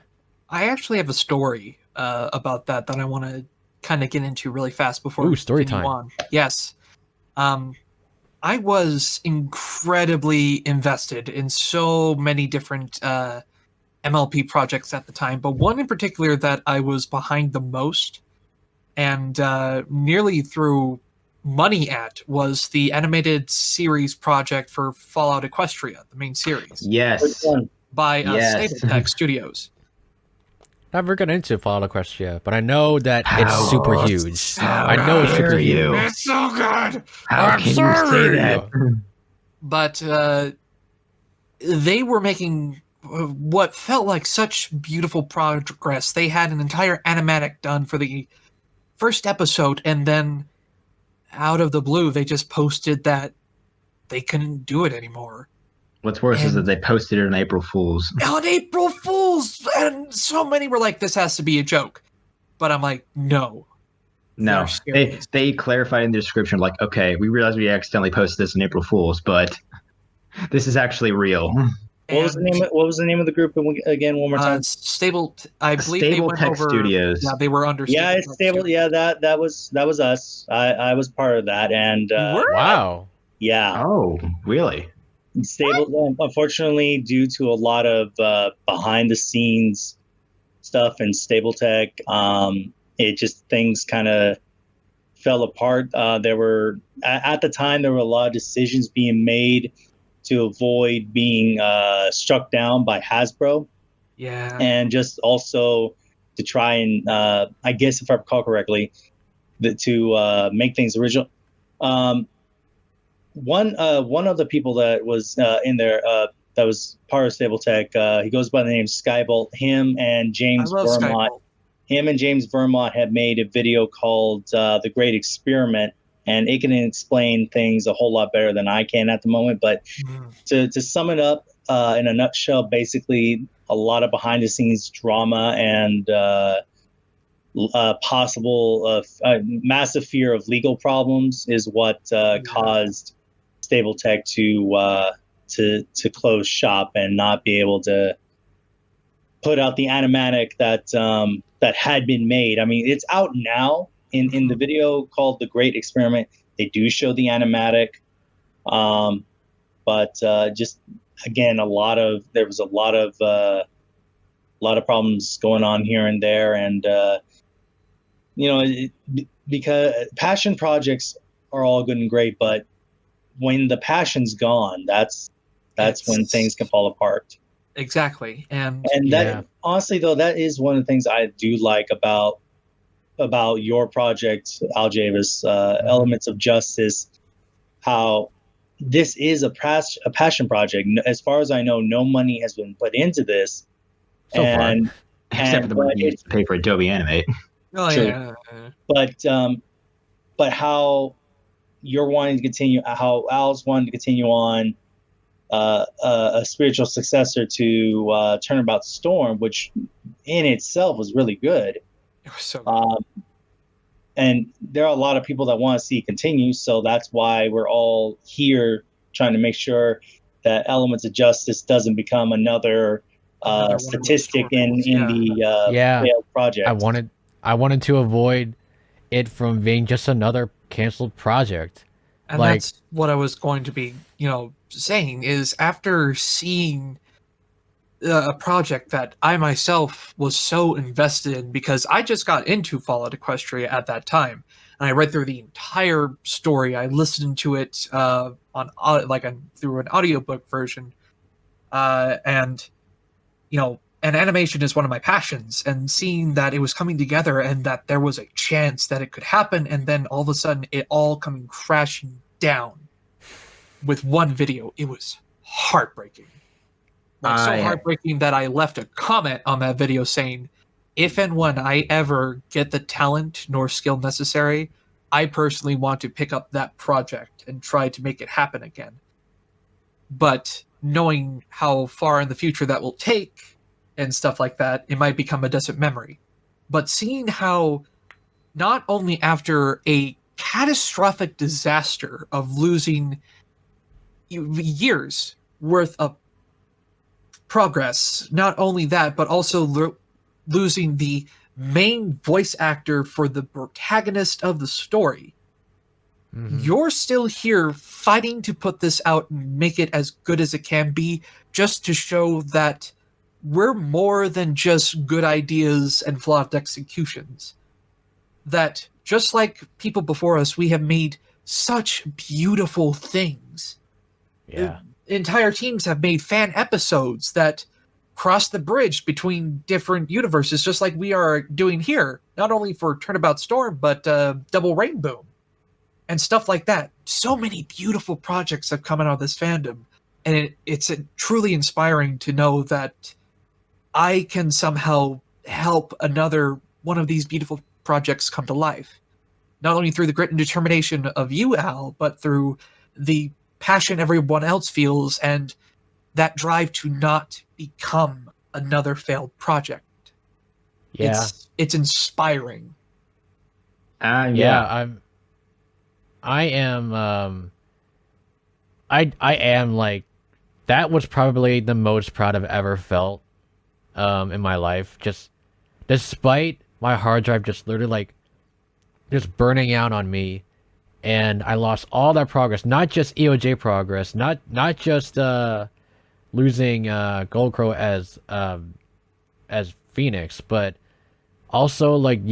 I actually have a story about that I want to kind of get into really fast before Ooh, we story continue time. on. Yes. I was incredibly invested in so many different MLP projects at the time, but one in particular that I was behind the most and nearly threw money at was the animated series project for Fallout Equestria, the main series. Yes. By Stapletech Studios. Never got into Fallout Equestria, but I know that it's super huge. I know it's super huge. It's so good. How can you say that? But they were making what felt like such beautiful progress. They had an entire animatic done for the first episode, and then out of the blue, they just posted that they couldn't do it anymore. What's worse is that they posted it on April Fool's. On April Fool's! And so many were like, this has to be a joke. But I'm like, no. No, they clarified in the description, like, okay, we realized we accidentally posted this on April Fool's, but this is actually real. What was the name of the group again? One more time. Stable. I believe Stable they went Tech over. Studios. Yeah, they were under. Yeah, it's Stable. Yeah, that was us. I was part of that, and wow. Yeah. Oh, really? Stable. Unfortunately, due to a lot of behind the scenes stuff in Stable Tech, it just things kind of fell apart. There were at the time there were a lot of decisions being made to avoid being struck down by Hasbro. Yeah. And just also to try and, I guess if I recall correctly, to make things original. One of the people that was in there that was part of Stable Tech, he goes by the name Skybolt. Him and James Vermont. Him and James Vermont have made a video called The Great Experiment. And it can explain things a whole lot better than I can at the moment. But to sum it up in a nutshell, basically a lot of behind the scenes drama and possible massive fear of legal problems is what caused Stable Tech to close shop and not be able to put out the animatic that had been made. I mean, it's out now. In the video called The Great Experiment, they do show the animatic, but just again, there was a lot of problems going on here and there, and because passion projects are all good and great, but when the passion's gone, that's when things can fall apart. Exactly, and that honestly though, that is one of the things I do like about your project, Aljavis, Elements of Justice, how this is a passion project. As far as I know, no money has been put into this. So far. Except for the money used to pay for Adobe Animate. Oh, Sure. yeah. But how you're wanting to continue, how Al's wanting to continue on a spiritual successor to Turnabout Storm, which in itself was really good. It was so good. And there are a lot of people that want to see it continue, so that's why we're all here trying to make sure that Elements of Justice doesn't become another statistic in the failed project. I wanted to avoid it from being just another canceled project. And that's what I was going to be, saying is after seeing a project that I myself was so invested in, because I just got into Fallout Equestria at that time, and I read through the entire story. I listened to it through an audiobook version, and animation is one of my passions. And seeing that it was coming together and that there was a chance that it could happen, and then all of a sudden it all coming crashing down with one video, it was heartbreaking. So heartbreaking that I left a comment on that video saying, if and when I ever get the talent nor skill necessary, I personally want to pick up that project and try to make it happen again. But knowing how far in the future that will take and stuff like that, it might become a distant memory. But seeing how not only after a catastrophic disaster of losing years worth of progress, not only that, but also losing the main voice actor for the protagonist of the story. You're still here fighting to put this out and make it as good as it can be, just to show that we're more than just good ideas and flawed executions. That just like people before us, we have made such beautiful things. Yeah. Entire teams have made fan episodes that cross the bridge between different universes, just like we are doing here, not only for Turnabout Storm, but Double Rainbow and stuff like that. So many beautiful projects have come out of this fandom, and it's truly inspiring to know that I can somehow help another one of these beautiful projects come to life. Not only through the grit and determination of you, Al, but through the passion everyone else feels and that drive to not become another failed project. Yeah. It's inspiring. Yeah. I am like, that was probably the most proud I've ever felt in my life. Just despite my hard drive just literally like just burning out on me, and I lost all that progress, not just EOJ progress, not just losing Goldcrow as Phoenix, but also like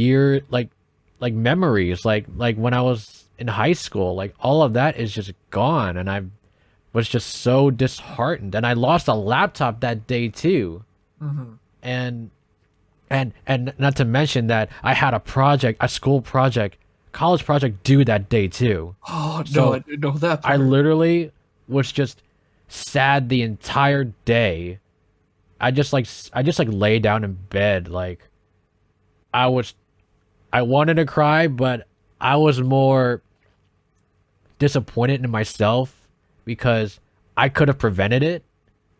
memories, like when I was in high school, like all of that is just gone, and I was just so disheartened, and I lost a laptop that day too. Mm-hmm. And not to mention that I had a school project, college project due that day too. Oh So no, I didn't know that part. I literally was just sad the entire day. I just lay down in bed, like I wanted to cry, but I was more disappointed in myself because I could have prevented it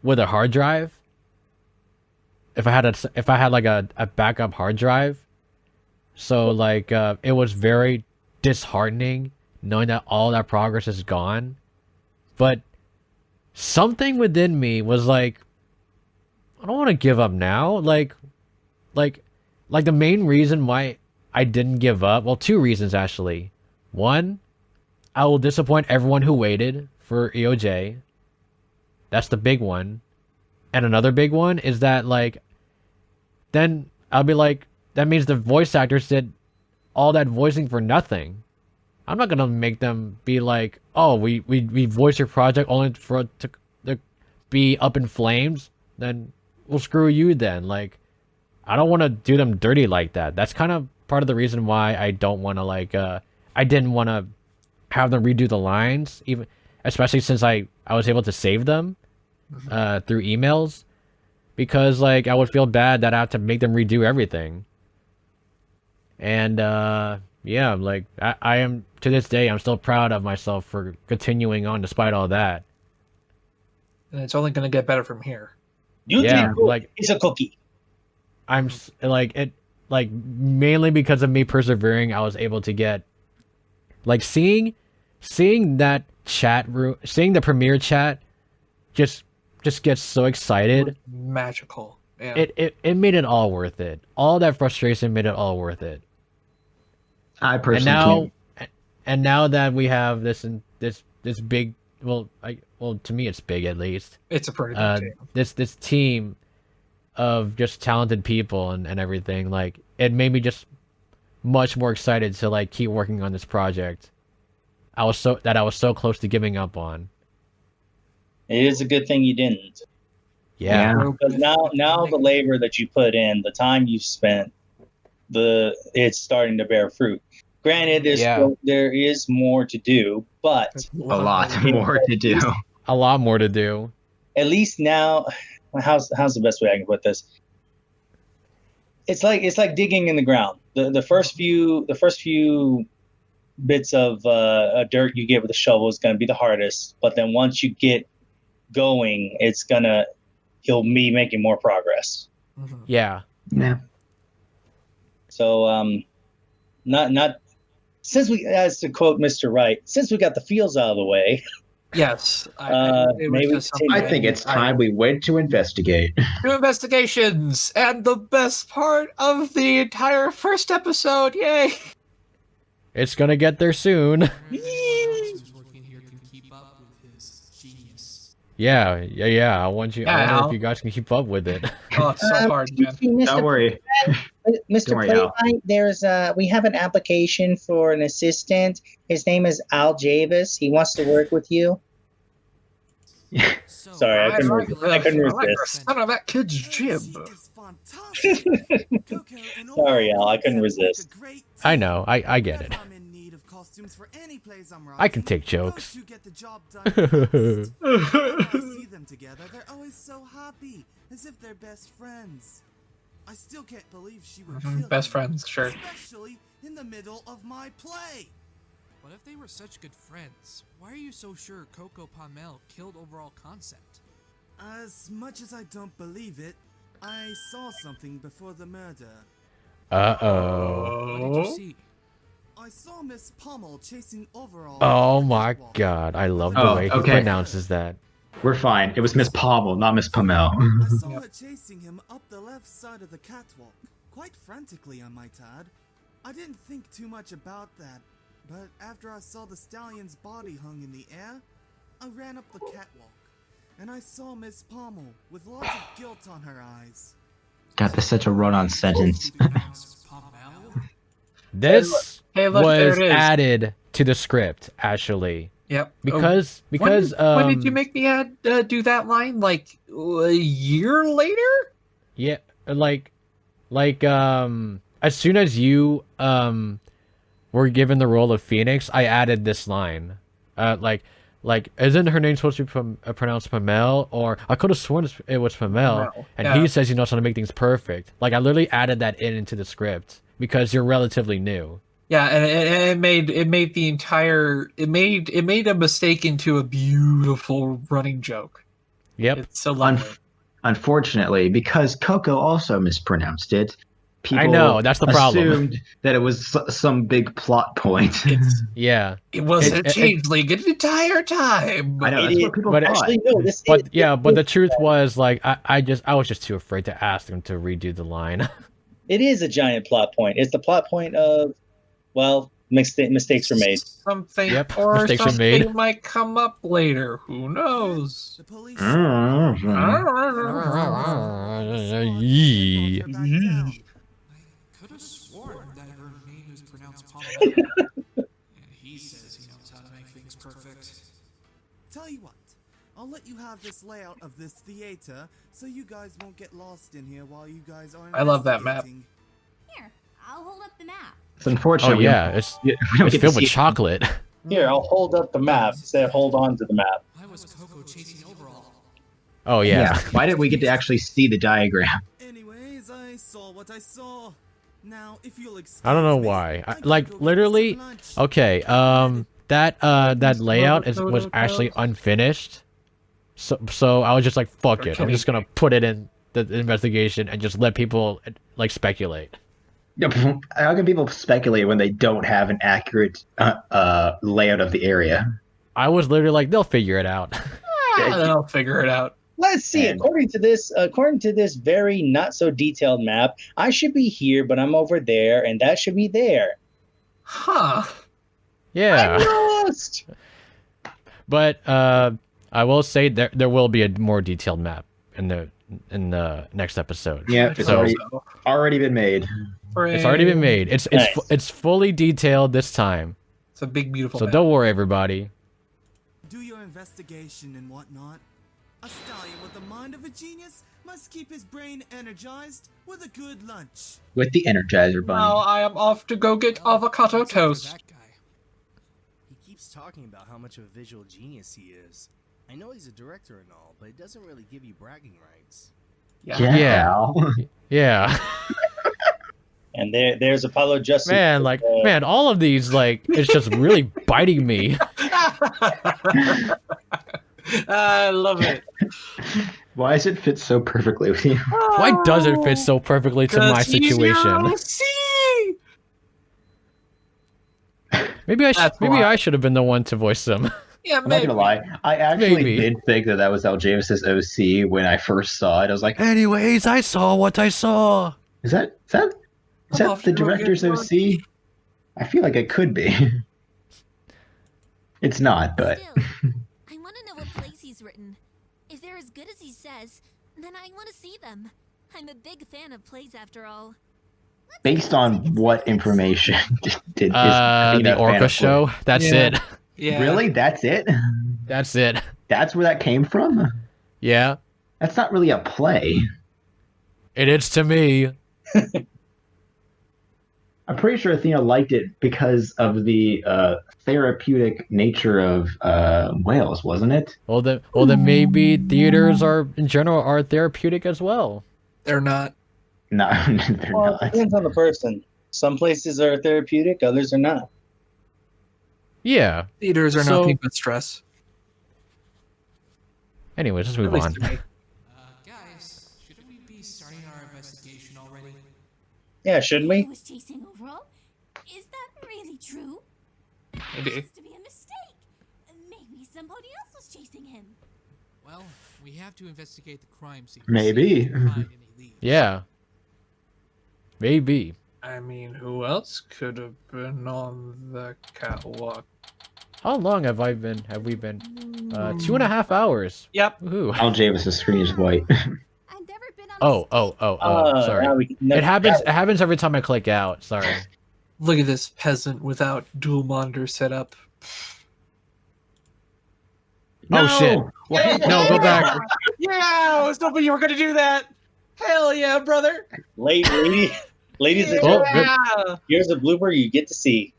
with a hard drive. If I had like a backup hard drive. So like it was very disheartening knowing that all that progress is gone. But something within me was like, I don't want to give up now. Like the main reason why I didn't give up, well, two reasons actually. One, I will disappoint everyone who waited for EOJ. That's the big one. And another big one is that like, then I'll be like, that means the voice actors did all that voicing for nothing. I'm not gonna make them be like, oh, we voiced your project only for it to be up in flames. Then we'll screw you then. Like, I don't want to do them dirty like that. That's kind of part of the reason why I don't want to like, I didn't want to have them redo the lines, even especially since I was able to save them through emails, because like I would feel bad that I have to make them redo everything. And yeah, like I am, to this day, I'm still proud of myself for continuing on despite all that. And it's only going to get better from here. Yeah, like it's a cookie. I'm like it, like mainly because of me persevering, I was able to get like seeing that chat room, seeing the premiere chat, just gets so excited. Magical. Yeah. It made it all worth it. All that frustration made it all worth it. I personally and now that we have this big, well, to me it's big, at least. It's a pretty big team. This team of just talented people and everything, like it made me just much more excited to like keep working on this project. I was so close to giving up on. It is a good thing you didn't. Yeah. Because now the labor that you put in, the time you spent, it's starting to bear fruit. Granted, there is more to do, but a lot more to do. A lot more to do. At least now, how's the best way I can put this? It's like digging in the ground. The first few bits of dirt you get with a shovel is going to be the hardest, but then once you get going, you'll be making more progress. Mm-hmm. Yeah. So not since we, as to quote Mr. Wright, since we got the feels out of the way. Yes. Maybe I think it's time we went to investigate. New investigations, and the best part of the entire first episode. Yay! It's gonna get there soon. Yeah. I want you. I don't know if you guys can keep up with it. Oh, it's so hard, man. Don't worry. Mr. Playlight, we have an application for an assistant. His name is Al Javis. He wants to work with you. Sorry, I couldn't resist. Son of that kid's jib. Sorry, Al, I couldn't resist. I know. I get it. costumes for any plays I'm writing. I can take jokes. Those who get the job done best. Whenever I see them together, they're always so happy, as if they're best friends. I still can't believe she would kill Best him, friends, sure. especially in the middle of my play. But if they were such good friends, why are you so sure Coco Pommel killed overall concept? As much as I don't believe it, I saw something before the murder. Uh-oh. What did you see? I saw Miss Pommel chasing overall. Oh my god, I love the way he pronounces that. We're fine. It was Miss Pommel, not Miss Pommel. I saw her chasing him up the left side of the catwalk, quite frantically, I might add. I didn't think too much about that, but after I saw the stallion's body hung in the air, I ran up the catwalk, and I saw Miss Pommel with lots of guilt on her eyes. God, that's such a run-on sentence. This Hey, look, there was it is. added to the script, actually. Yep. Because when did you make me do that line? Like a year later? Yeah, like as soon as you were given the role of Phoenix, I added this line. Like isn't her name supposed to be pronounced Pommel? Or I could have sworn it was Pommel, and yeah. he says he knows how to make things perfect. Like I literally added that into the script because you're relatively new. Yeah, and it made the entire it made a mistake into a beautiful running joke. Yep. It's so lovely. Unfortunately, because Coco also mispronounced it, people I know, that's the problem. assumed that it was some big plot point. Yeah. It was a changeling an entire time. I know, that's what people thought. Actually, no, but the truth was, like, I was just too afraid to ask them to redo the line. It is a giant plot point. It's the plot point of, well, mistakes were made. Something Yep, or mistakes were something made. might come up later. Who knows? The police Yee. Could have sworn that her name is pronounced Pommel. And he says he knows how to make things perfect. Tell you what, I'll let you have this layout of this theater so you guys won't get lost in here while you guys are I love that map. investigating. Here, I'll hold up the map. It's unfortunate. Oh yeah, it's filled with chocolate. Here, I'll hold up the map. Say, hold on to the map. Why was Coco chasing overall? Oh yeah. Why didn't we get to actually see the diagram? Anyways, I saw what I saw. Now, if you'll excuse I don't know me, why. I gotta Like go get literally. some lunch. Okay. That layout was actually unfinished. So I was just like, fuck it. I'm just gonna put it in the investigation and just let people like speculate. How can people speculate when they don't have an accurate layout of the area? I was literally like, they'll figure it out. They'll figure it out. Let's see. According to this very not so detailed map, I should be here, but I'm over there, and that should be there. Huh. Yeah. I'm lost. But I will say there will be a more detailed map in the next episode. Yeah, it's already been made. It's already been made. It's fully detailed this time. It's a big beautiful So map. don't worry, everybody. Do your investigation and whatnot. A stallion with the mind of a genius must keep his brain energized with a good lunch. With the Energizer Bunny. Now I am off to go get avocado toast. He keeps talking about how much of a visual genius he is. I know he's a director and all, but it doesn't really give you bragging rights. Yeah. And there's Apollo Justice. Man, like, man, all of these, like, it's just really biting me. I love it. Why does it fit so perfectly with you? Why does it fit so perfectly to my situation? Maybe I should have been the one to voice them. Yeah, I'm not gonna lie. I actually did think that was Aljavis's OC when I first saw it. I was like, anyways, I saw what I saw. Is that the director's OC? I feel like it could be. It's not, but. Still, I want to know what plays he's written. If they're as good as he says, then I want to see them. I'm a big fan of plays after all. Based on what information did the Orca show? That's it. Yeah. Really? That's it? That's it. That's where that came from? Yeah. That's not really a play. It is to me. I'm pretty sure Athena liked it because of the therapeutic nature of whales, wasn't it? Well, then maybe theaters in general are therapeutic as well. They're not. No, they're Well, not. it depends on the person. Some places are therapeutic, others are not. Yeah. Theaters are nothing but stress. Anyways, let's move on. Guys, shouldn't we be starting our investigation already? Yeah, shouldn't we? He was chasing Oro? Is that really true? Maybe. It has to be a mistake. Maybe somebody else was chasing him. Well, we have to investigate the crime scene. Maybe. Yeah. Maybe. I mean, who else could have been on the catwalk? How long have we been? 2.5 hours. Yep. Woohoo. Al Javis' screen is white. Oh, sorry. It happens every time I click out. Sorry. Look at this peasant without dual monitor set up. Oh shit. No, go back. Yeah, I was hoping you were gonna do that. Hell yeah, brother. Ladies and Oh, gentlemen, here's a blooper you get to see.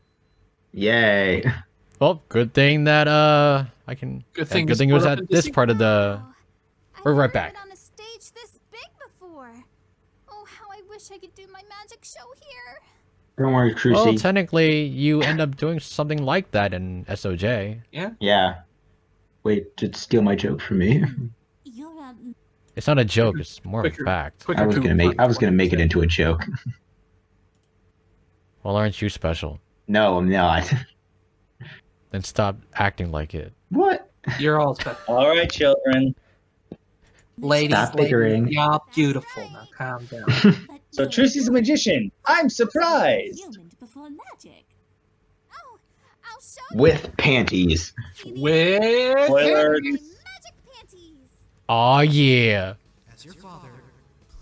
Yay. Well, good thing that I can. Good thing it was at this part of the. We're right back. On a stage this big before. Oh, how I wish I could do my magic show here. Don't worry, Trucy. Well, technically, you end up doing something like that in SOJ. Yeah. Yeah. Wait, did steal my joke from me? It's not a joke. It's more of a fact. I was gonna make it into a joke. Well, aren't you special? No, I'm not. Then stop acting like it. What? You're all special. All right, children. Ladies, Stop bickering. y'all beautiful. Now calm down. So Trucy's a magician. I'm surprised. With panties. With Spoilers. Oh yeah. As your father,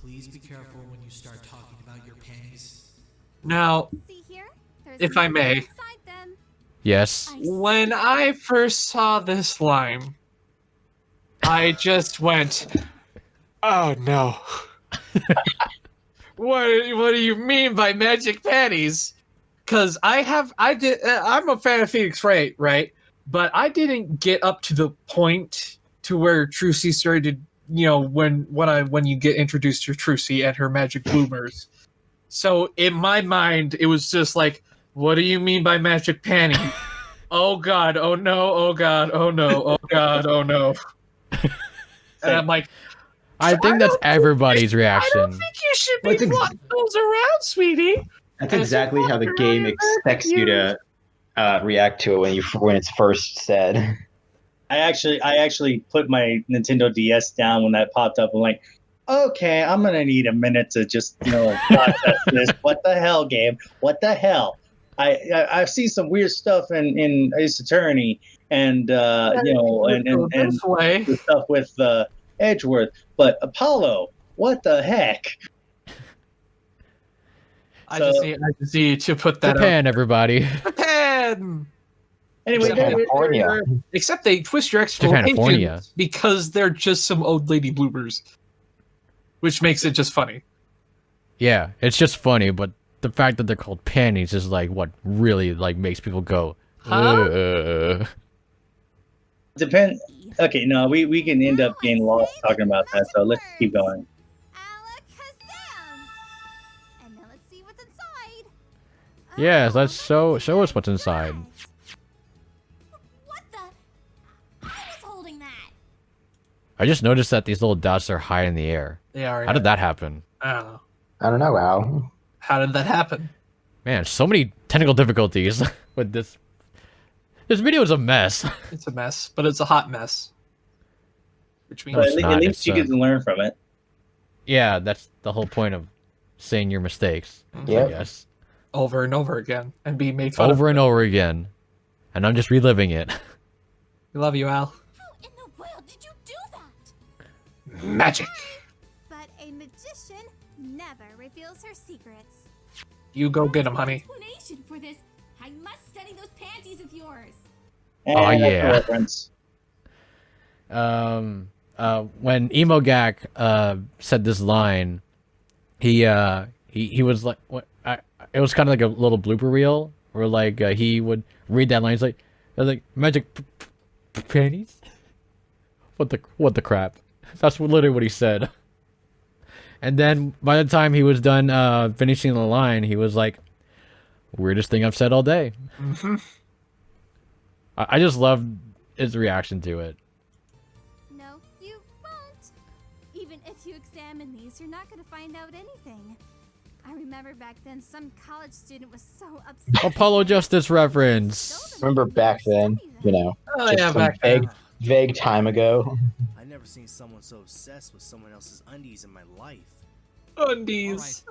please be careful when you start talking about your panties. Now, if I may, Yes. when I first saw this line, I just went, "Oh no! What do you mean by magic panties?" Because I'm a fan of Phoenix Wright, right? But I didn't get up to the point to where Trucy started. You know, when you get introduced to Trucy and her magic bloomers. So in my mind, it was just like, "What do you mean by magic panty?" Oh god! Oh no! Oh god! Oh no! Oh god! Oh no! And I'm like, I think that's everybody's reaction. I don't think you should be flaunting those around, sweetie. That's exactly how the game expects you to react to it when it's first said. I actually put my Nintendo DS down when that popped up. I'm like, okay, I'm gonna need a minute to just process this. What the hell, game? What the hell? I've seen some weird stuff in Ace Attorney and the stuff with Edgeworth, but Apollo, what the heck? I just need to put that Japan, everybody. Japan. Anyway, California. Except they twist your California. expectations because they're just some old lady bloopers, which makes it just funny. Yeah, it's just funny, but the fact that they're called panties is like what really like makes people go. Depend. Okay, no, we can end up getting lost talking about that. So let's keep going. And now let's see what's inside. Yes, let's show us what's inside. What the? I was holding that. I just noticed that these little dots are high in the air. They are. How did that happen? I don't know. I don't know, Al. How did that happen? Man, so many technical difficulties with this. This video is a mess. It's a mess, but it's a hot mess. Which means But at least you get to learn from it. Yeah, that's the whole point of saying your mistakes. Yep. Yes. Over and over again and be made fun Over and over again. And I'm just reliving it. We love you, Al. How in the world did you do that? Magic. But a magician never reveals her secrets. You go get him, honey. Explanation for this. I must study those panties of yours. Oh yeah. Reference. When EmoGak said this line, he was like, what? it was kind of like a little blooper reel where like he would read that line. He's like magic panties. What the crap? That's literally what he said. And then by the time he was done finishing the line, he was like, weirdest thing I've said all day. Mm-hmm. I just love his reaction to it. No, you won't. Even if you examine these, you're not going to find out anything. I remember back then some college student was so upset. Apollo Justice reference. Remember back then, you know, Oh, just yeah, some back then. vague time ago. I never seen someone so obsessed with someone else's undies in my life. Undies.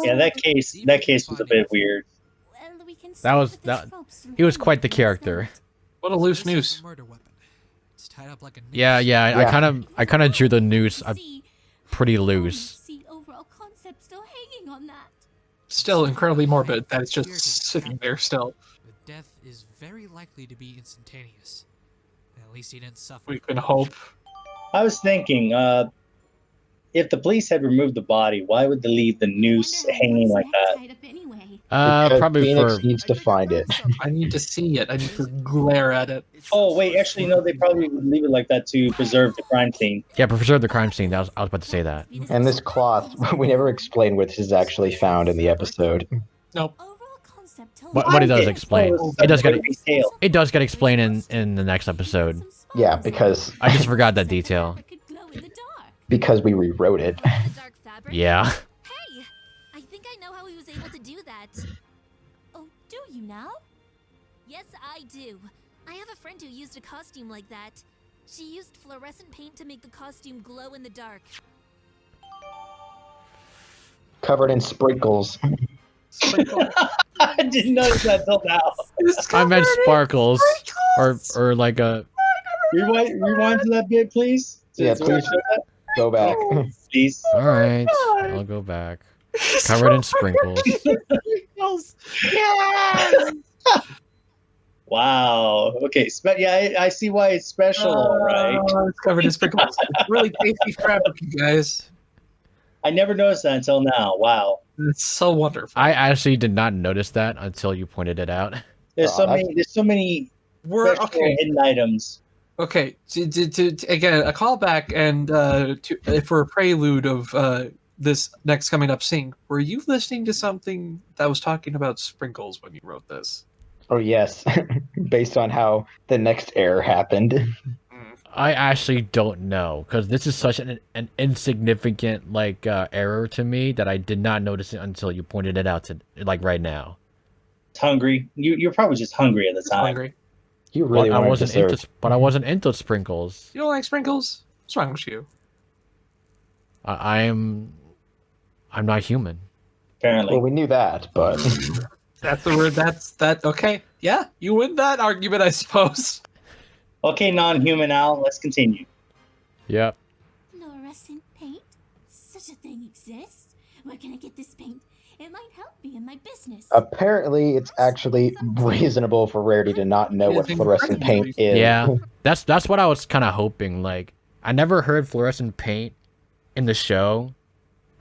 Yeah, that case was a bit weird. Well, we can That he was quite the character. What a loose noose. Murder weapon. It's tied up like a noose. Yeah. I kind of drew the noose pretty loose. See overall concept still hanging on that. Still incredibly morbid that it's just sitting there still. The death is very likely to be instantaneous. At least he didn't suffer. We can hope. I was thinking, if the police had removed the body, why would they leave the noose hanging like that? Because Probably Phoenix for needs to find it. I need to see it. I need to glare at it. Oh wait, actually no, they probably would leave it like that to preserve the crime scene. yeah, preserve the crime scene. I was about to say that. And this cloth, we never explain where this is actually found in the episode. Nope. What it does explain. It does get explained in the next episode. Yeah, because I just forgot that detail. Because we rewrote it. Yeah. Hey, I think I know how he was able to do that. Oh, do you now? Yes, I do. I have a friend who used a costume like that. She used fluorescent paint to make the costume glow in the dark. Covered in sprinkles. I didn't notice that till now. I meant sparkles, or like a. Rewind to that bit, please. Yeah, please go back. Please. All right, I'll go back. Covered in sprinkles. Yes. Wow. Okay. Yeah, I see why it's special. All right. It's covered in sprinkles. Really tasty fabric, you guys. I never noticed that until now. Wow. It's so wonderful. I actually did not notice that until you pointed it out. There's so many. We're special okay. hidden items. Okay, again, a callback and for a prelude of this next coming up scene, were you listening to something that was talking about sprinkles when you wrote this? Oh yes, based on how the next error happened. I actually don't know, because this is such an insignificant error to me that I did not notice it until you pointed it out to right now. It's hungry. You're probably just hungry at the time. Hungry. You really I wasn't into sprinkles. You don't like sprinkles? What's wrong with you? I'm not human. Apparently. Well, we knew that, but that's the word. That. Okay. Yeah, you win that argument, I suppose. Okay, non-human Al. Let's continue. Yep. Fluorescent paint? Such a thing exists? Where can I get this paint? It might help me in my business. apparently it's actually reasonable for Rarity to not know what fluorescent paint is. Yeah, that's what I was kind of hoping. Like, I never heard fluorescent paint in the show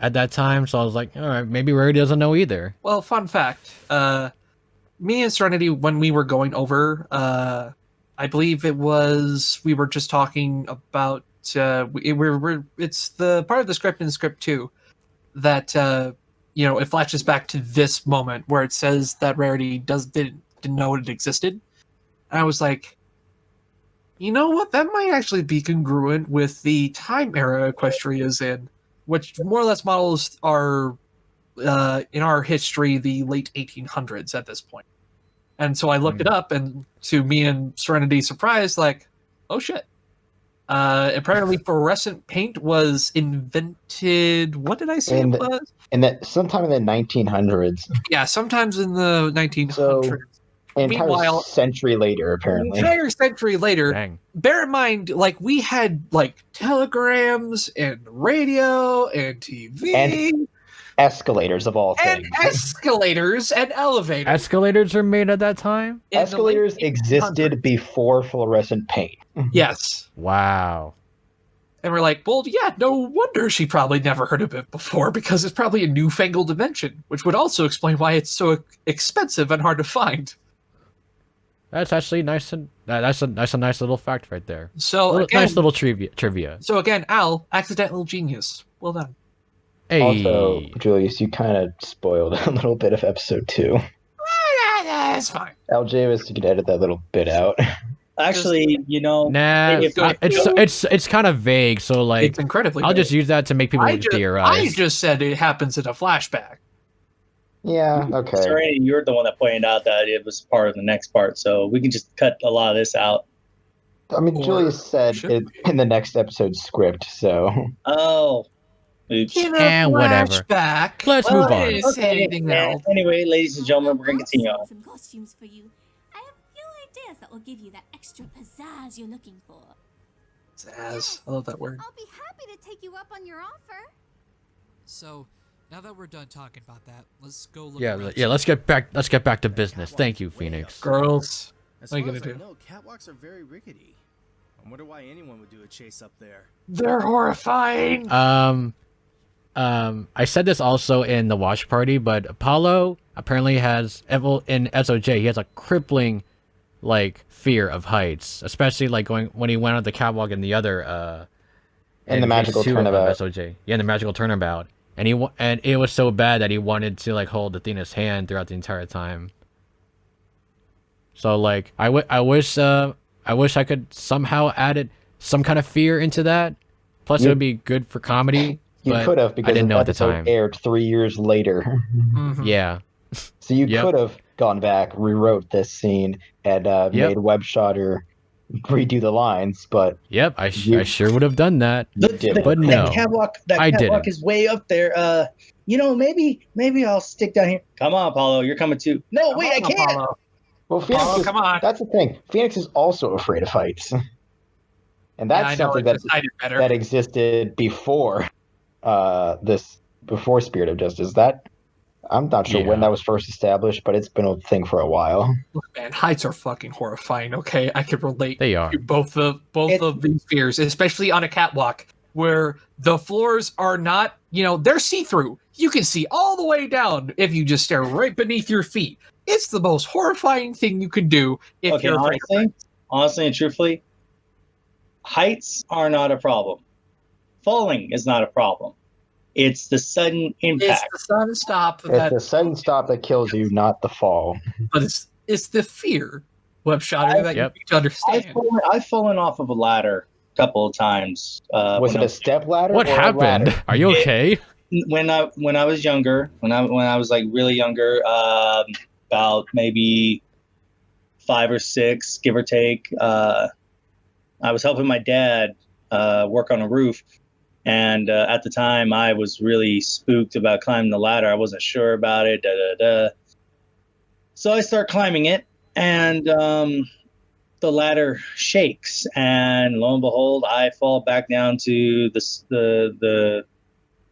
at that time, so I was like, all right, maybe Rarity doesn't know either. Well, fun fact. Me and Serenity, when we were going over, I believe we were just talking about, it's the part of the script in script 2 that, it flashes back to this moment where it says that Rarity didn't know it existed. And I was like, you know what? That might actually be congruent with the time era Equestria is in, which more or less models are, in our history, the late 1800s at this point. And so I looked it up, and to me and Serenity's surprise, like, oh shit. Apparently fluorescent paint was invented, what did I say it was? Sometime in the 1900s. Yeah, sometimes in the 1900s. So, an entire century later, apparently. An entire century later. Dang. Bear in mind, we had, telegrams and radio and TV. And escalators of all things. And escalators and elevators. Escalators are made at that time? Escalators existed before fluorescent paint. Yes. Wow. And we're like, well, yeah, no wonder she probably never heard of it before, because it's probably a newfangled invention, which would also explain why it's so expensive and hard to find. That's actually nice, and that's a nice little fact right there. So nice little trivia. So again, Al, accidental genius. Well done. Hey. Also, Julius, you kind of spoiled a little bit of episode 2. That's fine. Al Javis, you can edit that little bit out. Actually, nah, it's kind of vague. So like, it's incredibly. I'll vague. just use that to make people theorize. I just said it happens in a flashback. Yeah. Okay. Serenity, you're the one that pointed out that it was part of the next part, so we can just cut a lot of this out. I mean, Julius said it in the next episode's script, so. Oh. Oops. Whatever. Let's move on. Anyway, ladies and gentlemen, we're going to continue on. Some costumes for you. I have a few ideas that will give you that extra pizzazz you're looking for. Pizzazz. I love that word. I'll be happy to take you up on your offer. So, now that we're done talking about that, let's go look. Yeah. Let's get back to business. Thank you, Phoenix. Girls, As what are you far gonna as do? I know, catwalks are very rickety. I wonder why anyone would do a chase up there. They're horrifying. I said this also in the watch party, but Apollo apparently has in SOJ. He has a crippling, like, fear of heights, especially like when he went on the catwalk in the other in the magical turnabout. SOJ. Yeah, in the magical turnabout, and it was so bad that he wanted to like hold Athena's hand throughout the entire time. So like, I wish I could somehow added some kind of fear into that. Plus, it would be good for comedy. You could have, because I didn't know at the episode time. aired 3 years later. Yeah. So you could have gone back, rewrote this scene, and made Webshoter redo the lines, but I sure would have done that. But no, that catwalk is way up there. Maybe I'll stick down here. Come on, Apollo, you're coming too. No, wait, I can't. Apollo. Well, Phoenix come on. That's the thing. Phoenix is also afraid of heights, and that's something that existed before before Spirit of Justice. That I'm not sure when that was first established, but it's been a thing for a while. Look, man, heights are fucking horrifying. Okay, I can relate. They are to both of these fears, especially on a catwalk where the floors are not, they're see-through. You can see all the way down if you just stare right beneath your feet. It's the most horrifying thing you can do if you're afraid of heights. Honestly and truthfully, heights are not a problem. Falling is not a problem. It's the sudden impact. It's the sudden stop. It's the sudden stop that kills you, not the fall. But it's the fear, Webshoter, that you need to understand. I've fallen off of a ladder a couple of times. Was it a step ladder? What happened? Are you okay? When I was younger, when I was like really younger, about maybe 5 or 6, give or take, I was helping my dad work on a roof. And at the time, I was really spooked about climbing the ladder. I wasn't sure about it. So I start climbing it, and the ladder shakes. And lo and behold, I fall back down to the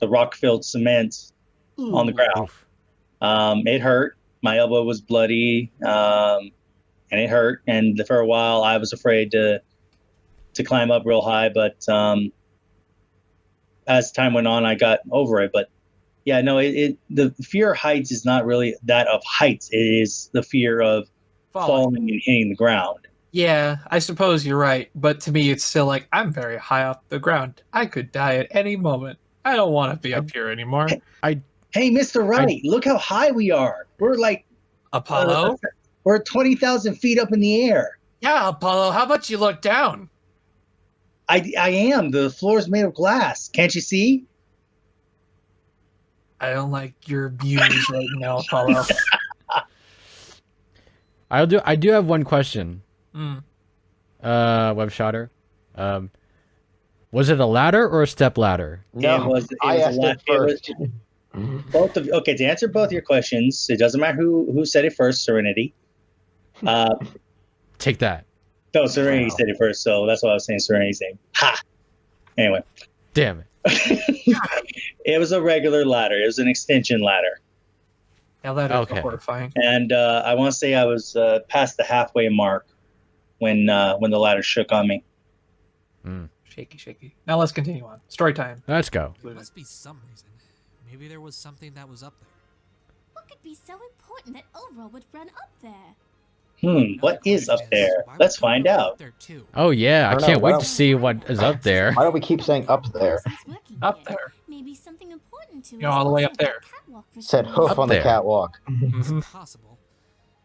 rock-filled cement on the ground. It hurt. My elbow was bloody, and it hurt. And for a while, I was afraid to climb up real high, but as time went on, I got over it. But yeah, no, the fear of heights is not really that of heights. It is the fear of falling and hitting the ground. Yeah, I suppose you're right. But to me, it's still like, I'm very high off the ground. I could die at any moment. I don't want to be up here anymore. Hey, Mr. Wright, look how high we are. We're like Apollo. We're 20,000 feet up in the air. Yeah, Apollo. How about you look down? I am. The floor is made of glass. Can't you see? I don't like your views right now, Apollo. I do have one question. Webshotter. Was it a ladder or a step ladder? No, it was I asked it first. Okay, to answer both your questions, it doesn't matter who said it first, Serenity. Take that. No, Serenity said it first, so that's why I was saying Serenity's name. Ha! Anyway. Damn it. It was a regular ladder. It was an extension ladder. Yeah, that is horrifying. And I want to say I was past the halfway mark when the ladder shook on me. Shaky. Now let's continue on. Story time. Let's go. There must be some reason. Maybe there was something that was up there. What could be so important that overall would run up there? What is up there? Let's find out. Oh yeah, I don't know, can't wait why to see what is up there. Why don't we keep saying up there? Up there. Maybe something important to You know, all the way up there. Said hoof Up on the there. catwalk. It's possible.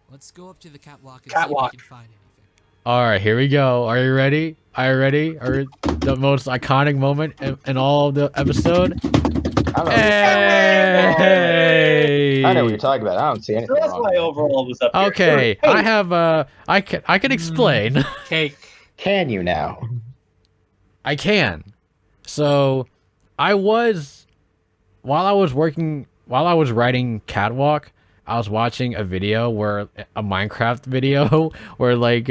Let's go up to the catwalk and see if we can find anything. All right, here we go. Are you ready? Are you ready? Are the most iconic moment in all of the episode? Hey! I know what you're talking about. I don't see anything. So that's wrong why with it. overall was up here. Okay, Hey, I have I can explain. Cake. Can you now? I can. So, while I was writing Catwalk, I was watching a Minecraft video where like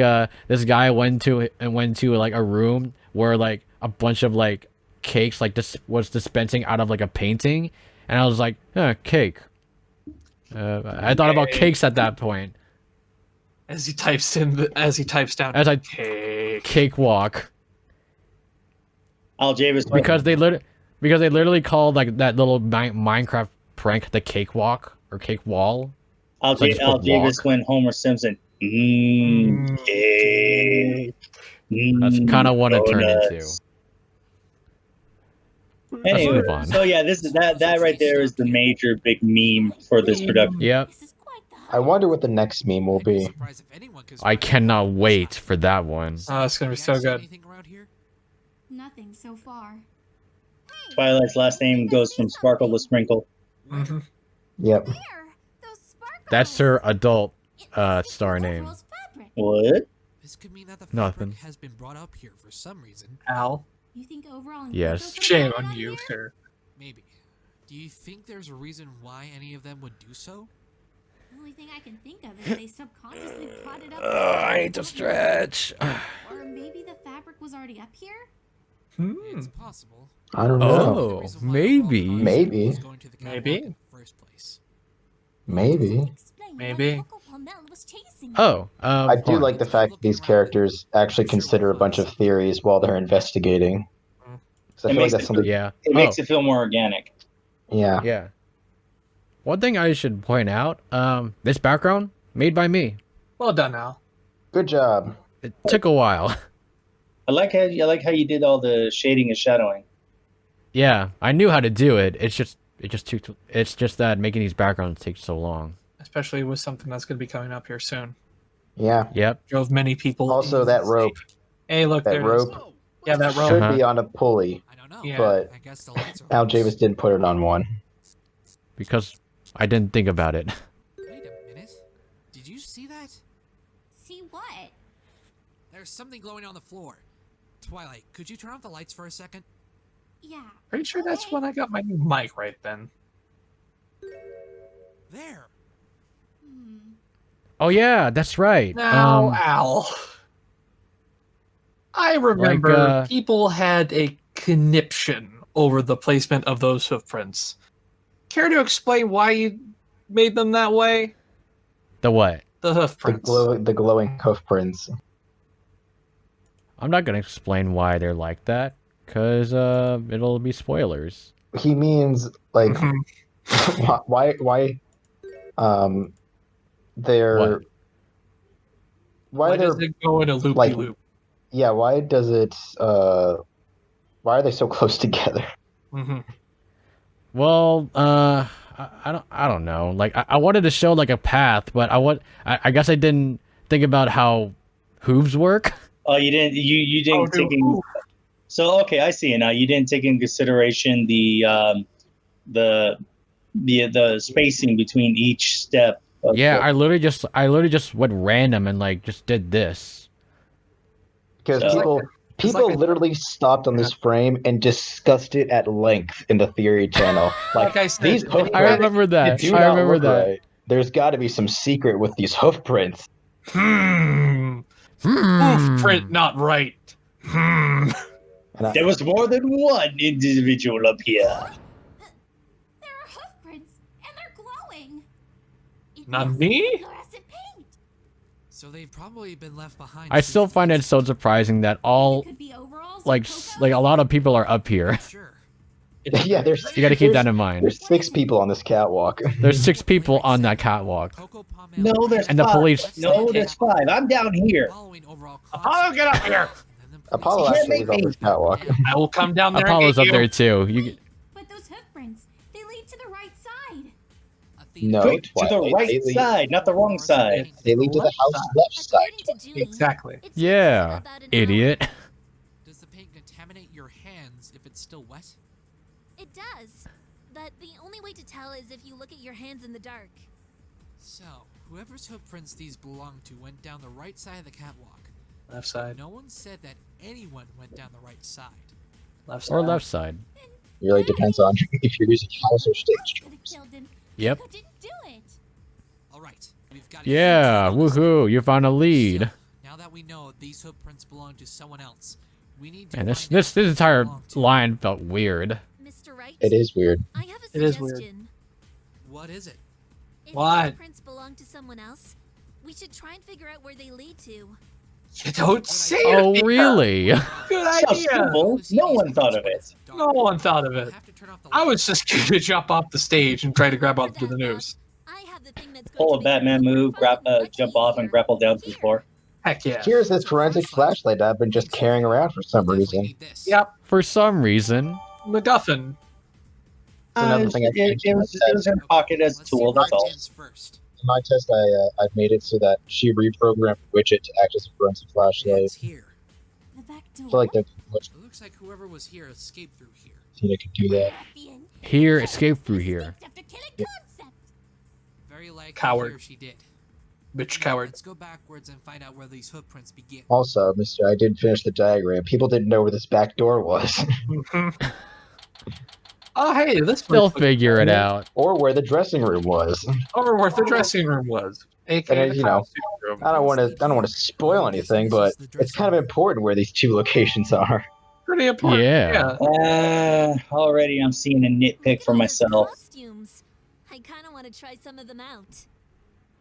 this guy went to like a room where like a bunch of like cakes like this was dispensing out of like a painting, and I was like, cake. I thought about cakes at that point. As he types down. As I cake. cakewalk. Aljavis. Because they literally called like that little Minecraft prank the cakewalk or cake wall. Aljavis went Homer Simpson. Cake. That's kind of what it turned into. Anyway, move on. so yeah, that right there is the major big meme for this production. Yep. I wonder what the next meme will be. I cannot wait for that one. Oh, it's gonna be so good. Nothing so far. Twilight's last name goes from Sparkle to Sprinkle. Mm-hmm. Yep. That's her adult star name. What? This could mean that the Nothing. fabric has been brought up here for some reason. Al. You think overall? Yes. Shame on you, sir. Maybe. Do you think there's a reason why any of them would do so? The only thing I can think of is they subconsciously brought it up. I need to stretch. Or maybe the fabric was already up here. It's possible. I don't know. Oh, maybe. Maybe. Maybe. First place. Maybe. Maybe. Oh, I do like the fact that these characters actually consider a bunch of theories while they're investigating. So I feel like that's something. Yeah. It makes it feel more organic. Yeah. Yeah. One thing I should point out, this background made by me. Well done, Al. Good job. It took a while. I like how you did all the shading and shadowing. Yeah, I knew how to do it. It's just that making these backgrounds takes so long. Especially with something that's going to be coming up here soon. Yeah. Yep. Drove many people. Also, that rope. Hey, look, That there it is. rope Yeah, that rope. should be on a pulley, Yeah. but Al Javis didn't put it on one. Because I didn't think about it. Wait a minute. Did you see that? See what? There's something glowing on the floor. Twilight, could you turn off the lights for a second? Yeah. Pretty sure that's when I got my new mic right then. There. Oh yeah, that's right. Now, Al. I remember people had a conniption over the placement of those hoof prints. Care to explain why you made them that way? The what? The hoof prints. The glowing hoof prints. I'm not gonna explain why they're like that, cause it'll be spoilers. He means like why they're What? Why does it go in a loop-de-loop? Yeah, why does it why are they so close together? Mm-hmm. Well, I don't know. Like I wanted to show like a path, but I guess I didn't think about how hooves work. Oh, you didn't. You didn't take in. So okay, I see it now. You didn't take in consideration the spacing between each step. Yeah, I literally just went random and like just did this. Because people literally stopped on this frame and discussed it at length in the theory channel. Like I said, these hoof I remember that. do I not remember look that. right. There's got to be some secret with these hoof prints. Hoof print not right. There was more than one individual up here. There are hoof prints, and they're glowing. Not me? Fluorescent paint. So they've probably been left behind. I still find it so surprising that all, like a lot of people are up here. Yeah, You gotta keep that in mind. There's 6 people on this catwalk. There's 6 people on that catwalk. No, there's And the 5. police. No, there's 5. I'm down here. Apollo, get up here! Apollo actually is on this catwalk. I will come down there. Apollo's and up get there too. You. But those hoof prints, they lead to the right side. No, To the Twilight, right they lead- side, not the wrong side. They lead to the house left side. Exactly. Yeah, idiot. Does the paint contaminate your hands if it's still wet? It does. But the only way to tell is if you look at your hands in the dark. So, whoever's footprints these belong to went down the right side of the catwalk. Left side. No one said that anyone went down the right side. Left Or left side. It really depends on if you're using house or stage terms. Yep. Didn't do it. All right, we've got. Yeah, woohoo! You found a lead. Now that we know these footprints belong to someone else, we need to. And this entire line felt weird. Mr. Wright, It is weird. I have a It is suggestion. weird. What is it? If What? these prints belong to someone else, we should try and figure out where they lead to. You don't say it. Oh, Peter. really? Good So idea. simple. No one thought of it. No one thought of it. I was just going to jump off the stage and try to grab onto the news. I have the thing that's going Pull a to make Batman move, jump off, and grapple down to the floor. Heck yeah. Here's this forensic flashlight I've been just carrying around for some reason. Yep. For some reason. MacGuffin. Another thing I It was in her pocket as a tool, that's all. In my test, I've made it so that she reprogrammed the widget to act as a forensic flashlight. It's here. The back I door. feel like that much It looks like whoever was here escaped through here. Tina could do that. Here, escape through here. After killing concept. Very likely Coward. here she did. Bitch coward. Let's go backwards and find out where these footprints begin. Also, Mister, I did finish the diagram. People didn't know where this back door was. Oh, hey, this They'll place figure it out. Or where the dressing room was. Or where the dressing room was. AKA And, the you know, costume room. I don't want to spoil anything, but it's kind of important where these 2 locations are. Pretty important. Yeah. Already I'm seeing a nitpick for myself. Costumes. I kind of want to try some of them out.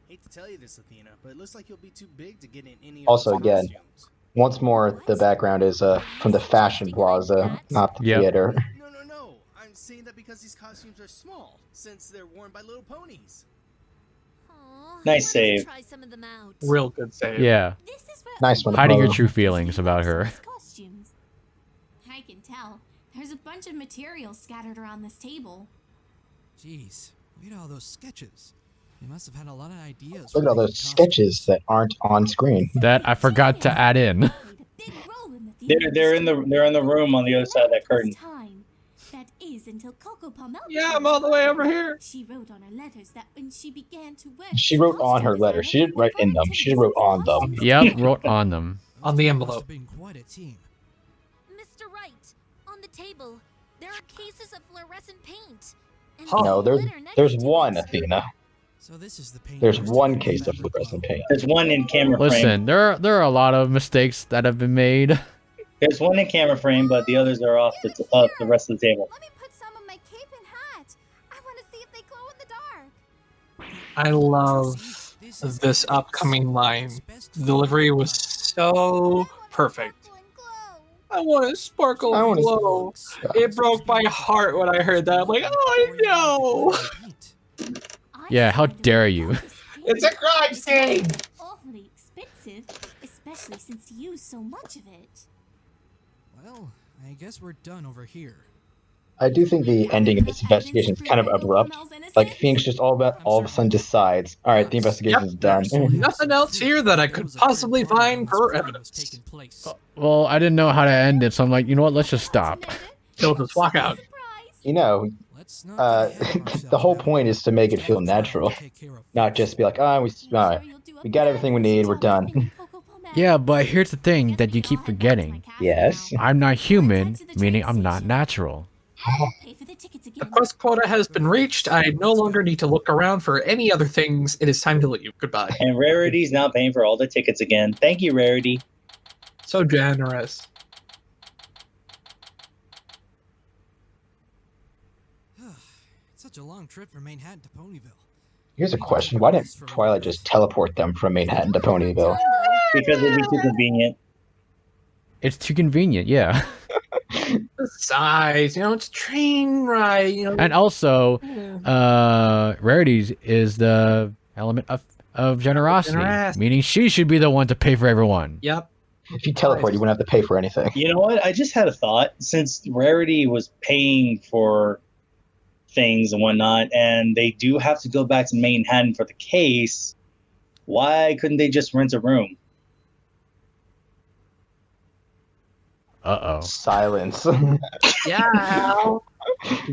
Hate to tell you this, Athena, but it looks like you'll be too big to get in any of Also, those again, costumes. once more, the background is from the Fashion Plaza, not the Yep. theater. No. I'm saying that because these costumes are small, since they're worn by little ponies. Aw, Nice I wanted to save. try some of them out. Real good save. Yeah. This is where Nice one. Hiding your Apollo. true feelings about her. Costumes. I can tell. There's a bunch of materials scattered around this table. Jeez, look at all those sketches. You must have had a lot of ideas. Look at all those sketches that aren't on screen. That I forgot to add in. Played a big role in the theme They're in the room on the other side of that curtain. time. That is until Coco Pommel. Yeah, I'm all the way over here. She wrote on her letters that when she began to work. She wrote on her letters. She didn't write in them. She just wrote on them. Yep, wrote on them. On the Must envelope. have been quite a team. Mr. Wright, on the table, there are cases of fluorescent paint. And Oh. No, some there's glitter next there's to one, it. Athena. So this is the paint. There's used to one make case the of magic fluorescent glow. paint. There's one in camera frame. Listen, there are a lot of mistakes that have been made. There's one in camera frame, but the others are off the rest of the table. Let me put some on my cape and hat. I want to see if they glow in the dark. I love this upcoming line. The delivery was so perfect. I want to sparkle I and wanna glow. It broke my heart when I heard that. I'm like, oh no! Yeah, how dare you? It's a crime scene! Awfully expensive, especially since you use so much of it. Well, I guess we're done over here. I do think the ending of this investigation is kind of abrupt. Like Phoenix just all of a sudden decides, all right, the investigation is done. Nothing else here that I could possibly find for evidence. Well, I didn't know how to end it, so I'm like, you know what? Let's just stop. He'll just walk out. You know, the whole point is to make it feel natural, not just be like, we got everything we need, we're done. Yeah, but here's the thing that you keep forgetting. Yes. I'm not human, meaning I'm not natural. The quest quota has been reached. I no longer need to look around for any other things. It is time to leave. Goodbye. And Rarity's now paying for all the tickets again. Thank you, Rarity. So generous. It's such a long trip from Manhattan to Ponyville. Here's a question: why didn't Twilight just teleport them from Manhattan to Ponyville? Because it'd be too convenient. It's too convenient, yeah. Besides, it's a train ride, And also, Rarity is the element of generosity, meaning she should be the one to pay for everyone. Yep. If you teleport, you wouldn't have to pay for anything. You know what? I just had a thought. Since Rarity was paying for things and whatnot, and they do have to go back to Manhattan for the case, why couldn't they just rent a room? Uh-oh. Silence. Yeah.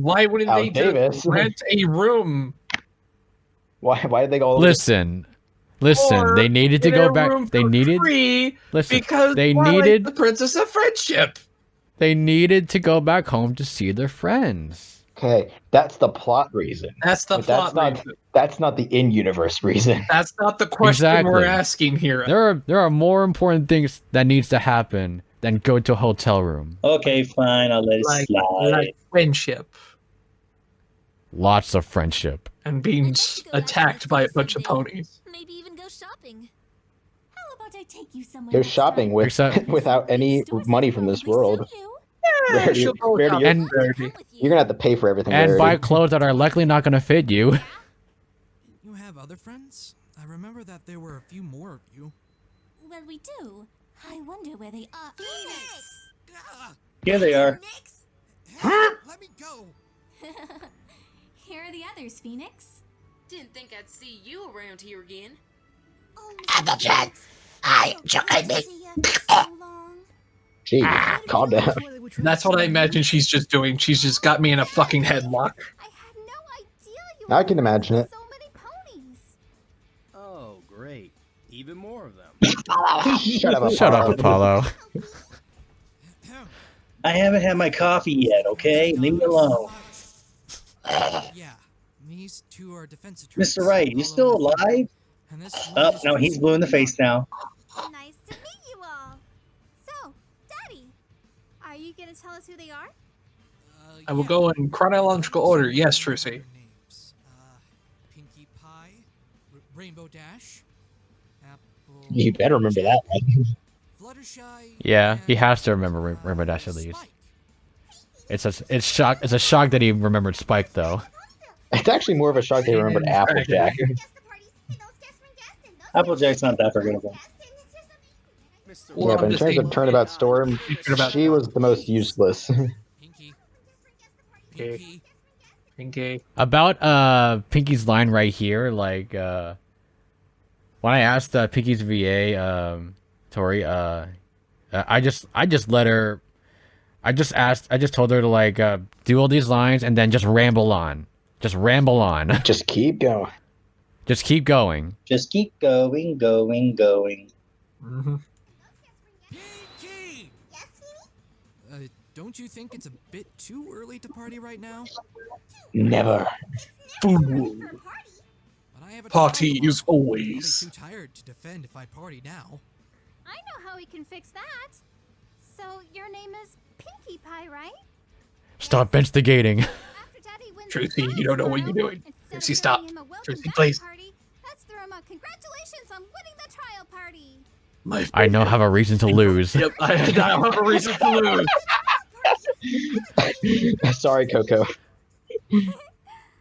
Why wouldn't they Davis. just rent a room? Why did they go? Listen, Or they needed to get go a back. room They for needed. free Listen, because they Twilight, needed the Princess of Friendship. They needed to go back home to see their friends. Okay, that's the plot reason. That's the But plot reason. That's not the in-universe reason. That's not the question we're asking here. There are more important things that needs to happen than go to a hotel room. Okay, fine, I'll let it slide. Like friendship Lots of friendship. and being attacked by a bunch of ponies. Maybe even go shopping. How about I take you somewhere? They're shopping with without any money from this world. Rarity, she'll go Rarity, shopping. you're gonna have to pay for everything. And buy Rarity. clothes that are likely not going to fit you. You have other friends? I remember that there were a few more of you. Well, we do. I wonder where they are. Phoenix! Here they are. Let me go. Here are the others, Phoenix. Didn't think I'd see you around here again. Applejack, I enjoyed me. Gee, calm down. That's what I imagine she's just doing. She's just got me in a fucking headlock. I can imagine it. Oh, great. Even more of them. Shut up, Apollo. I haven't had my coffee yet, okay? Leave me alone. Yeah, these two are defense attorneys. Mr. Wright, you still alive? And this Oh, no, he's blue in the face now. Nice to meet you all. So, Daddy, are you gonna tell us who they are? I will go in chronological order. Yes, Trucy. Pinkie Pie, Rainbow Dash, Apple. You better remember that one. Fluttershy. Yeah, he has to remember Dash at least. It's a shock that he remembered Spike though. It's actually more of a shock they remembered Applejack. Applejack's not that forgettable. Yeah, but in terms of Turnabout story, she was the most useless. Pinkie. About Pinky's line right here, like when I asked Pinky's VA, Tori, I just let her. I just told her to like do all these lines and then just ramble on. Just ramble on. Just keep going. Just keep going. Just keep going. Mm-hmm. Pinkie! Don't you think it's a bit too early to party right now? Never. But I have a Party trial is tomorrow. always. I'll be too tired to defend if I party now. I know how we can fix that. So, your name is Pinkie Pie, right? Stop instigating. Trucy, you don't know what you're doing. Trucy, stop. Trucy, please. Let's throw him a congratulations on winning the trial party. I now have a reason to lose. Yep, I now have a reason to lose. Sorry, Coco.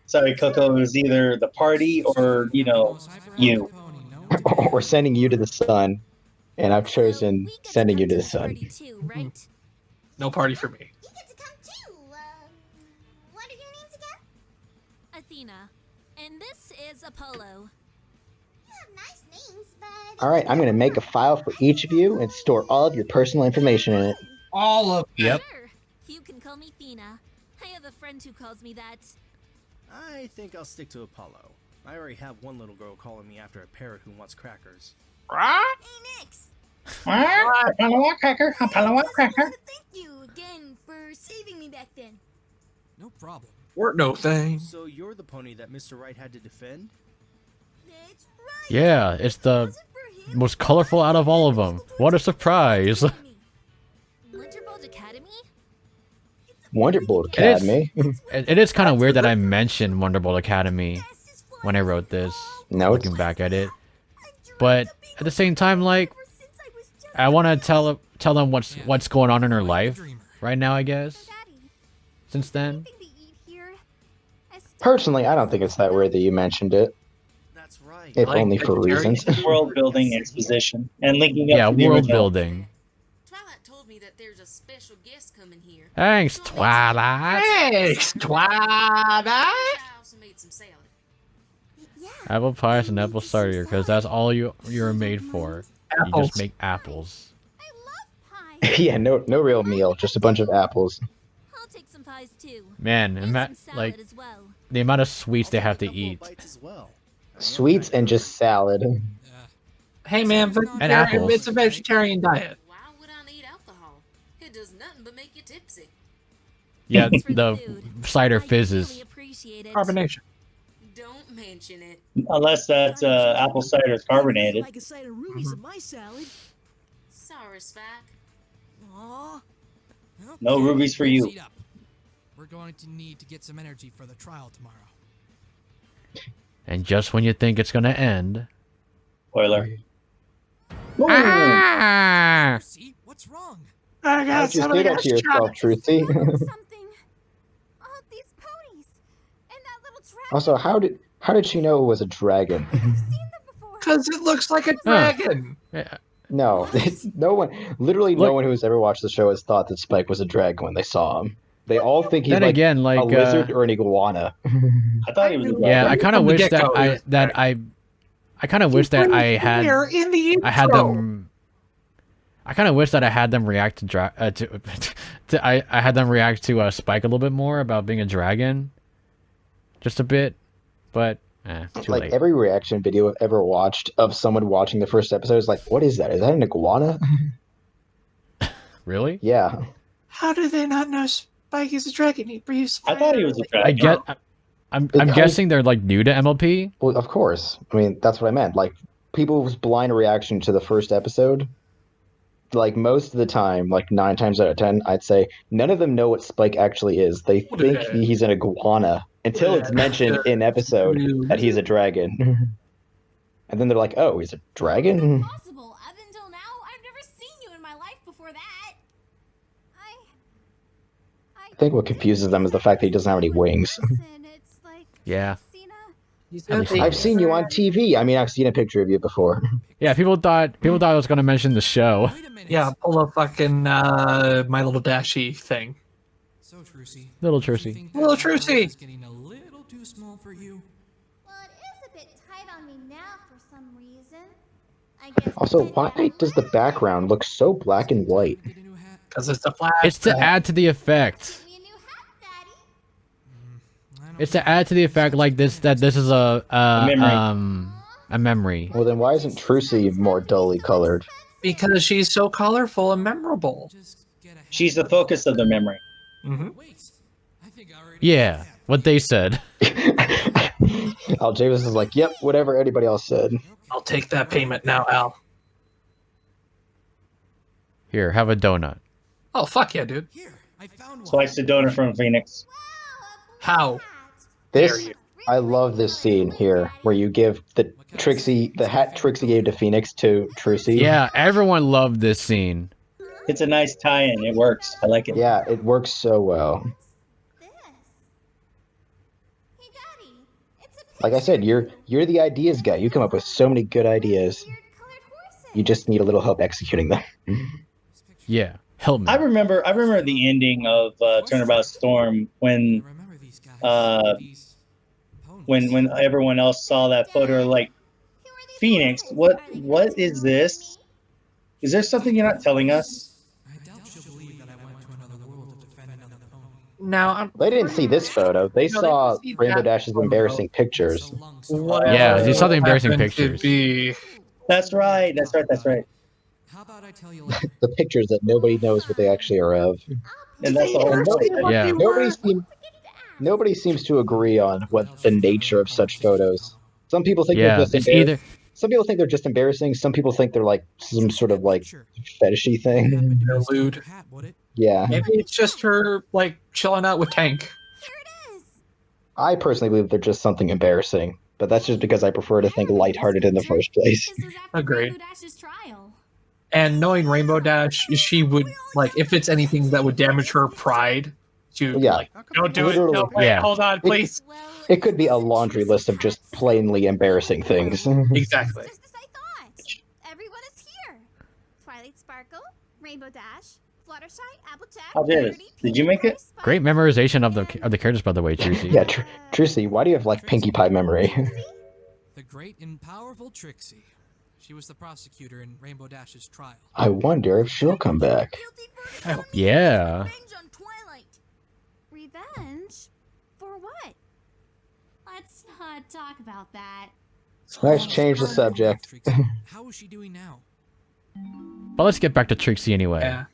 Sorry, Coco, it was either the party or, you. Or sending you to the sun. And I've chosen sending you to the sun. Too, right? No party for me. What are your names again? Athena. And this is Apollo. You have nice names, but... Alright, I'm going to make a file for each of you and store all of your personal information in it. All of it. Yep. Sure. You can call me Athena. I have a friend who calls me that. I think I'll stick to Apollo. I already have one little girl calling me after a parrot who wants crackers. Hey, Nix. Apollo cracker. Apollo cracker. Thank you again for saving me back then. No problem. We're no thing. So you're the pony that Mr. Wright had to defend? That's right. Yeah, it's the most colorful out of all of them. What a surprise. Wonderbolt Academy? Wonderbolt Academy. It is kind of weird that I mentioned Wonderbolt Academy. when I wrote this. No. Looking back at it, but at the same time, like, I want to tell them what's going on in her life right now, I guess. Since then. Personally, I don't think it's that weird that you mentioned it. That's right. If only for reasons. World building exposition and linking up. Yeah, to the world original. building. Twilight told me that there's a special guest coming here. Thanks, Twilight. Thanks, Twilight. I also made some salad. Apple pies and apple cider, because that's all you're made for. You Apples. just make apples. Yeah, no real meal, just a bunch of apples. I'll take some pies too. Man, like as well. the amount of sweets they have to eat. Sweets and just salad. Hey man, And apples. it's a vegetarian diet. Why would I need alcohol? It does nothing but make you tipsy. Yeah, the cider fizzes. Carbonation. Don't mention it. Unless that's apple cider carbonated. Like a side of rubies in my salad. Sorry, Spike. Aw. No rubies for you. Seat up. We're going to need to get some energy for the trial tomorrow. And just when you think it's gonna end. Spoiler. Ah! See, what's wrong? I got How'd you say that to yourself, Trucy? Also, how did she know it was a dragon? Because it looks like a dragon. Yeah. No, no one who has ever watched the show has thought that Spike was a dragon when they saw him. They all think he's Then like, again, like, a lizard or an iguana. I thought he was a dragon. Yeah, I kind of From the wish get-go, I kind of wish that I had in the intro. I had them. I kind of wish that I had them react to I had them react to Spike a little bit more about being a dragon, just a bit, but too Like late. every reaction video I've ever watched of someone watching the first episode is like, "What is that? Is that an iguana?" Really? Yeah. How do they not know Spike is a dragon? He breathes fire. I thought he was a dragon. I'm guessing they're like new to MLP. Well, of course. I mean, that's what I meant. Like people's blind reaction to the first episode. Like most of the time, like 9 times out of 10, I'd say none of them know what Spike actually is. They think he's an iguana until it's mentioned in episode that he's a dragon. And then they're like, "Oh, he's a dragon?" Possible. Up until now, I've never seen you in my life before that. I think what confuses them is the fact that he doesn't have any wings. Yeah. I've seen you on TV. I mean, I've seen a picture of you before. Yeah, people thought I was gonna mention the show. Yeah, pull a fucking My Little Dashy thing. So, Trucy. Little Trucy. Little Trucy. It's getting a little too small for you. Well, it is a bit tight on me now for some reason. I guess Also, why does the background look so black and white? Because it's a flash. It's to add to the effect. It's to add to the effect like this that this is a memory. Well, then why isn't Trucy more dully colored? Because she's so colorful and memorable. She's the focus of the memory. Mm-hmm. Yeah, what they said. Al Javis is like, "Yep, whatever anybody else said." I'll take that payment now, Al. Here, have a donut. Oh, fuck yeah, dude. Slice the donut from Phoenix. How? I love this scene here where you give the hat Trixie gave to Phoenix to Trucy. Yeah, everyone loved this scene. It's a nice tie-in. It works. I like it. Yeah, it works so well. Like I said, you're the ideas guy. You come up with so many good ideas. You just need a little help executing them. Yeah, help me. I remember the ending of Turnabout Storm when everyone else saw that photo, like, Phoenix, what is this? Is there something you're not telling us? Now, they didn't see this photo. They saw Rainbow Dash's embarrassing pictures. Yeah, they saw the embarrassing pictures. That's right. The pictures that nobody knows what they actually are of. And that's the whole point. Yeah. Nobody seems to agree on what the nature of such photos. Some people think Yeah, they're just it's embarrassing. Some people think they're just embarrassing. Some people think they're like some sort of like fetishy thing. They're lewd. Yeah. Maybe it's just her like chilling out with Tank. I personally believe they're just something embarrassing. but that's just because I prefer to think lighthearted in the first place. Agreed. Dash's trial. And knowing Rainbow Dash, she would like if it's anything that would damage her pride, she would be like, "Don't do it. No, wait, Yeah. hold on, please." It could be a laundry list of just plainly embarrassing things. Exactly. Everyone is here. Twilight Sparkle, Rainbow Dash, Fluttershy, Applejack. Oh, there. Did you make it? Great memorization of the characters, by the way, Trucy. Yeah, Trucy, why do you have like Pinkie Pie memory? The great and powerful Trixie. She was the prosecutor in Rainbow Dash's trial. I wonder if she'll come back. Yeah. Revenge? For what? Let's not talk about that. Let's change the subject. How is she doing now? But let's get back to Trixie anyway. Yeah.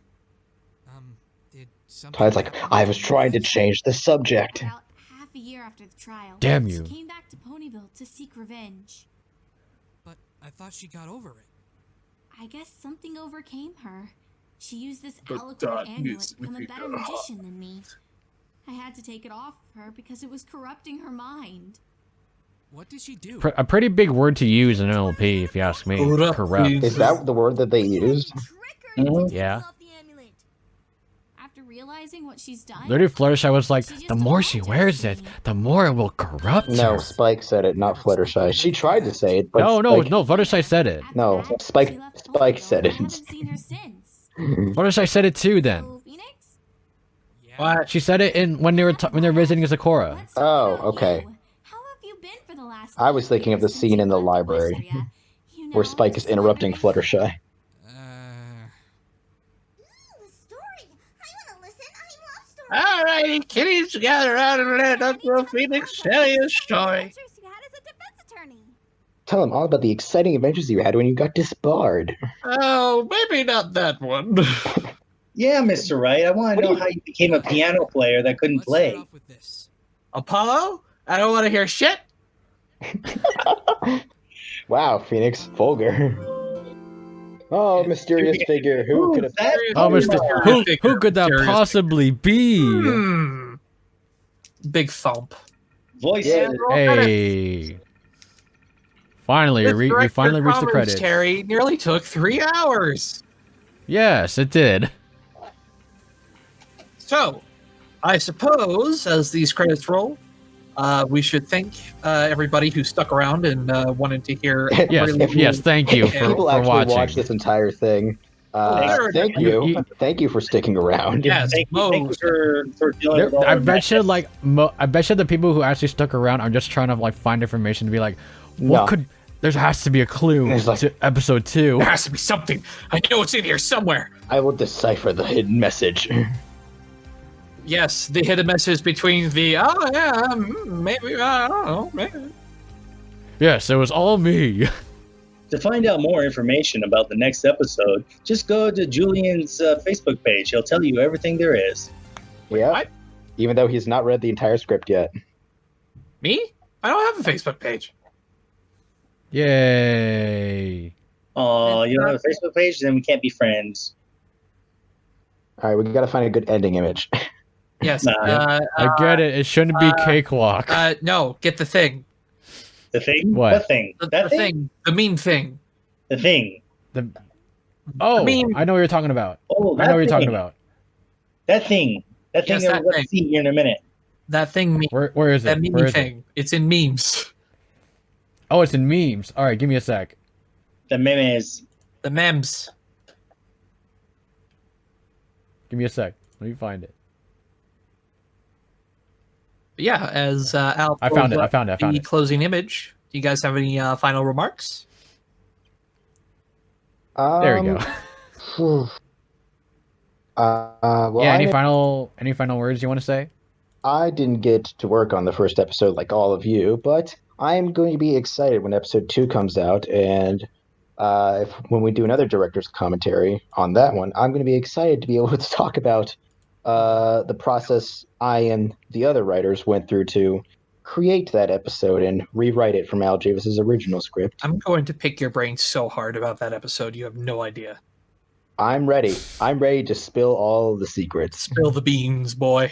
Did something Tide's like, I was trying to change the subject. About half a year after the trial, Damn you. she came back to Ponyville to seek revenge. But I thought she got over it. I guess something overcame her. She used this But alicorn that amulet needs to become to a be better done. magician than me. I had to take it off of her because it was corrupting her mind. What did she do? A pretty big word to use in MLP, if you ask me. Corrupt. Is that the word that they used? Yeah. After realizing what she's done, Literally, Fluttershy was like, the more she wears it, the more it will corrupt No, her. Spike said it, not Fluttershy. She tried to say it, but No, Spike, no, Fluttershy said it. no, Spike said it. Fluttershy said it too. Then What? she said it in when they were visiting Zakora. Oh, okay. for the last I was thinking of the scene in the library where Spike is interrupting Fluttershy. Alrighty, kitties, gather around and let Uncle Phoenix tell you a story. Tell him all about the exciting adventures you had when you got disbarred. Oh, maybe not that one. Yeah, Mr. Wright. I want to know how you became a piano player that couldn't play. Apollo? I don't want to hear shit. Wow, Phoenix, vulgar. Oh, mysterious figure. Who could have? Oh, who could that possibly be? Big thump. Voice. Hey. Finally, we finally reached the credits. Terry nearly took 3 hours. Yes, it did. So, I suppose as these credits roll, we should thank everybody who stuck around and wanted to hear. Yes, thank you for People actually watching. watch this entire thing. Thank you. Thank you for sticking around. Yes, thank you for dealing with all I the bet you, madness. I bet you the people who actually stuck around are just trying to like find information to be like, what No. could? There has to be a clue to episode 2. There has to be something. I know it's in here somewhere. I will decipher the hidden message. Yes, the hidden message between the maybe I don't know. Maybe. Yes, it was all me. To find out more information about the next episode, just go to Julian's Facebook page. He'll tell you everything there is. Yeah. Even though he's not read the entire script yet. Me? I don't have a Facebook page. Yay! Oh, you don't have a Facebook page? Then we can't be friends. All right, we gotta find a good ending image. Yes. I get it. It shouldn't be cakewalk. No, get the thing. The thing? What? What thing? The thing. The mean thing. The thing. Oh, I mean- I know what you're talking about. Oh, I know what you're talking thing. about. That thing. That thing Yes, that that we're going thing. to see here in a minute. That thing. Where is it? That meme Where is it? thing. It's in memes. Oh, it's in memes. All right, give me a sec. The memes. The memes. Give me a sec. Let me find it. But yeah, as Al. I found it. pulls I found it. I up found the it. closing image. Do you guys have any final remarks? There we go. Well, Yeah. I Any didn't- final words you want to say? I didn't get to work on the first episode like all of you, but I'm going to be excited when episode 2 comes out, and when we do another director's commentary on that one, I'm going to be excited to be able to talk about the process I and the other writers went through to create that episode and rewrite it from Al Javis's original script. I'm going to pick your brain so hard about that episode. You have no idea. I'm ready. I'm ready to spill all the secrets. Spill the beans, boy.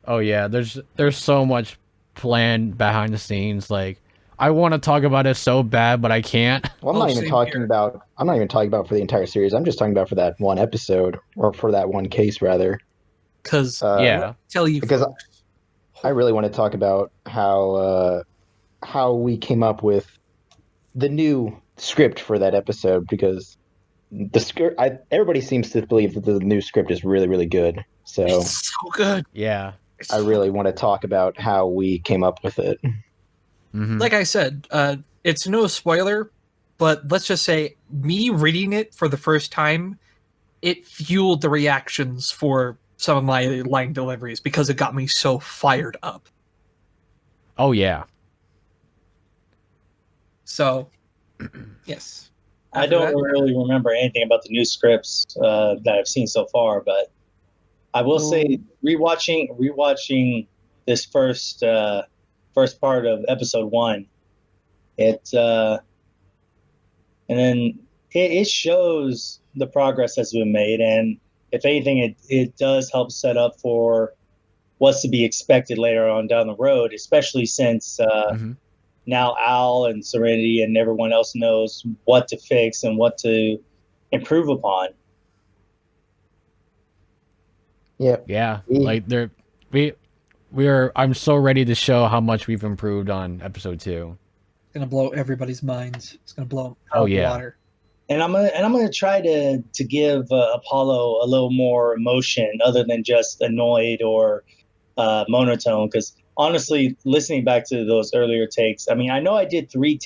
Oh yeah. There's so much planned behind the scenes. Like, I want to talk about it so bad, but I can't. Well, I'm not even talking about. I'm not even talking about for the entire series. I'm just talking about for that one episode, or for that one case, rather. Because tell you because I really want to talk about how we came up with the new script for that episode, because the script, everybody seems to believe that the new script is really, really good. So it's so good. Yeah. I really want to talk about how we came up with it. Like I said, it's no spoiler, but let's just say me reading it for the first time, it fueled the reactions for some of my line deliveries because it got me so fired up. Oh yeah. So, yes. I don't really remember anything about the new scripts that I've seen so far, but I will say rewatching this first part of episode 1, and then it shows the progress that's been made, and if anything, it does help set up for what's to be expected later on down the road, especially since now Al and Serenity and everyone else knows what to fix and what to improve upon. Yeah. Like I'm so ready to show how much we've improved on episode 2. It's gonna blow everybody's minds. It's gonna blow them out Oh of the yeah. water. And I'm gonna try to give Apollo a little more emotion other than just annoyed or monotone. Because honestly, listening back to those earlier takes, I mean, I know I did 3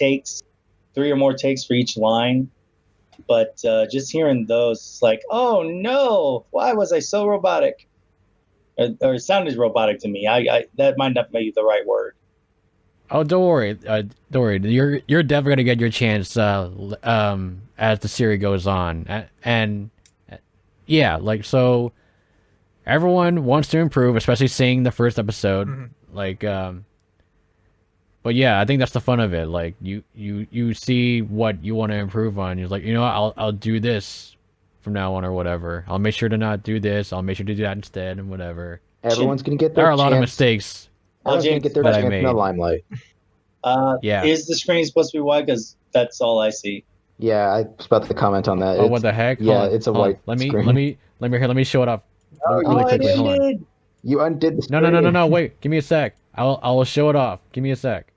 or more takes for each line, but just hearing those, it's like, oh no, why was I so robotic? Or it sounded robotic to me. I that might not be the right word. Oh, don't worry. Don't worry. You're definitely gonna get your chance as the series goes on. And yeah, like, so everyone wants to improve, especially seeing the first episode. Like, but yeah, I think that's the fun of it. Like, you see what you want to improve on. You're like, you know what, I'll do this from now on or whatever. I'll make sure to not do this. I'll make sure to do that instead and whatever. Everyone's gonna get their There are a lot of chance. mistakes Everyone's gonna get their that I chance in the made. limelight. Yeah. Is the screen supposed to be wide? Because that's all I see. Yeah, I was about to comment on that. Oh, what the heck? Yeah, Hold on, it's a hold on. white Let me screen. let me show it off really quickly. Hold on. You undid the screen. No. Wait, give me a sec. I'll show it off. Give me a sec.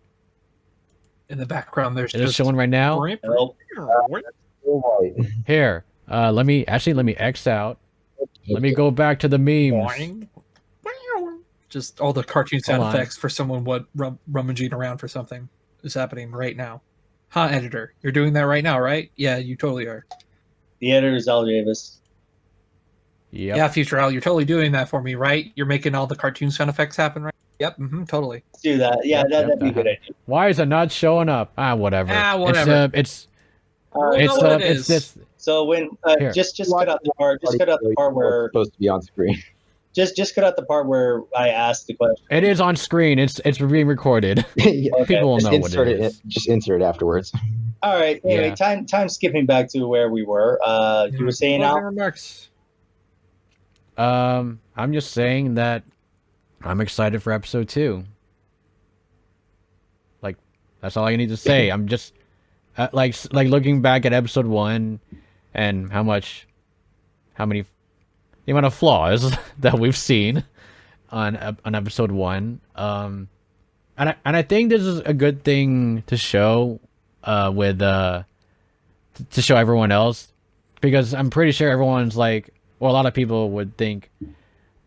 In the background, there's Is it showing right now? Here. Let me X out. Let me go back to the memes. Just all the cartoon sound Hold on. effects for someone rummaging around for something is happening right now. Huh, editor? You're doing that right now, right? Yeah, you totally are. The editor is Al Davis. Yep. Yeah, Future Al, you're totally doing that for me, right? You're making all the cartoon sound effects happen, right? Yep, totally. Let's do that. Yeah, that'd be a good idea. Why is it not showing up? Whatever. Whatever. It's this. So when Here. just cut out the part. Just cut out the part where supposed to be on screen. Just cut out the part where I asked the question. It is on screen. It's being recorded. People will Just know what it is. Just insert it afterwards. All right. Anyway, Yeah. time skipping back to where we were. You were saying Al? Remarks. I'm just saying that I'm excited for episode 2. Like, that's all I need to say. I'm just like looking back at episode 1 and the amount of flaws that we've seen on episode 1. And I think this is a good thing to show to show everyone else, because I'm pretty sure everyone's like, well, a lot of people would think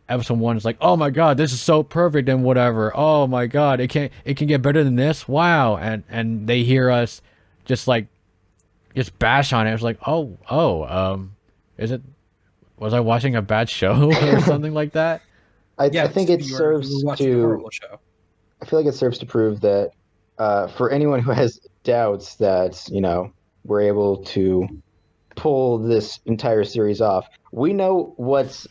episode 1 is like, oh my god, this is so perfect and whatever. Oh my god, it can get better than this. Wow. And they hear us just bash on it. It's like, was I watching a bad show or something like that? I think it serves to. I feel like it serves to prove that for anyone who has doubts that we're able to pull this entire series off, we know what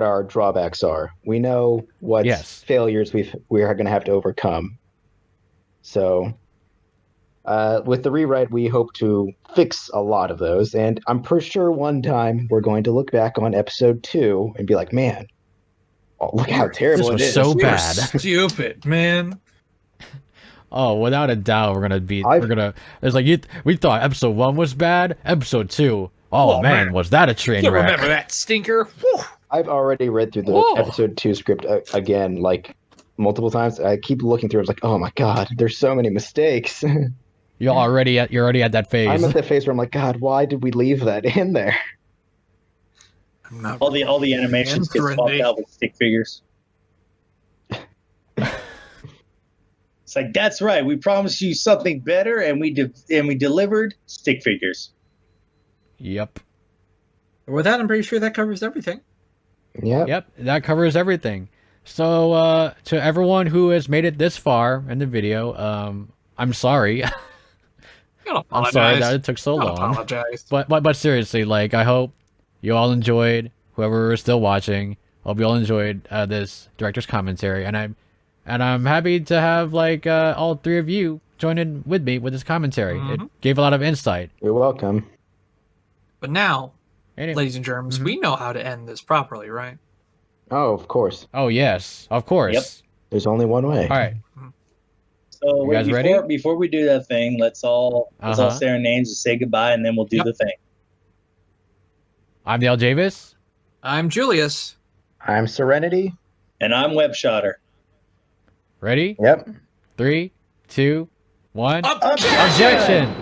our drawbacks are. We know what failures we're going to have to overcome. So with the rewrite, we hope to fix a lot of those, and I'm pretty sure one time we're going to look back on episode 2 and be like, man, Oh, look how terrible this was it is. so You're bad. stupid, man. Oh, without a doubt, It's like we thought episode 1 was bad. Episode 2, oh man, was that a train You wreck? remember that stinker? Whew. I've already read through the episode 2 script again, like multiple times. I keep looking through. I was like, oh my god, there's so many mistakes. You're already at that phase. I'm at the phase where I'm like, God, why did we leave that in there? All the animations get swapped out with stick figures. It's like, that's right. We promised you something better, and we delivered stick figures. Yep. With that, I'm pretty sure that covers everything. Yep, that covers everything. So, to everyone who has made it this far in the video, I'm sorry. I'm sorry that it took so long. Apologize. But seriously, like, I hope you all enjoyed. Whoever is still watching, hope you all enjoyed this director's commentary, and I'm happy to have like all 3 of you join in with me with this commentary. It gave a lot of insight. You're welcome. But now, ladies and germs, we know how to end this properly, right? Oh, of course. Oh yes, of course. Yep. There's only one way. All right. So You guys ready? before we do that thing, let's all say our names and say goodbye, and then we'll do the thing. I'm the Aljavis. I'm Julius. I'm Serenity. And I'm Webshoter. Ready? Yep. 3, 2, 1. Objection! Objection!